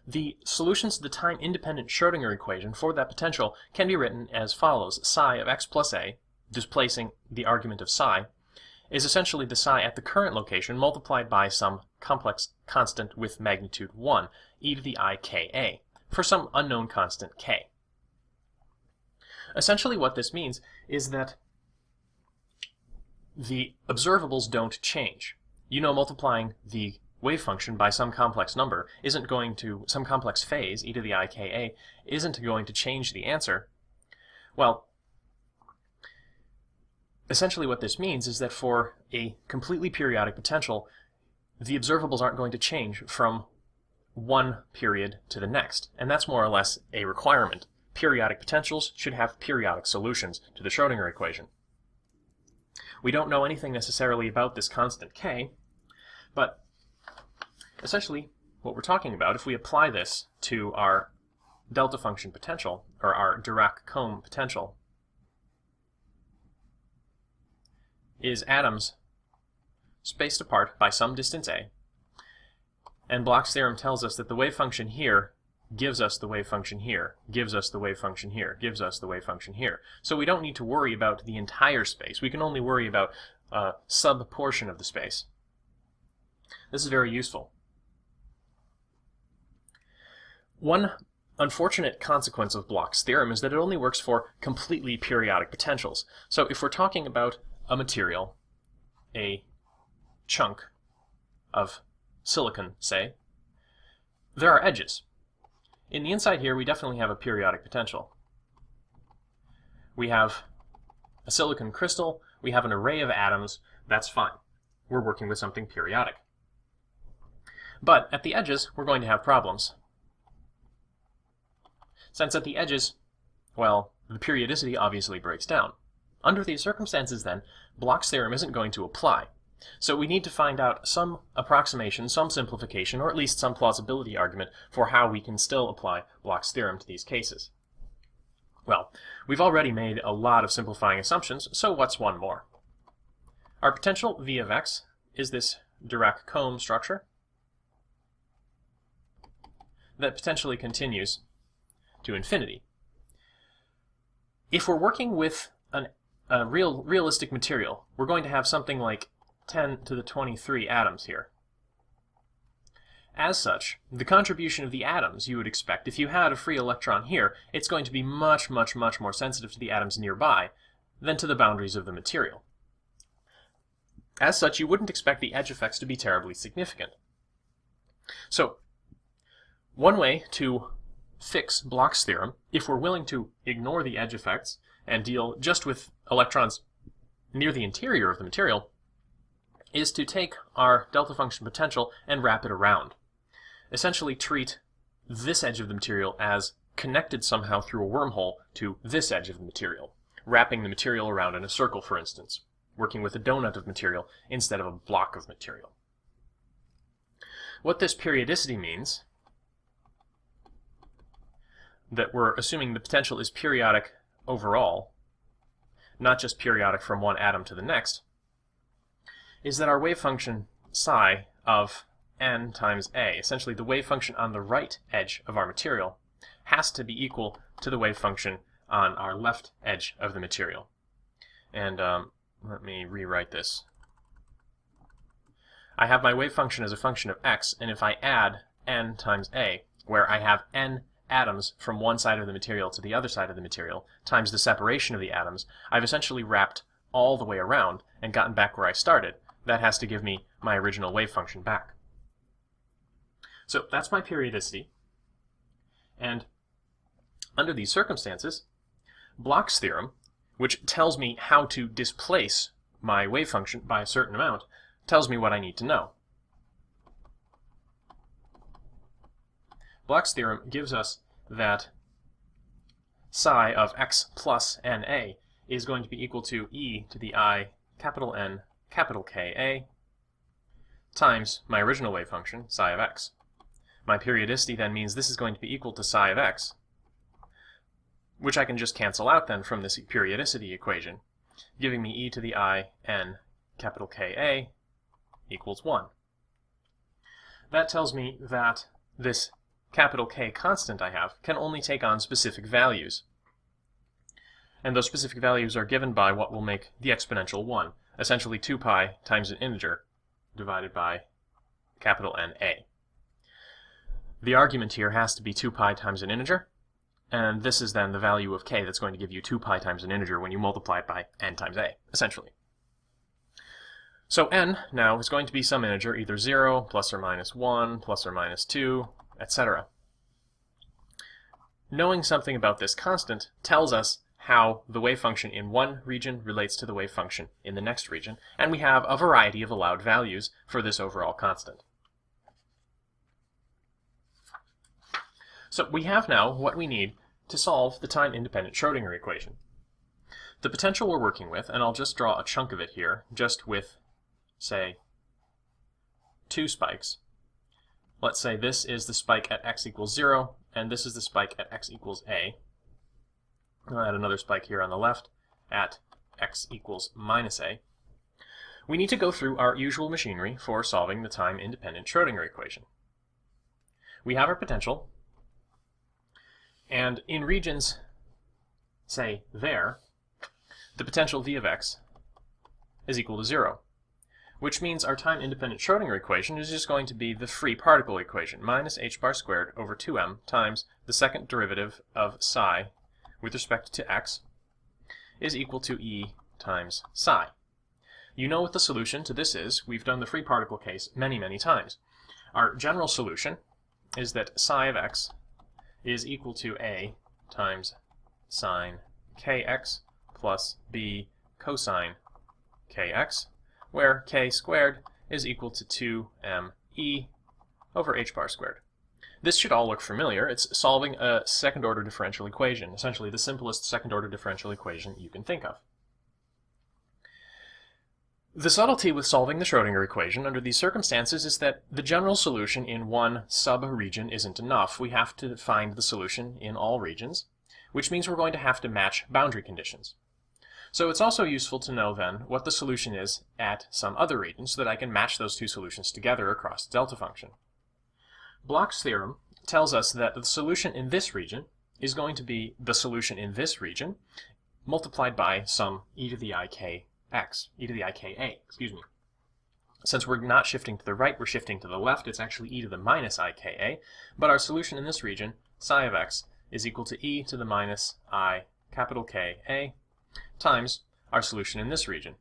the solutions to the time-independent Schrödinger equation for that potential can be written as follows. Psi of x plus a, displacing the argument of psi, is essentially the psi at the current location multiplied by some complex constant with magnitude 1, e to the I ka, for some unknown constant k. Essentially what this means is that the observables don't change. You know, multiplying the wave function by some complex number isn't going to, some complex phase, e to the I ka, isn't going to change the answer. Well, essentially what this means is that for a completely periodic potential, the observables aren't going to change from one period to the next, and that's more or less a requirement. Periodic potentials should have periodic solutions to the Schrödinger equation. We don't know anything necessarily about this constant k, but essentially what we're talking about, if we apply this to our delta function potential, or our Dirac-Combe potential, is atoms spaced apart by some distance a, and Bloch's theorem tells us that the wave function here gives us the wave function here, gives us the wave function here, gives us the wave function here. So we don't need to worry about the entire space. We can only worry about a sub-portion of the space. This is very useful. One unfortunate consequence of Bloch's theorem is that it only works for completely periodic potentials. So if we're talking about a material, a chunk of silicon, say, there are edges. In the inside here, we definitely have a periodic potential. We have a silicon crystal, we have an array of atoms, that's fine. We're working with something periodic. But at the edges, we're going to have problems. Since at the edges, well, the periodicity obviously breaks down. Under these circumstances, then, Bloch's theorem isn't going to apply. So we need to find out some approximation, some simplification, or at least some plausibility argument for how we can still apply Bloch's theorem to these cases. Well, we've already made a lot of simplifying assumptions, so what's one more? Our potential V of x is this Dirac-Combe structure that potentially continues to infinity. If we're working with a realistic material, we're going to have something like 10 to the 23 atoms here. As such, the contribution of the atoms you would expect, if you had a free electron here, it's going to be much, much, much more sensitive to the atoms nearby than to the boundaries of the material. As such, you wouldn't expect the edge effects to be terribly significant. So, one way to fix Bloch's theorem, if we're willing to ignore the edge effects and deal just with electrons near the interior of the material, is to take our delta function potential and wrap it around. Essentially treat this edge of the material as connected somehow through a wormhole to this edge of the material, wrapping the material around in a circle, for instance, working with a donut of material instead of a block of material. What this periodicity means, that we're assuming the potential is periodic overall, not just periodic from one atom to the next, is that our wave function psi of n times a, essentially the wave function on the right edge of our material, has to be equal to the wave function on our left edge of the material. And let me rewrite this. I have my wave function as a function of x, and if I add n times a, where I have n atoms from one side of the material to the other side of the material, times the separation of the atoms, I've essentially wrapped all the way around and gotten back where I started. That has to give me my original wave function back. So that's my periodicity. And under these circumstances, Bloch's theorem, which tells me how to displace my wave function by a certain amount, tells me what I need to know. Bloch's theorem gives us that psi of x plus na is going to be equal to e to the I capital N capital Ka times my original wave function, psi of x. My periodicity then means this is going to be equal to psi of x, which I can just cancel out then from this periodicity equation, giving me e to the I n capital Ka equals 1. That tells me that this capital K constant I have can only take on specific values. And those specific values are given by what will make the exponential 1, essentially 2 pi times an integer divided by capital N-A. The argument here has to be 2 pi times an integer, and this is then the value of k that's going to give you 2 pi times an integer when you multiply it by n times a, essentially. So n now is going to be some integer, either 0, plus or minus 1, plus or minus 2, etc. Knowing something about this constant tells us how the wave function in one region relates to the wave function in the next region, and we have a variety of allowed values for this overall constant. So we have now what we need to solve the time-independent Schrödinger equation. The potential we're working with, and I'll just draw a chunk of it here, just with, say, 2 spikes. Let's say this is the spike at x equals 0, and this is the spike at x equals a. I'll add another spike here on the left at x equals minus a. We need to go through our usual machinery for solving the time-independent Schrödinger equation. We have our potential, and in regions, say, there, the potential v of x is equal to 0, which means our time-independent Schrödinger equation is just going to be the free particle equation, minus h bar squared over 2m times the second derivative of psi with respect to x is equal to e times psi. You know what the solution to this is. We've done the free particle case many, many times. Our general solution is that psi of x is equal to a times sine kx plus b cosine kx, where k squared is equal to 2me over h bar squared. This should all look familiar. It's solving a second-order differential equation, essentially the simplest second-order differential equation you can think of. The subtlety with solving the Schrödinger equation under these circumstances is that the general solution in one sub-region isn't enough. We have to find the solution in all regions, which means we're going to have to match boundary conditions. So it's also useful to know then what the solution is at some other region so that I can match those two solutions together across the delta function. Bloch's theorem tells us that the solution in this region is going to be the solution in this region multiplied by some e to the ika, excuse me. Since we're not shifting to the right, we're shifting to the left, it's actually e to the minus ika, but our solution in this region, psi of x, is equal to e to the minus I capital Ka times our solution in this region,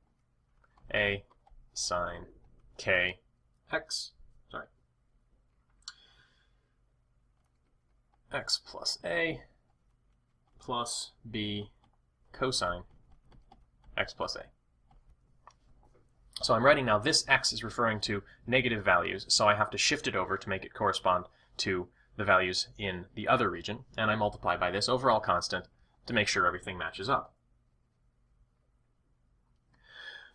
a sine kx, x plus a plus b cosine x plus a. So I'm writing now this x is referring to negative values, so I have to shift it over to make it correspond to the values in the other region, and I multiply by this overall constant to make sure everything matches up.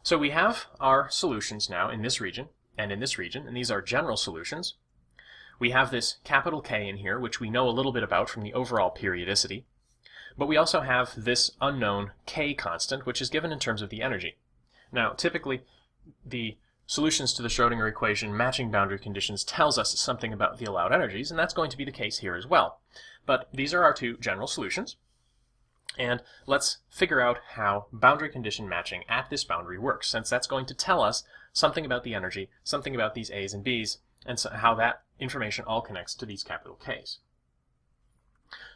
So we have our solutions now in this region and in this region, and these are general solutions. We have this capital K in here, which we know a little bit about from the overall periodicity, but we also have this unknown K constant, which is given in terms of the energy. Now, typically, the solutions to the Schrödinger equation matching boundary conditions tells us something about the allowed energies, and that's going to be the case here as well. But these are our two general solutions, and let's figure out how boundary condition matching at this boundary works, since that's going to tell us something about the energy, something about these A's and B's, and so how that information all connects to these capital K's.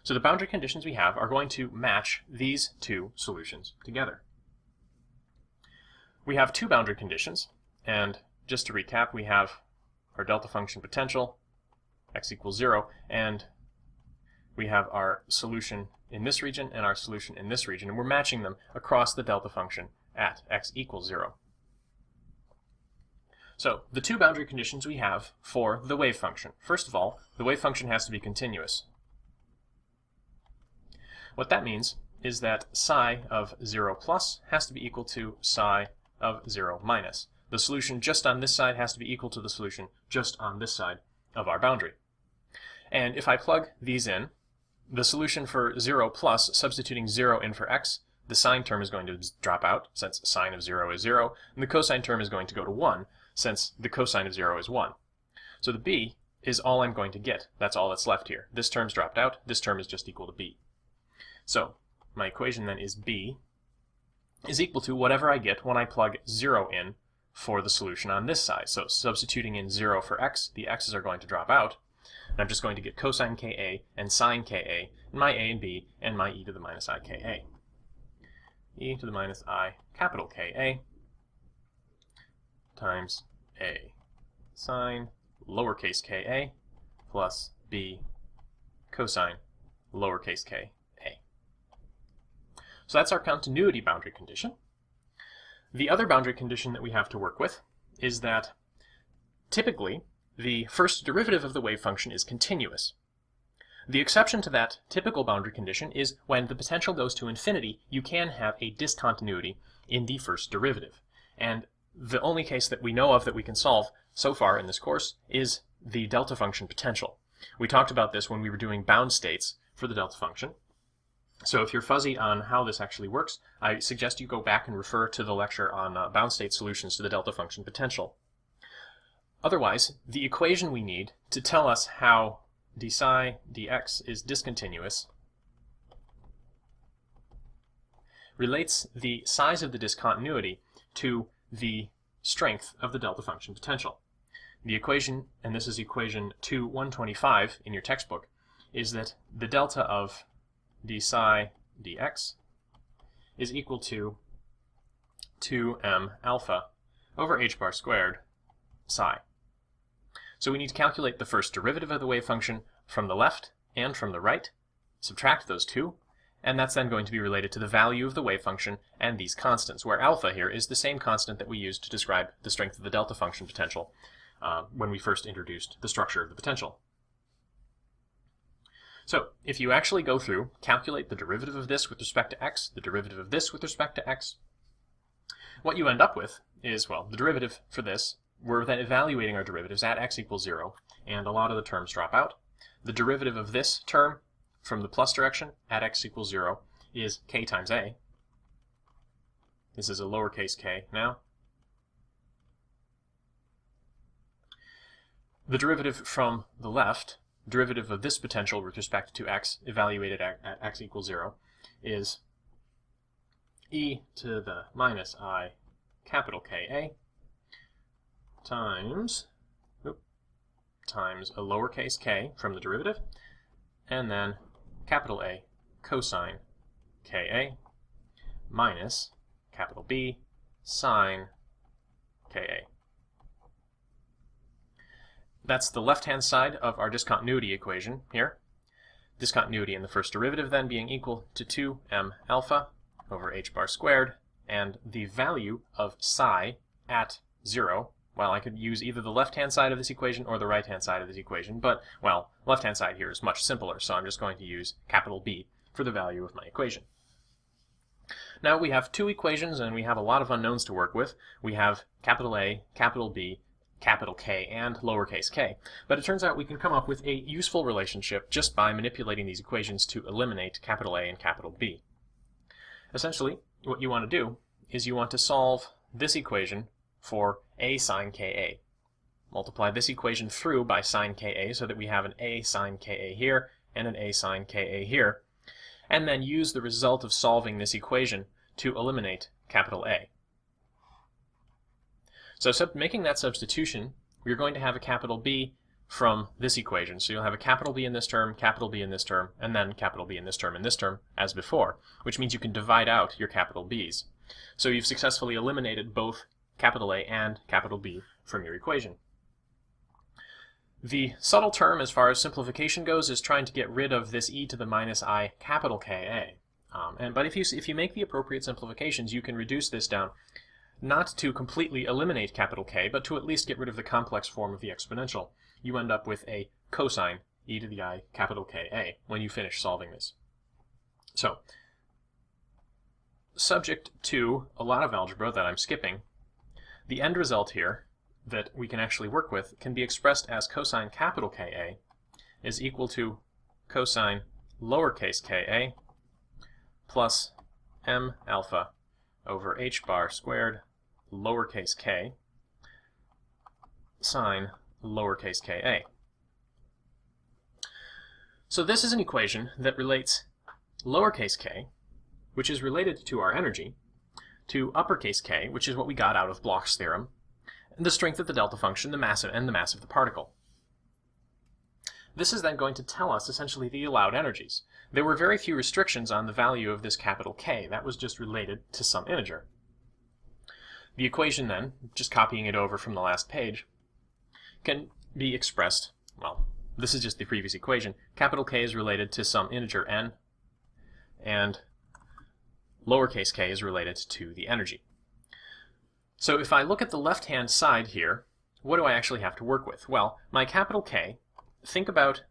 So the boundary conditions we have are going to match these two solutions together. We have two boundary conditions, and just to recap, we have our delta function potential, x equals 0, and we have our solution in this region and our solution in this region, and we're matching them across the delta function at x equals 0. So the two boundary conditions we have for the wave function. First of all, the wave function has to be continuous. What that means is that psi of 0 plus has to be equal to psi of 0 minus. The solution just on this side has to be equal to the solution just on this side of our boundary. And if I plug these in, the solution for 0 plus, substituting 0 in for x, the sine term is going to drop out, since sine of 0 is 0, and the cosine term is going to go to 1, since the cosine of 0 is 1. So the b is all I'm going to get. That's all that's left here. This term's dropped out. This term is just equal to b. So my equation then is b is equal to whatever I get when I plug 0 in for the solution on this side. So substituting in 0 for x, the x's are going to drop out, and I'm just going to get cosine ka and sine ka, and my a and b, and my e to the minus I ka. E to the minus I capital Ka times a sine lowercase ka plus b cosine lowercase ka. So that's our continuity boundary condition. The other boundary condition that we have to work with is that typically the first derivative of the wave function is continuous. The exception to that typical boundary condition is when the potential goes to infinity, you can have a discontinuity in the first derivative. And the only case that we know of that we can solve so far in this course is the delta function potential. We talked about this when we were doing bound states for the delta function. So if you're fuzzy on how this actually works, I suggest you go back and refer to the lecture on bound state solutions to the delta function potential. Otherwise, the equation we need to tell us how d psi dx is discontinuous relates the size of the discontinuity to the strength of the delta function potential. The equation, and this is equation 2.125 in your textbook, is that the delta of d psi dx is equal to 2m alpha over h bar squared psi. So we need to calculate the first derivative of the wave function from the left and from the right, subtract those two, and that's then going to be related to the value of the wave function and these constants, where alpha here is the same constant that we used to describe the strength of the delta function potential when we first introduced the structure of the potential. So if you actually go through, calculate the derivative of this with respect to x, the derivative of this with respect to x, what you end up with is, well, the derivative for this, we're then evaluating our derivatives at x equals 0, and a lot of the terms drop out. The derivative of this term from the plus direction at x equals 0 is k times a. This is a lowercase k now. The derivative from the left, derivative of this potential with respect to x, evaluated at x equals 0, is e to the minus I capital Ka times a lowercase k from the derivative, and then capital A cosine Ka minus capital B sine Ka. That's the left-hand side of our discontinuity equation here. Discontinuity in the first derivative then being equal to 2m alpha over h bar squared, and the value of psi at 0, well, I could use either the left-hand side of this equation or the right-hand side of this equation, but, well, left-hand side here is much simpler, so I'm just going to use capital B for the value of my equation. Now we have two equations and we have a lot of unknowns to work with. We have capital A, capital B, capital K, and lowercase k. But it turns out we can come up with a useful relationship just by manipulating these equations to eliminate capital A and capital B. Essentially, what you want to do is you want to solve this equation for a sine Ka. Multiply this equation through by sine Ka so that we have an a sine Ka here and an a sine Ka here, and then use the result of solving this equation to eliminate capital A. So making that substitution, we're going to have a capital B from this equation. So you'll have a capital B in this term, capital B in this term, and then capital B in this term, as before, which means you can divide out your capital B's. So you've successfully eliminated both capital A and capital B from your equation. The subtle term as far as simplification goes is trying to get rid of this e to the minus I capital Ka. But if you make the appropriate simplifications, you can reduce this down not to completely eliminate capital K, but to at least get rid of the complex form of the exponential. You end up with a cosine e to the I capital Ka when you finish solving this. So, subject to a lot of algebra that I'm skipping, the end result here that we can actually work with can be expressed as cosine capital Ka is equal to cosine lowercase ka plus m alpha over h bar squared lowercase k sine lowercase ka. So this is an equation that relates lowercase k, which is related to our energy, to uppercase K, which is what we got out of Bloch's theorem, and the strength of the delta function, the mass of the particle. This is then going to tell us essentially the allowed energies. There were very few restrictions on the value of this capital K. That was just related to some integer. The equation then, just copying it over from the last page, can be expressed, well, this is just the previous equation. Capital K is related to some integer n, and lowercase k is related to the energy. So if I look at the left-hand side here, what do I actually have to work with? Well, my capital K, think about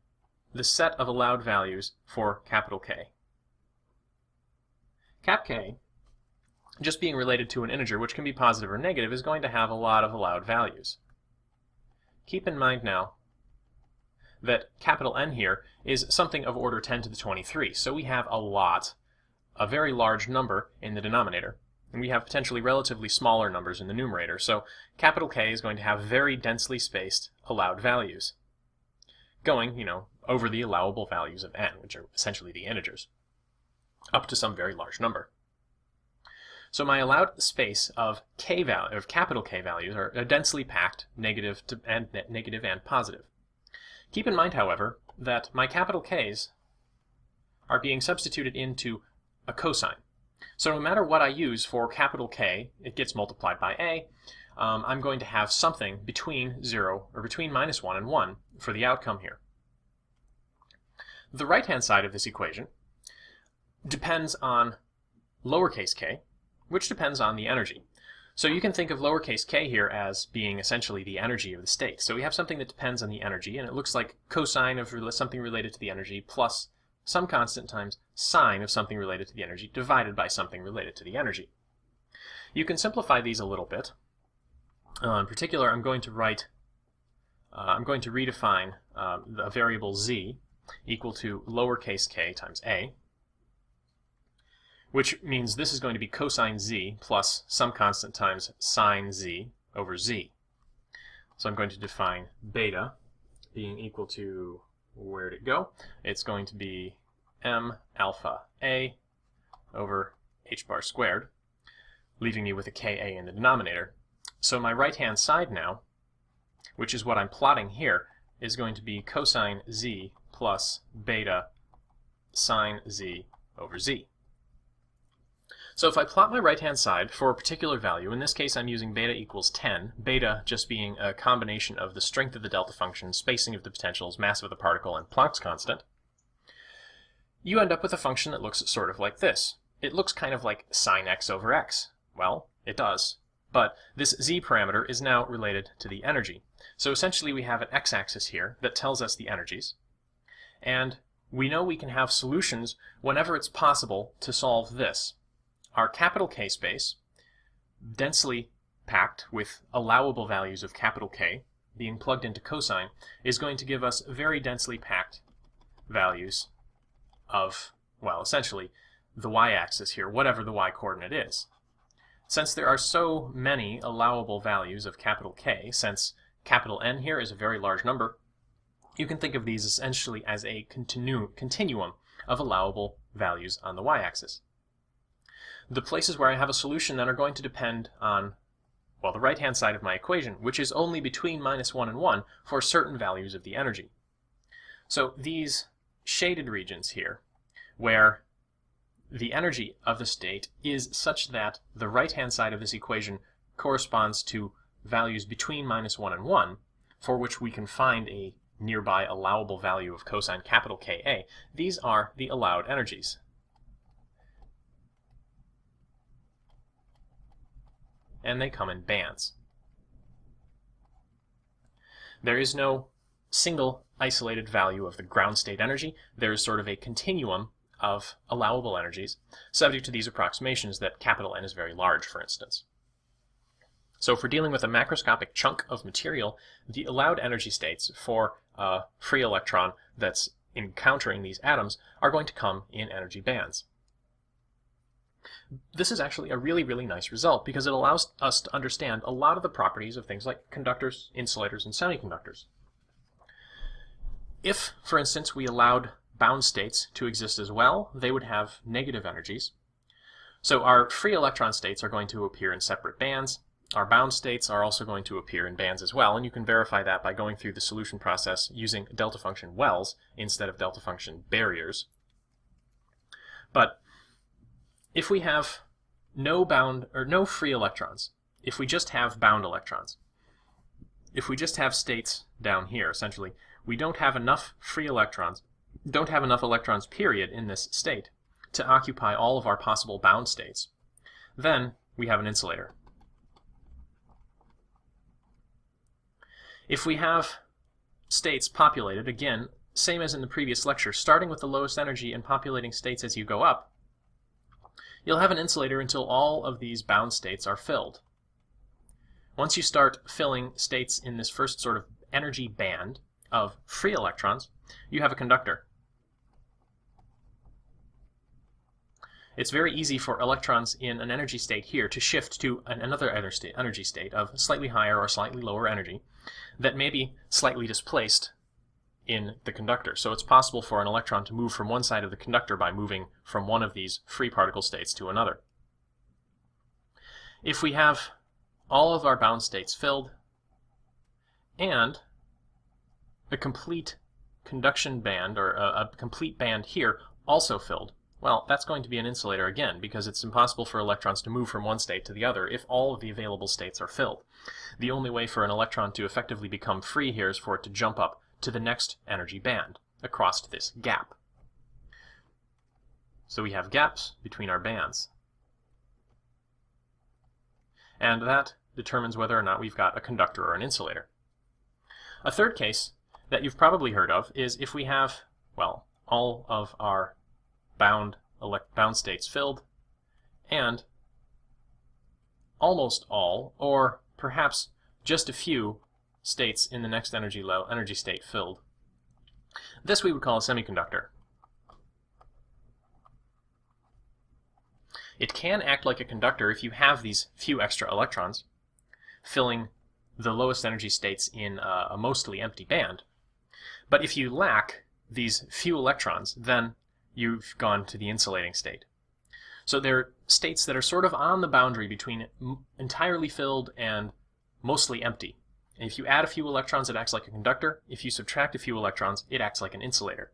the set of allowed values for capital K. Cap K, just being related to an integer, which can be positive or negative, is going to have a lot of allowed values. Keep in mind now that capital N here is something of order 10 to the 23, so we have a very large number in the denominator, and we have potentially relatively smaller numbers in the numerator, so capital K is going to have very densely spaced allowed values, going, over the allowable values of n, which are essentially the integers, up to some very large number. So my allowed space of capital K values are densely packed, negative and positive. Keep in mind, however, that my capital K's are being substituted into a cosine. So no matter what I use for capital K, it gets multiplied by a. I'm going to have something between 0, or between -1 and 1 for the outcome here. The right-hand side of this equation depends on lowercase k, which depends on the energy. So you can think of lowercase k here as being essentially the energy of the state. So we have something that depends on the energy, and it looks like cosine of something related to the energy plus some constant times sine of something related to the energy divided by something related to the energy. You can simplify these a little bit. In particular, I'm going to redefine a variable z equal to lowercase k times a, which means this is going to be cosine z plus some constant times sine z over z. So I'm going to define beta being equal to, where'd it go? It's going to be m alpha a over h bar squared, leaving me with a ka in the denominator. So my right-hand side now, which is what I'm plotting here, is going to be cosine z plus beta sine z over z. So if I plot my right-hand side for a particular value, in this case I'm using beta equals 10, beta just being a combination of the strength of the delta function, spacing of the potentials, mass of the particle, and Planck's constant, you end up with a function that looks sort of like this. It looks kind of like sine x over x. Well, it does. But this z parameter is now related to the energy. So essentially we have an x-axis here that tells us the energies, and we know we can have solutions whenever it's possible to solve this. Our capital K space, densely packed with allowable values of capital K being plugged into cosine, is going to give us very densely packed values of, well, essentially the y-axis here, whatever the y-coordinate is. Since there are so many allowable values of capital K, since capital N here is a very large number, you can think of these essentially as a continuum of allowable values on the y-axis. The places where I have a solution then are going to depend on, well, the right-hand side of my equation, which is only between -1 and 1 for certain values of the energy. So these shaded regions here, where the energy of the state is such that the right-hand side of this equation corresponds to values between -1 and 1, for which we can find a nearby allowable value of cosine capital Ka, these are the allowed energies. And they come in bands. There is no single isolated value of the ground state energy. There is sort of a continuum of allowable energies, subject to these approximations that capital N is very large, for instance. So if we're dealing with a macroscopic chunk of material, the allowed energy states for a free electron that's encountering these atoms are going to come in energy bands. This is actually a really, really nice result because it allows us to understand a lot of the properties of things like conductors, insulators, and semiconductors. If, for instance, we allowed bound states to exist as well, they would have negative energies. So our free electron states are going to appear in separate bands. Our bound states are also going to appear in bands as well, and you can verify that by going through the solution process using delta function wells instead of delta function barriers. But if we have no bound or no free electrons, if we just have bound electrons, if we just have states down here, essentially, we don't have enough free electrons, don't have enough electrons, period, in this state to occupy all of our possible bound states, then we have an insulator. If we have states populated, again, same as in the previous lecture, starting with the lowest energy and populating states as you go up, you'll have an insulator until all of these bound states are filled. Once you start filling states in this first sort of energy band of free electrons, you have a conductor. It's very easy for electrons in an energy state here to shift to another energy state of slightly higher or slightly lower energy that may be slightly displaced in the conductor. So it's possible for an electron to move from one side of the conductor by moving from one of these free particle states to another. If we have all of our bound states filled and a complete conduction band, or a complete band here, also filled, well, that's going to be an insulator again, because it's impossible for electrons to move from one state to the other if all of the available states are filled. The only way for an electron to effectively become free here is for it to jump up to the next energy band across this gap. So we have gaps between our bands. And that determines whether or not we've got a conductor or an insulator. A third case that you've probably heard of is if we have, well, all of our bound states filled and almost all, or perhaps just a few, states in the next energy state filled. This we would call a semiconductor. It can act like a conductor if you have these few extra electrons filling the lowest energy states in a mostly empty band. But if you lack these few electrons, then you've gone to the insulating state. So they're states that are sort of on the boundary between entirely filled and mostly empty. And if you add a few electrons, it acts like a conductor. If you subtract a few electrons, it acts like an insulator.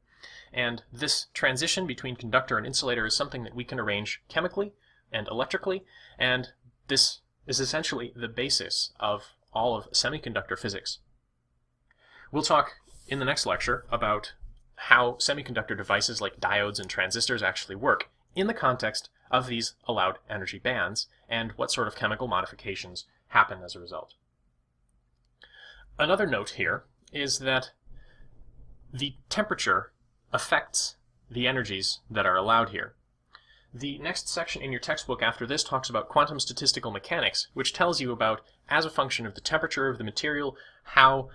And this transition between conductor and insulator is something that we can arrange chemically and electrically, and this is essentially the basis of all of semiconductor physics. We'll talk in the next lecture about how semiconductor devices like diodes and transistors actually work in the context of these allowed energy bands and what sort of chemical modifications happen as a result. Another note here is that the temperature affects the energies that are allowed here. The next section in your textbook after this talks about quantum statistical mechanics, which tells you about, as a function of the temperature of the material, how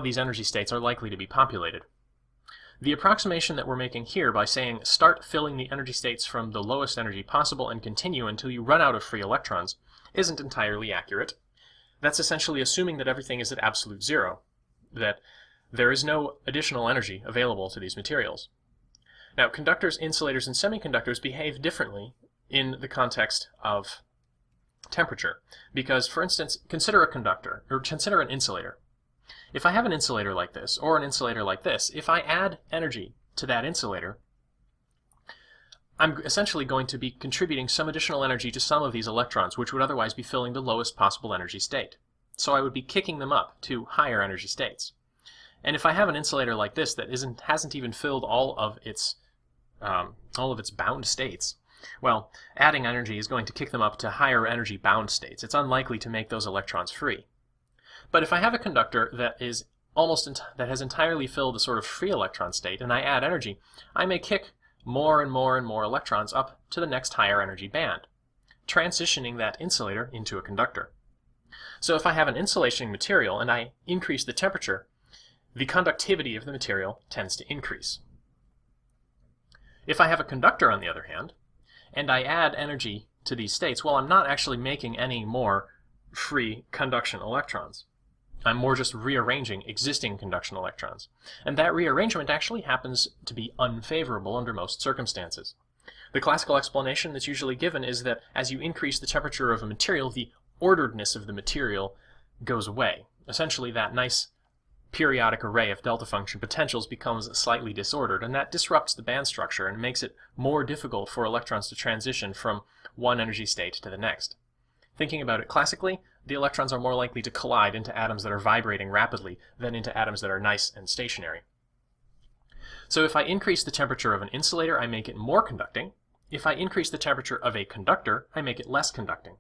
these energy states are likely to be populated. The approximation that we're making here by saying start filling the energy states from the lowest energy possible and continue until you run out of free electrons isn't entirely accurate. That's essentially assuming that everything is at absolute zero, that there is no additional energy available to these materials. Now, conductors, insulators, and semiconductors behave differently in the context of temperature, because, for instance, consider a conductor, or consider an insulator. If I have an insulator like this, or an insulator like this, if I add energy to that insulator, I'm essentially going to be contributing some additional energy to some of these electrons, which would otherwise be filling the lowest possible energy state. So I would be kicking them up to higher energy states. And if I have an insulator like this that hasn't even filled all of its bound states, well, adding energy is going to kick them up to higher energy bound states. It's unlikely to make those electrons free. But if I have a conductor that has entirely filled a sort of free electron state, and I add energy, I may kick more and more and more electrons up to the next higher energy band, transitioning that insulator into a conductor. So if I have an insulating material and I increase the temperature, the conductivity of the material tends to increase. If I have a conductor, on the other hand, and I add energy to these states, well, I'm not actually making any more free conduction electrons. I'm more just rearranging existing conduction electrons. And that rearrangement actually happens to be unfavorable under most circumstances. The classical explanation that's usually given is that as you increase the temperature of a material, the orderedness of the material goes away. Essentially, that nice periodic array of delta function potentials becomes slightly disordered, and that disrupts the band structure and makes it more difficult for electrons to transition from one energy state to the next. Thinking about it classically, the electrons are more likely to collide into atoms that are vibrating rapidly than into atoms that are nice and stationary. So if I increase the temperature of an insulator, I make it more conducting. If I increase the temperature of a conductor, I make it less conducting.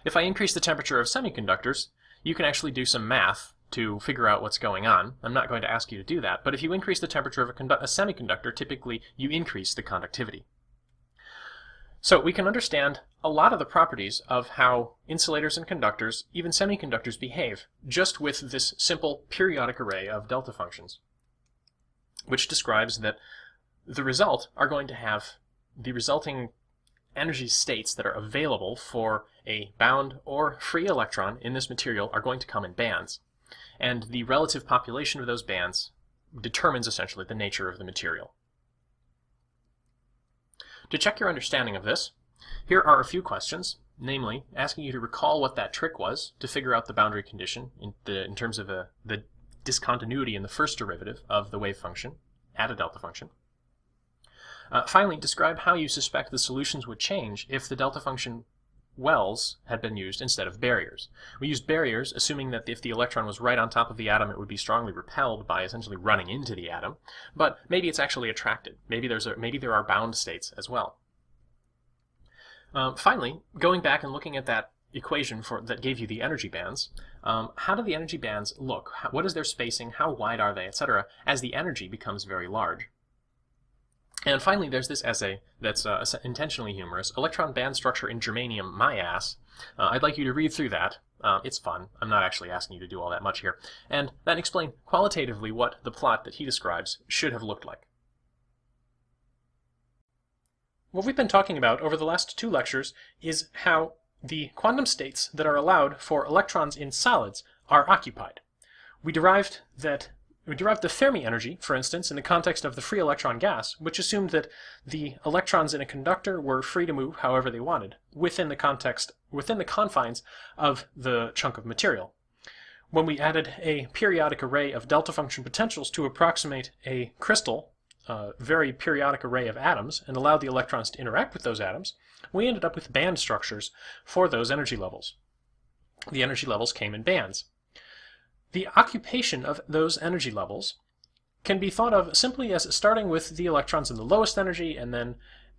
If I increase the temperature of semiconductors, you can actually do some math to figure out what's going on. I'm not going to ask you to do that, but if you increase the temperature of a semiconductor, typically you increase the conductivity. So we can understand a lot of the properties of how insulators and conductors, even semiconductors, behave just with this simple periodic array of delta functions, which describes that the result are going to have the resulting energy states that are available for a bound or free electron in this material are going to come in bands. And the relative population of those bands determines essentially the nature of the material. To check your understanding of this, here are a few questions, namely asking you to recall what that trick was to figure out the boundary condition in terms of the discontinuity in the first derivative of the wave function at a delta function. Finally, describe how you suspect the solutions would change if the delta function wells had been used instead of barriers. We used barriers, assuming that if the electron was right on top of the atom, it would be strongly repelled by essentially running into the atom, but maybe it's actually attracted. Maybe there are bound states as well. Finally, going back and looking at that equation that gave you the energy bands, how do the energy bands look? What is their spacing? How wide are they, etc., as the energy becomes very large? And finally, there's this essay that's intentionally humorous, Electron Band Structure in Germanium, My Ass. I'd like you to read through that. It's fun. I'm not actually asking you to do all that much here. And then explain qualitatively what the plot that he describes should have looked like. What we've been talking about over the last 2 lectures is how the quantum states that are allowed for electrons in solids are occupied. We derived the Fermi energy, for instance, in the context of the free electron gas, which assumed that the electrons in a conductor were free to move however they wanted, within the confines of the chunk of material. When we added a periodic array of delta function potentials to approximate a crystal, very periodic array of atoms, and allowed the electrons to interact with those atoms, we ended up with band structures for those energy levels. The energy levels came in bands. The occupation of those energy levels can be thought of simply as starting with the electrons in the lowest energy and then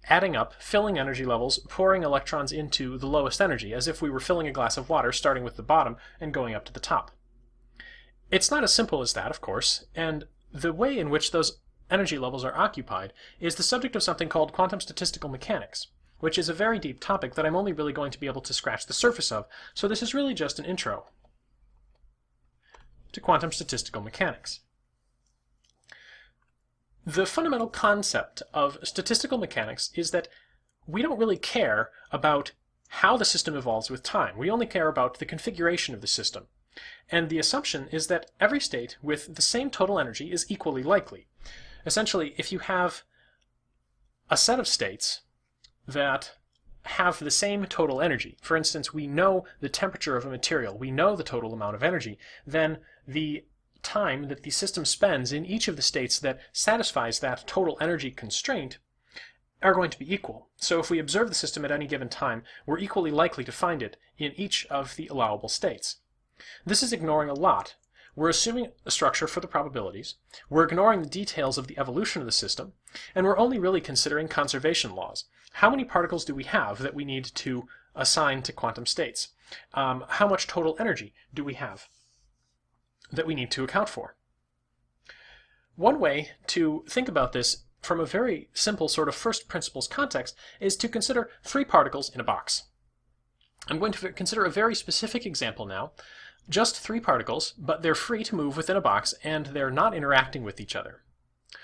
adding up, filling energy levels, pouring electrons into the lowest energy, as if we were filling a glass of water, starting with the bottom and going up to the top. It's not as simple as that, of course, and the way in which those energy levels are occupied is the subject of something called quantum statistical mechanics, which is a very deep topic that I'm only really going to be able to scratch the surface of, so this is really just an intro to quantum statistical mechanics. The fundamental concept of statistical mechanics is that we don't really care about how the system evolves with time. We only care about the configuration of the system. And the assumption is that every state with the same total energy is equally likely. Essentially, if you have a set of states that have the same total energy, for instance, we know the temperature of a material, we know the total amount of energy, then the time that the system spends in each of the states that satisfies that total energy constraint are going to be equal. So if we observe the system at any given time, we're equally likely to find it in each of the allowable states. This is ignoring a lot. We're assuming a structure for the probabilities, we're ignoring the details of the evolution of the system, and we're only really considering conservation laws. How many particles do we have that we need to assign to quantum states? How much total energy do we have that we need to account for? One way to think about this from a very simple sort of first principles context is to consider 3 particles in a box. I'm going to consider a very specific example now. Just 3 particles, but they're free to move within a box and they're not interacting with each other.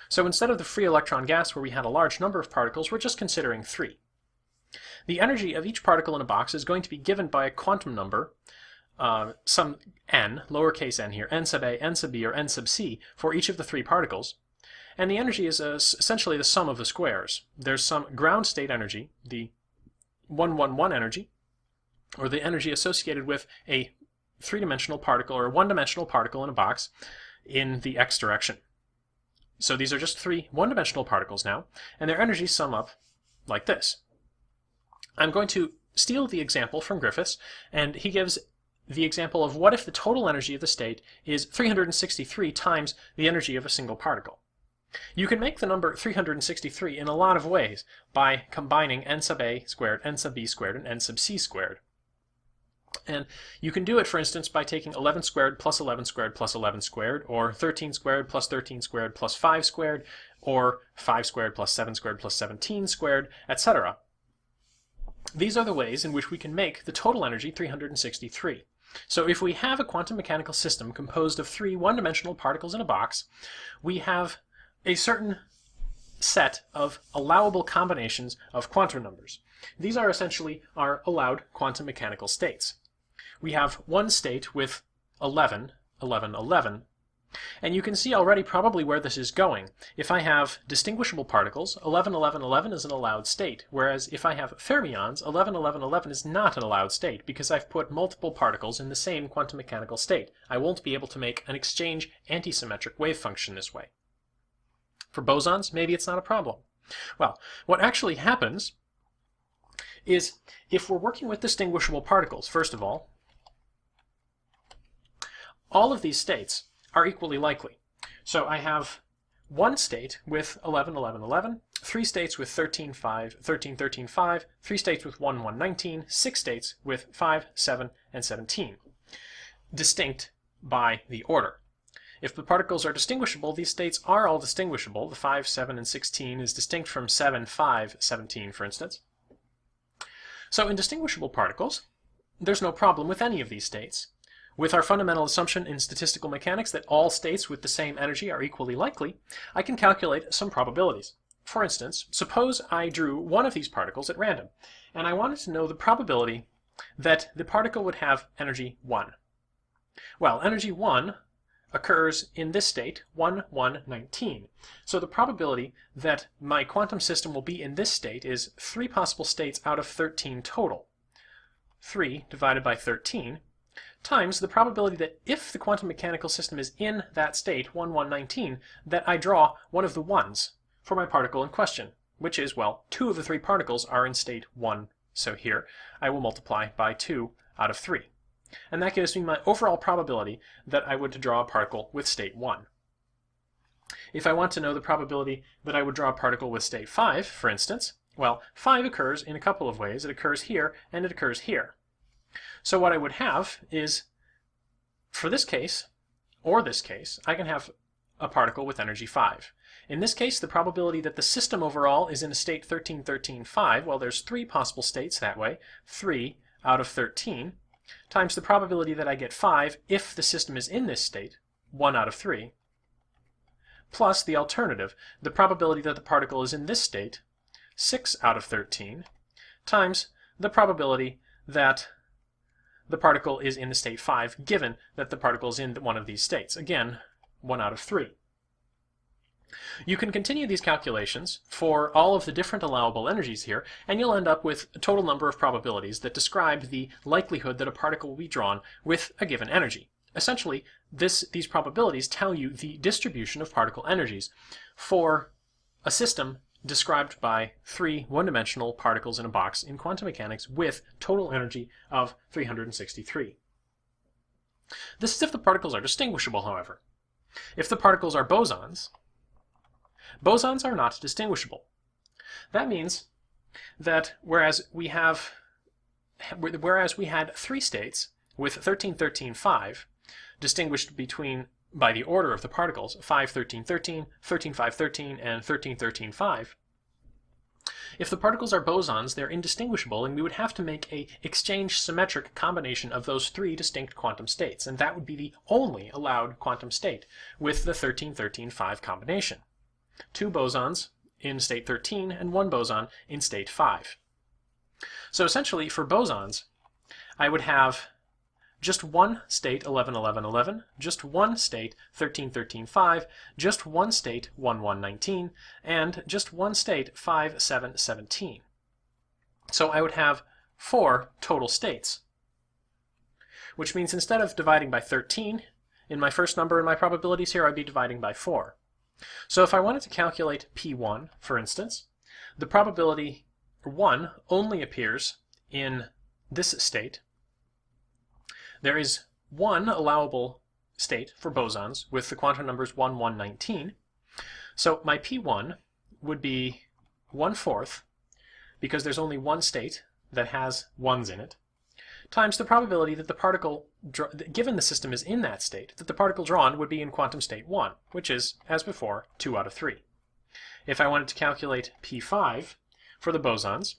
So instead of the free electron gas where we had a large number of particles, we're just considering 3. The energy of each particle in a box is going to be given by a quantum number, some n, lowercase n here, n sub a, n sub b, or n sub c for each of the 3 particles. And the energy is essentially the sum of the squares. There's some ground state energy, the 111 energy, or the energy associated with a 3-dimensional particle or a 1-dimensional particle in a box in the x direction. So these are just 3 1-dimensional particles now, and their energies sum up like this. I'm going to steal the example from Griffiths, and he gives the example of what if the total energy of the state is 363 times the energy of a single particle. You can make the number 363 in a lot of ways by combining n sub a squared, n sub b squared, and n sub c squared. And you can do it, for instance, by taking 11 squared plus 11 squared plus 11 squared, or 13 squared plus 13 squared plus 5 squared, or 5 squared plus 7 squared plus 17 squared, etc. These are the ways in which we can make the total energy 363. So if we have a quantum mechanical system composed of 3 one-dimensional particles in a box, we have a certain set of allowable combinations of quantum numbers. These are essentially our allowed quantum mechanical states. We have one state with 11, 11, 11, and you can see already probably where this is going. If I have distinguishable particles, 11, 11, 11 is an allowed state, whereas if I have fermions, 11, 11, 11 is not an allowed state because I've put multiple particles in the same quantum mechanical state. I won't be able to make an exchange antisymmetric wave function this way. For bosons, maybe it's not a problem. Well, what actually happens is if we're working with distinguishable particles, first of all of these states are equally likely. So I have one state with 11, 11, 11, 3 states with 13, 5, 13, 13, 5, 3 states with 1, 1, 19, 6 states with 5, 7, and 17, distinct by the order. If the particles are distinguishable, these states are all distinguishable. The 5, 7, and 16 is distinct from 7, 5, 17, for instance. So in distinguishable particles, there's no problem with any of these states. With our fundamental assumption in statistical mechanics that all states with the same energy are equally likely, I can calculate some probabilities. For instance, suppose I drew one of these particles at random, and I wanted to know the probability that the particle would have energy 1. Well, energy 1 occurs in this state, 1, 1, 19. So the probability that my quantum system will be in this state is 3 possible states out of 13 total. 3 divided by 13 times the probability that if the quantum mechanical system is in that state, 1, 1, 19, that I draw one of the 1s for my particle in question, which is, well, 2 of the 3 particles are in state 1. So here I will multiply by 2 out of 3. And that gives me my overall probability that I would draw a particle with state 1. If I want to know the probability that I would draw a particle with state 5, for instance, well, 5 occurs in a couple of ways. It occurs here, and it occurs here. So what I would have is, for this case, or this case, I can have a particle with energy 5. In this case, the probability that the system overall is in a state 13, 13, 5, well, there's 3 possible states that way, 3 out of 13, times the probability that I get 5 if the system is in this state, 1 out of 3, plus the alternative, the probability that the particle is in this state, 6 out of 13, times the probability that the particle is in the state 5, given that the particle is in one of these states. Again, 1 out of 3. You can continue these calculations for all of the different allowable energies here, and you'll end up with a total number of probabilities that describe the likelihood that a particle will be drawn with a given energy. Essentially, these probabilities tell you the distribution of particle energies for a system described by 3 one-dimensional particles in a box in quantum mechanics with total energy of 363. This is if the particles are distinguishable, however. If the particles are bosons, bosons are not distinguishable. That means that whereas we had 3 states with 13, 13, 5, distinguished by the order of the particles, 5, 13, 13, 13, 5, 13, and 13, 13, 5. If the particles are bosons, they're indistinguishable, and we would have to make a exchange symmetric combination of those three distinct quantum states, and that would be the only allowed quantum state with the 13-13-5 combination. 2 bosons in state 13 and 1 boson in state 5. So essentially, for bosons, I would have just one state 11-11-11, just one state 13-13-5, just one state 1-1-19, and just one state 5-7-17. So I would have 4 total states, which means instead of dividing by 13 in my first number in my probabilities here, I'd be dividing by 4. So if I wanted to calculate P1, for instance, the probability 1 only appears in this state. There is one allowable state for bosons with the quantum numbers 1, 1, 19. So my P1 would be 1/4, because there's only one state that has 1s in it, times the probability that the particle, given the system is in that state, that the particle drawn would be in quantum state 1, which is, as before, 2 out of 3. If I wanted to calculate P5 for the bosons,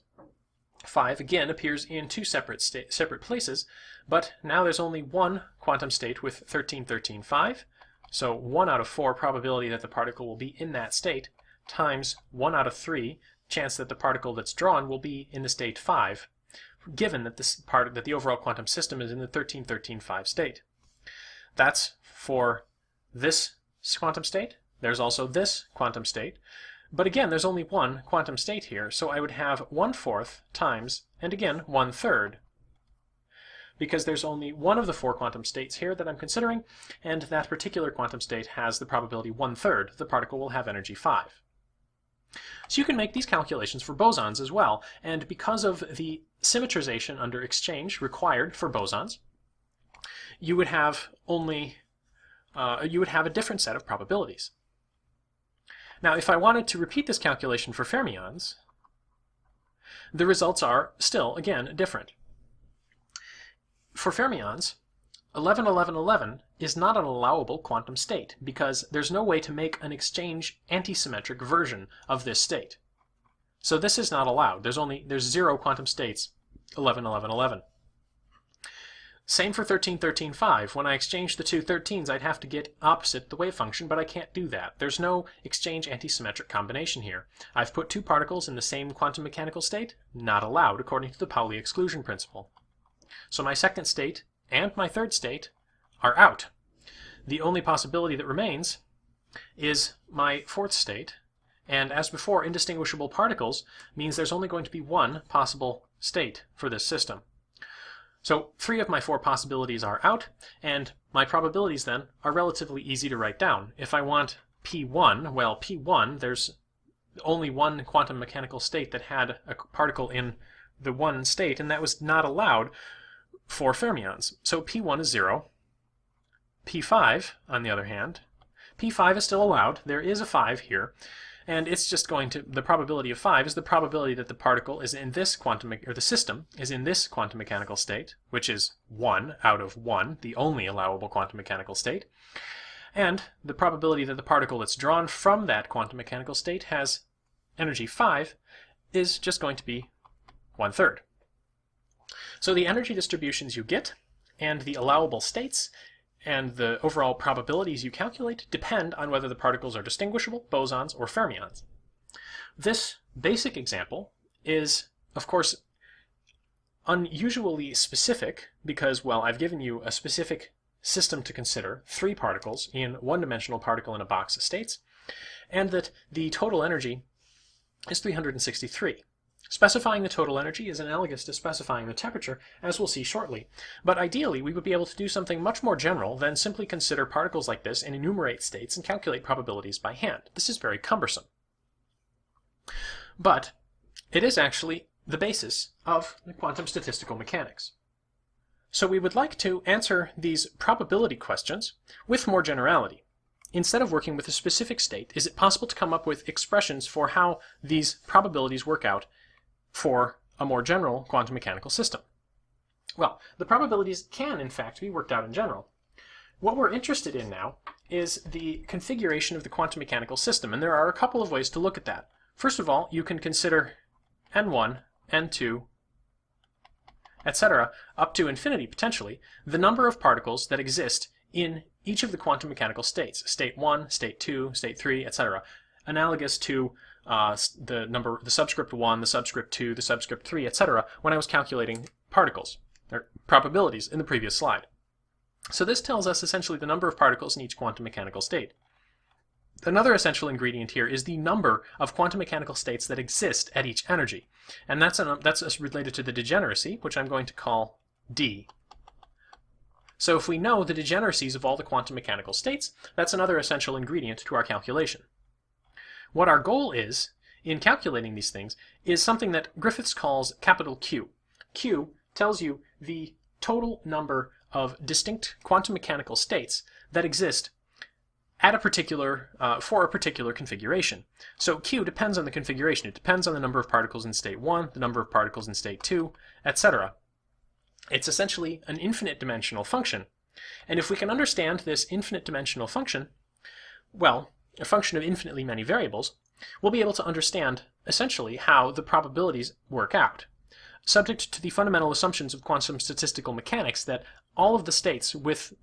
5 again appears in 2 separate places, but now there's only one quantum state with 13-13-5, so 1 out of 4 probability that the particle will be in that state, times 1 out of 3 chance that the particle that's drawn will be in the state 5, given that that the overall quantum system is in the 13-13-5 state. That's for this quantum state. There's also this quantum state. But again, there's only one quantum state here, so I would have 1/4 times, and again, 1/3. Because there's only one of the 4 quantum states here that I'm considering, and that particular quantum state has the probability 1/3 the particle will have energy 5. So you can make these calculations for bosons as well, and because of the symmetrization under exchange required for bosons, you would have a different set of probabilities. Now, if I wanted to repeat this calculation for fermions, the results are still, again, different. For fermions, 11-11-11 is not an allowable quantum state because there's no way to make an exchange antisymmetric version of this state. So this is not allowed. There's 0 quantum states 11-11-11. Same for 13-13-5. When I exchange the two 13s, I'd have to get opposite the wave function, but I can't do that. There's no exchange antisymmetric combination here. I've put 2 particles in the same quantum mechanical state, not allowed according to the Pauli exclusion principle. So my second state and my third state are out. The only possibility that remains is my fourth state, and as before, indistinguishable particles means there's only going to be one possible state for this system. So 3 of my 4 possibilities are out, and my probabilities then are relatively easy to write down. If I want P1, well, P1, there's only one quantum mechanical state that had a particle in the one state, and that was not allowed for fermions. So P1 is 0. P5, on the other hand, P5 is still allowed. There is a 5 here. And it's just going to, the probability of 5 is the probability that the particle is in this quantum, or the system is in this quantum mechanical state, which is 1 out of 1, the only allowable quantum mechanical state. And the probability that the particle that's drawn from that quantum mechanical state has energy 5 is just going to be 1/3. So the energy distributions you get and the allowable states and the overall probabilities you calculate depend on whether the particles are distinguishable, bosons, or fermions. This basic example is, of course, unusually specific because, well, I've given you a specific system to consider, 3 particles in one-dimensional particle in a box of states, and that the total energy is 363. Specifying the total energy is analogous to specifying the temperature, as we'll see shortly. But ideally, we would be able to do something much more general than simply consider particles like this and enumerate states and calculate probabilities by hand. This is very cumbersome. But it is actually the basis of the quantum statistical mechanics. So we would like to answer these probability questions with more generality. Instead of working with a specific state, is it possible to come up with expressions for how these probabilities work out for a more general quantum mechanical system? Well, the probabilities can, in fact, be worked out in general. What we're interested in now is the configuration of the quantum mechanical system, and there are a couple of ways to look at that. First of all, you can consider n1, n2, etc., up to infinity potentially, the number of particles that exist in each of the quantum mechanical states, state 1, state 2, state 3, etc., analogous to the subscript 1, the subscript 2, the subscript 3, etc., when I was calculating particles, or probabilities in the previous slide. So this tells us essentially the number of particles in each quantum mechanical state. Another essential ingredient here is the number of quantum mechanical states that exist at each energy. And that's related to the degeneracy, which I'm going to call D. So if we know the degeneracies of all the quantum mechanical states, that's another essential ingredient to our calculation. What our goal is in calculating these things is something that Griffiths calls capital Q. Q tells you the total number of distinct quantum mechanical states that exist at a particular, for a particular configuration. So Q depends on the configuration. It depends on the number of particles in state 1, the number of particles in state 2, etc. It's essentially an infinite dimensional function. And if we can understand this infinite dimensional function, well, a function of infinitely many variables, we'll be able to understand essentially how the probabilities work out, subject to the fundamental assumptions of quantum statistical mechanics that all of the states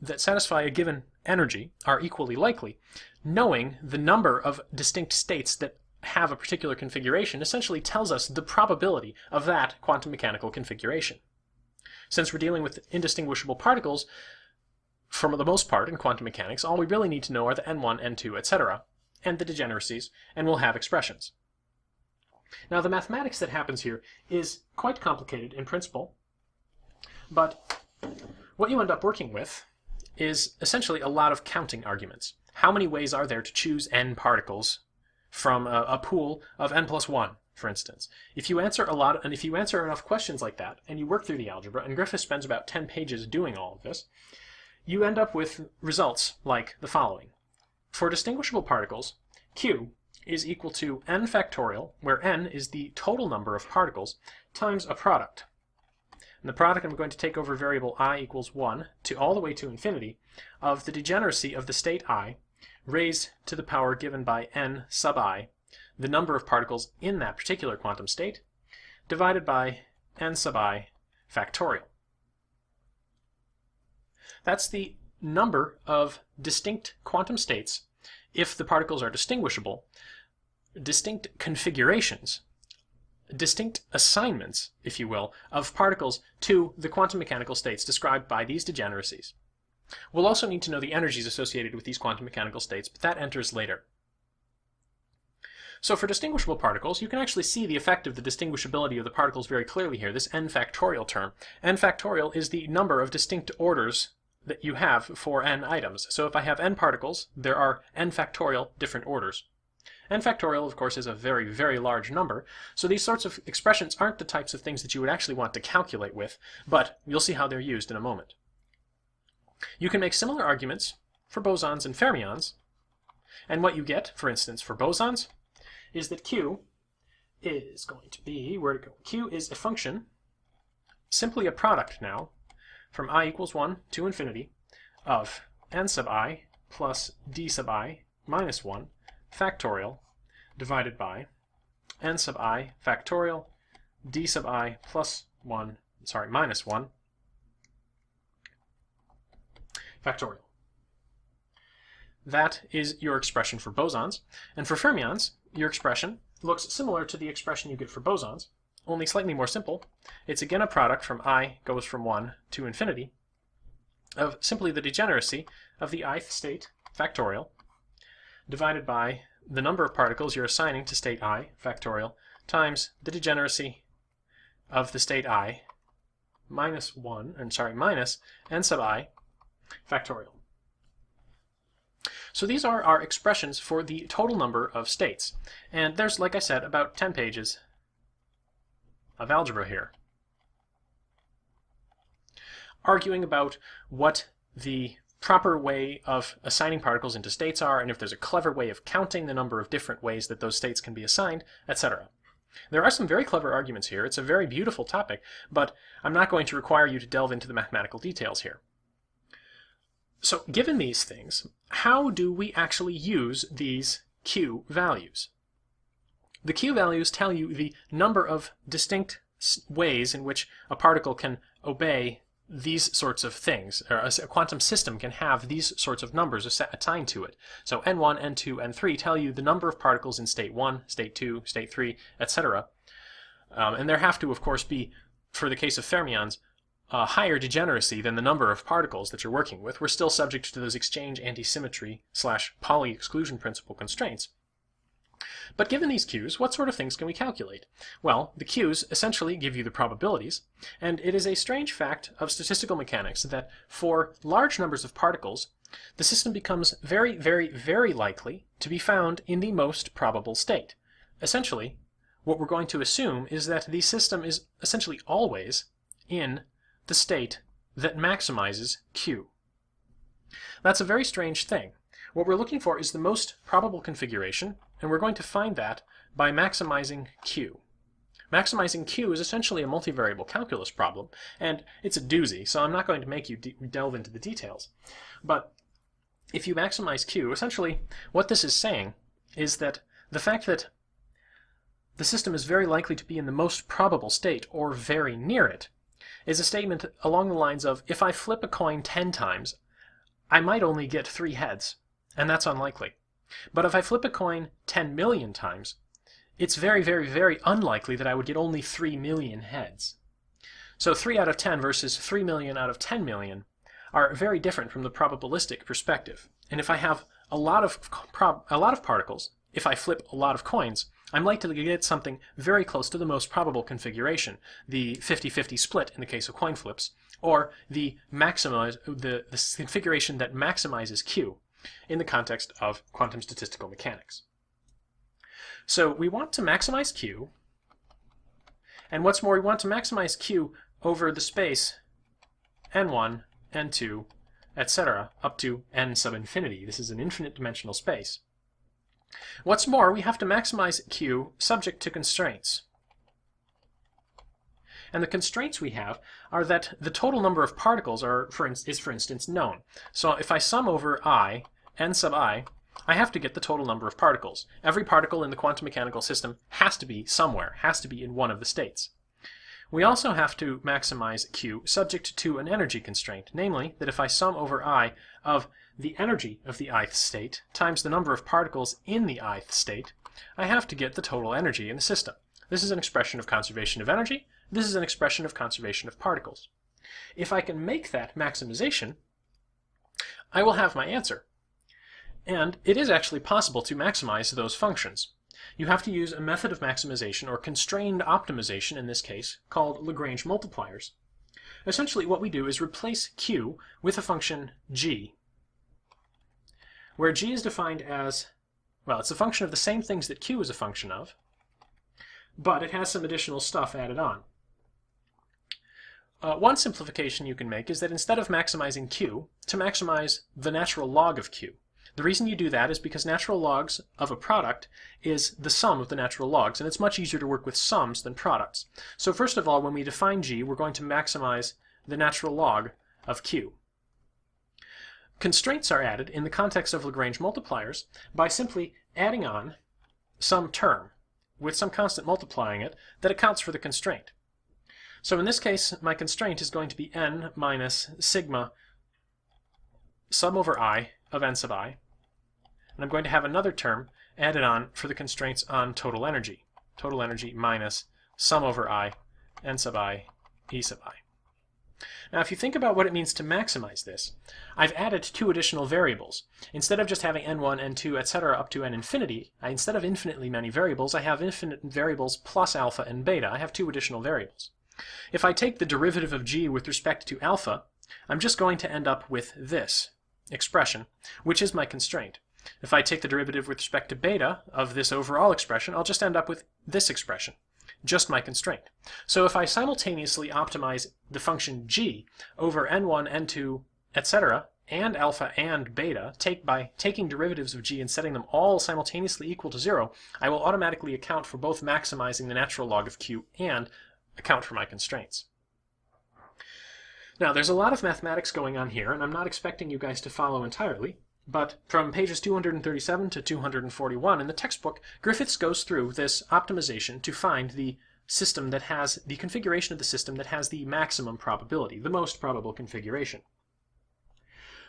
that satisfy a given energy are equally likely. Knowing the number of distinct states that have a particular configuration essentially tells us the probability of that quantum mechanical configuration. Since we're dealing with indistinguishable particles, for the most part in quantum mechanics, all we really need to know are the n1, n2, etc., and the degeneracies, and we'll have expressions. Now the mathematics that happens here is quite complicated in principle, but what you end up working with is essentially a lot of counting arguments. How many ways are there to choose n particles from a pool of n plus 1, for instance? If you answer enough questions like that, and you work through the algebra, and Griffith spends about 10 pages doing all of this, you end up with results like the following. For distinguishable particles, Q is equal to n factorial, where n is the total number of particles, times a product. And the product, I'm going to take over variable I equals 1 to all the way to infinity of the degeneracy of the state I raised to the power given by n sub I, the number of particles in that particular quantum state, divided by n sub I factorial. That's the number of distinct quantum states, if the particles are distinguishable, distinct configurations, distinct assignments, if you will, of particles to the quantum mechanical states described by these degeneracies. We'll also need to know the energies associated with these quantum mechanical states, but that enters later. So for distinguishable particles, you can actually see the effect of the distinguishability of the particles very clearly here, this n factorial term. N factorial is the number of distinct orders that you have for n items. So if I have n particles, there are n factorial different orders. N factorial, of course, is a very, very large number, so these sorts of expressions aren't the types of things that you would actually want to calculate with, but you'll see how they're used in a moment. You can make similar arguments for bosons and fermions, and what you get, for instance, for bosons, is that Q is going to be, where to go? Q is a function, simply a product now, from I equals 1 to infinity, of n sub I plus d sub I minus 1 factorial divided by n sub I factorial d sub I minus 1 factorial. That is your expression for bosons. And for fermions, your expression looks similar to the expression you get for bosons, only slightly more simple. It's again a product from I goes from 1 to infinity of simply the degeneracy of the ith state factorial divided by the number of particles you're assigning to state I factorial times the degeneracy of the state I minus n sub I factorial. So these are our expressions for the total number of states. And there's, like I said, about 10 pages of algebra here, arguing about what the proper way of assigning particles into states are, and if there's a clever way of counting the number of different ways that those states can be assigned, etc. There are some very clever arguments here. It's a very beautiful topic, but I'm not going to require you to delve into the mathematical details here. So given these things, how do we actually use these Q values? The Q values tell you the number of distinct ways in which a particle can obey these sorts of things, or a quantum system can have these sorts of numbers assigned to it. So n1, n2, n3 tell you the number of particles in state 1, state 2, state 3, etc. And there have to, of course, be, for the case of fermions, higher degeneracy than the number of particles that you're working with. We're still subject to those exchange antisymmetry / Pauli exclusion principle constraints. But given these Qs, what sort of things can we calculate? Well, the Qs essentially give you the probabilities, and it is a strange fact of statistical mechanics that for large numbers of particles, the system becomes very, very, very likely to be found in the most probable state. Essentially, what we're going to assume is that the system is essentially always in the state that maximizes Q. That's a very strange thing. What we're looking for is the most probable configuration, and we're going to find that by maximizing Q. Maximizing Q is essentially a multivariable calculus problem, and it's a doozy, so I'm not going to make you delve into the details. But if you maximize Q, essentially what this is saying is that the fact that the system is very likely to be in the most probable state, or very near it, is a statement along the lines of, if I flip a coin 10 times, I might only get 3 heads, and that's unlikely. But if I flip a coin 10 million times, it's very, very, very unlikely that I would get only 3 million heads. So 3 out of 10 versus 3 million out of 10 million are very different from the probabilistic perspective. And if I have a lot of particles, if I flip a lot of coins, I'm likely to get something very close to the most probable configuration, the 50-50 split in the case of coin flips, or the configuration that maximizes Q in the context of quantum statistical mechanics. So we want to maximize Q, and what's more, we want to maximize Q over the space n1, n2, etc., up to n sub infinity. This is an infinite dimensional space. What's more, we have to maximize Q subject to constraints. And the constraints we have are that the total number of particles is, for instance, known. So if I sum over I, n sub I have to get the total number of particles. Every particle in the quantum mechanical system has to be somewhere, has to be in one of the states. We also have to maximize Q subject to an energy constraint, namely that if I sum over I of the energy of the ith state times the number of particles in the ith state, I have to get the total energy in the system. This is an expression of conservation of energy. This is an expression of conservation of particles. If I can make that maximization, I will have my answer. And it is actually possible to maximize those functions. You have to use a method of maximization, or constrained optimization in this case, called Lagrange multipliers. Essentially what we do is replace Q with a function g, where g is defined as, well, it's a function of the same things that Q is a function of, but it has some additional stuff added on. One simplification you can make is that instead of maximizing Q, to maximize the natural log of Q. The reason you do that is because natural logs of a product is the sum of the natural logs, and it's much easier to work with sums than products. So first of all, when we define g, we're going to maximize the natural log of Q. Constraints are added in the context of Lagrange multipliers by simply adding on some term with some constant multiplying it that accounts for the constraint. So in this case, my constraint is going to be n minus sigma sum over I of n sub I, and I'm going to have another term added on for the constraints on total energy minus sum over I, n sub I, e sub I. Now if you think about what it means to maximize this, I've added 2 additional variables. Instead of just having n1, n2, etc. up to n infinity, instead of infinitely many variables, I have infinite variables plus alpha and beta. I have 2 additional variables. If I take the derivative of g with respect to alpha, I'm just going to end up with this expression, which is my constraint. If I take the derivative with respect to beta of this overall expression, I'll just end up with this expression, just my constraint. So if I simultaneously optimize the function g over n1, n2, etc., and alpha and beta, by taking derivatives of g and setting them all simultaneously equal to 0, I will automatically account for both maximizing the natural log of q and account for my constraints. Now, there's a lot of mathematics going on here, and I'm not expecting you guys to follow entirely, But from pages 237 to 241 in the textbook, Griffiths goes through this optimization to find the system that has the configuration of the system that has the maximum probability, the most probable configuration.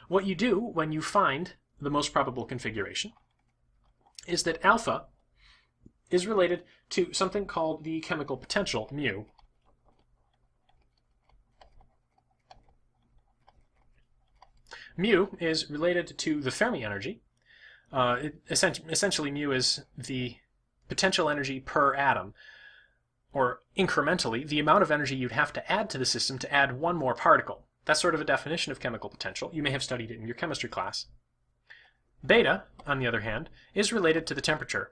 What you do when you find the most probable configuration is that alpha is related to something called the chemical potential, mu. Mu is related to the Fermi energy. Essentially, mu is the potential energy per atom, or incrementally, the amount of energy you'd have to add to the system to add one more particle. That's sort of a definition of chemical potential. You may have studied it in your chemistry class. Beta, on the other hand, is related to the temperature.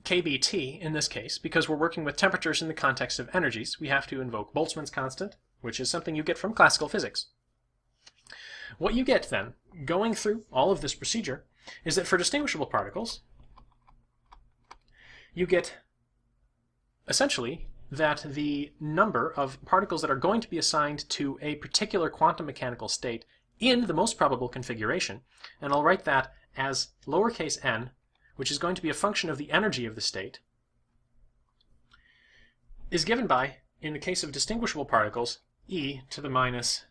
kBT in this case, because we're working with temperatures in the context of energies, we have to invoke Boltzmann's constant, which is something you get from classical physics. What you get then, going through all of this procedure, is that for distinguishable particles, you get essentially that the number of particles that are going to be assigned to a particular quantum mechanical state in the most probable configuration, and I'll write that as lowercase n, which is going to be a function of the energy of the state, is given by, in the case of distinguishable particles, e to the minus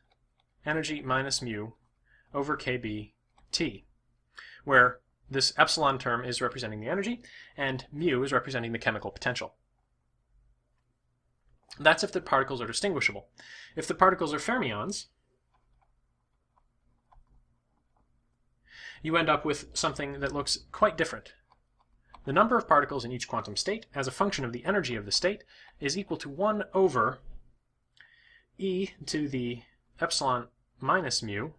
energy minus mu over kBt, where this epsilon term is representing the energy and mu is representing the chemical potential. That's if the particles are distinguishable. If the particles are fermions, you end up with something that looks quite different. The number of particles in each quantum state as a function of the energy of the state is equal to 1 over e to the epsilon minus mu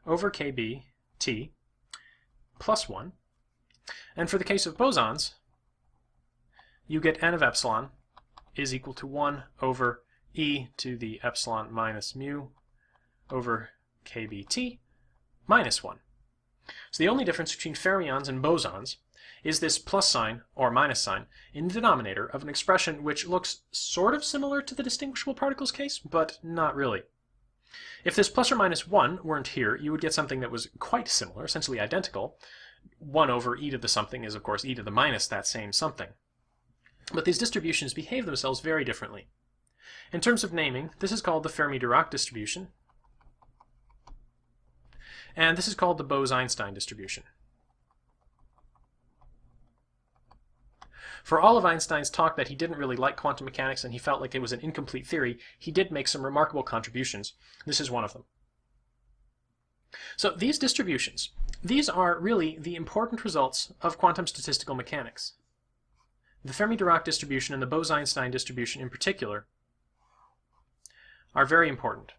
over kBt plus 1. And for the case of bosons, you get n of epsilon is equal to 1 over e to the epsilon minus mu over kBt minus 1. So the only difference between fermions and bosons is this plus sign or minus sign in the denominator of an expression which looks sort of similar to the distinguishable particles case, but not really. If this plus or minus 1 weren't here, you would get something that was quite similar, essentially identical. 1 over e to the something is, of course, e to the minus that same something. But these distributions behave themselves very differently. In terms of naming, this is called the Fermi-Dirac distribution, and this is called the Bose-Einstein distribution. For all of Einstein's talk that he didn't really like quantum mechanics and he felt like it was an incomplete theory, he did make some remarkable contributions. This is one of them. So these distributions, these are really the important results of quantum statistical mechanics. The Fermi-Dirac distribution and the Bose-Einstein distribution in particular are very important.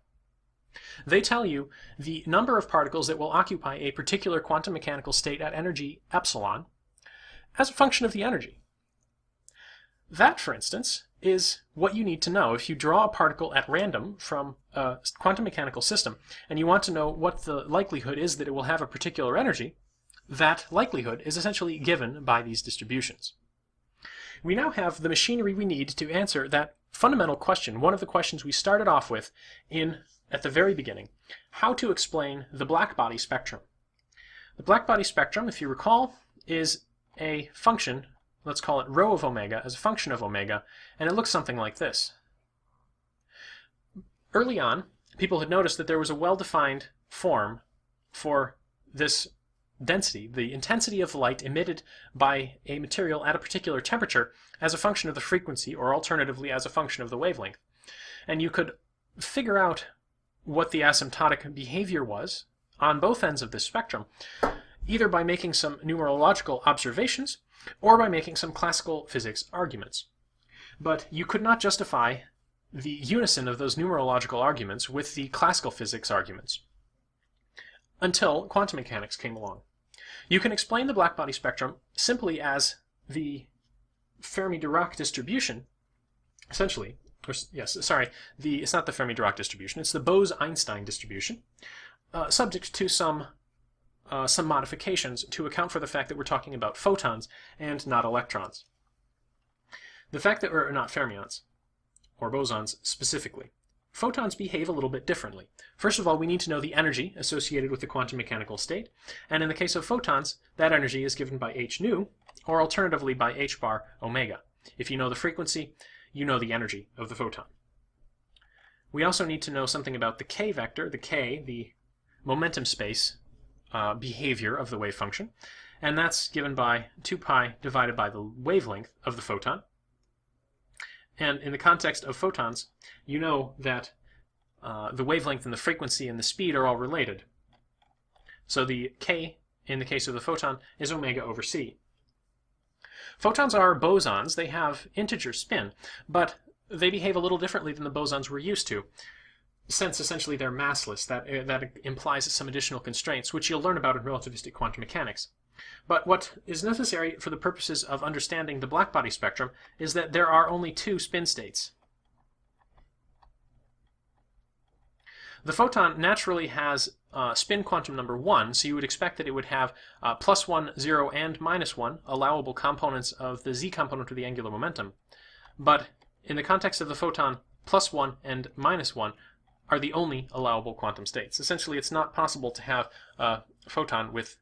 They tell you the number of particles that will occupy a particular quantum mechanical state at energy epsilon as a function of the energy. That, for instance, is what you need to know. If you draw a particle at random from a quantum mechanical system and you want to know what the likelihood is that it will have a particular energy, that likelihood is essentially given by these distributions. We now have the machinery we need to answer that fundamental question, one of the questions we started off with at the very beginning, how to explain the blackbody spectrum. The blackbody spectrum, if you recall, is a function, let's call it rho of omega, as a function of omega, and it looks something like this. Early on, people had noticed that there was a well-defined form for this density, the intensity of light emitted by a material at a particular temperature as a function of the frequency, or alternatively as a function of the wavelength. And you could figure out what the asymptotic behavior was on both ends of this spectrum, either by making some numerological observations or by making some classical physics arguments. But you could not justify the unison of those numerological arguments with the classical physics arguments until quantum mechanics came along. You can explain the blackbody spectrum simply as the Fermi-Dirac distribution, essentially. It's not the Fermi-Dirac distribution, it's the Bose-Einstein distribution, subject to some modifications to account for the fact that we're talking about photons and not electrons. The fact that we're not fermions. or bosons specifically. Photons behave a little bit differently. First of all, we need to know the energy associated with the quantum mechanical state, and in the case of photons, that energy is given by h nu, or alternatively by h bar omega. If you know the frequency, you know the energy of the photon. We also need to know something about the k vector, the momentum space behavior of the wave function, and that's given by 2 pi divided by the wavelength of the photon. And in the context of photons, you know that the wavelength and the frequency and the speed are all related. So the k, in the case of the photon, is omega over c. Photons are bosons. They have integer spin, but they behave a little differently than the bosons we're used to, since essentially they're massless. That implies some additional constraints, which you'll learn about in relativistic quantum mechanics. But what is necessary for the purposes of understanding the blackbody spectrum is that there are only 2 spin states. The photon naturally has spin quantum number 1, so you would expect that it would have +1, 0, and -1 allowable components of the z component of the angular momentum. But in the context of the photon, +1 and -1 are the only allowable quantum states. Essentially, it's not possible to have a photon with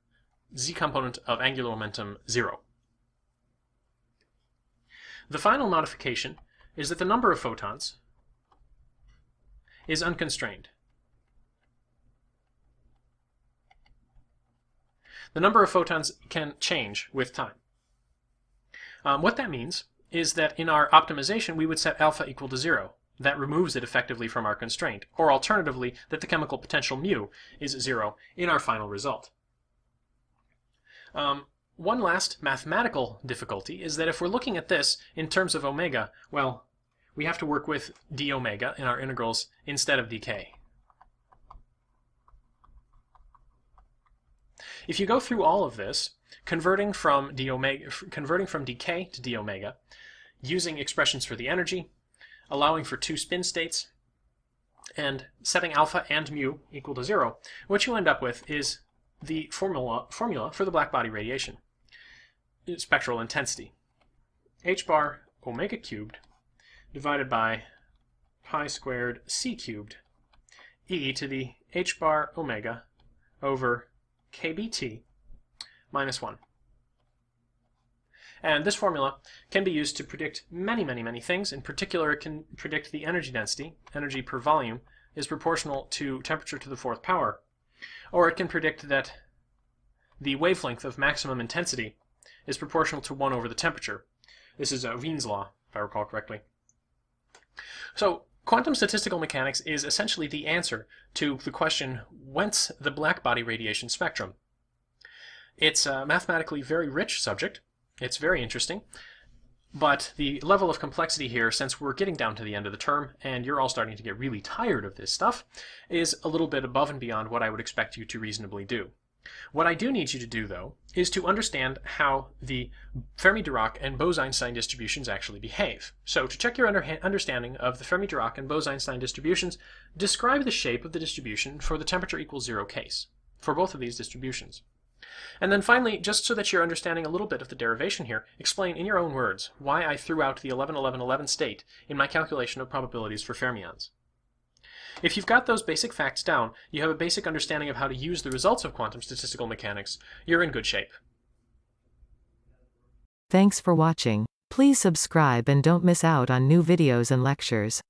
z component of angular momentum 0. The final modification is that the number of photons is unconstrained. The number of photons can change with time. What that means is that in our optimization, we would set alpha equal to 0. That removes it effectively from our constraint, or alternatively, that the chemical potential mu is 0 in our final result. One last mathematical difficulty is that if we're looking at this in terms of omega, well, we have to work with d omega in our integrals instead of dk. If you go through all of this, converting from dk to d omega, using expressions for the energy, allowing for 2 spin states, and setting alpha and mu equal to 0, what you end up with is the formula for the blackbody radiation spectral intensity. H bar omega cubed divided by pi squared c cubed e to the h bar omega over kBt minus 1. And this formula can be used to predict many, many, many things. In particular, it can predict the energy density. Energy per volume is proportional to temperature to the 4th power. Or it can predict that the wavelength of maximum intensity is proportional to 1 over the temperature. This is Wien's law, if I recall correctly. So quantum statistical mechanics is essentially the answer to the question, whence the blackbody radiation spectrum? It's a mathematically very rich subject. It's very interesting. But the level of complexity here, since we're getting down to the end of the term and you're all starting to get really tired of this stuff, is a little bit above and beyond what I would expect you to reasonably do. What I do need you to do, though, is to understand how the Fermi-Dirac and Bose-Einstein distributions actually behave. So to check your understanding of the Fermi-Dirac and Bose-Einstein distributions, describe the shape of the distribution for the temperature equals 0 case, for both of these distributions. And then finally, just so that you're understanding a little bit of the derivation here, explain in your own words why I threw out the 11-11-11 state in my calculation of probabilities for fermions. If you've got those basic facts down, you have a basic understanding of how to use the results of quantum statistical mechanics, you're in good shape. Thanks for watching. Please subscribe and don't miss out on new videos and lectures.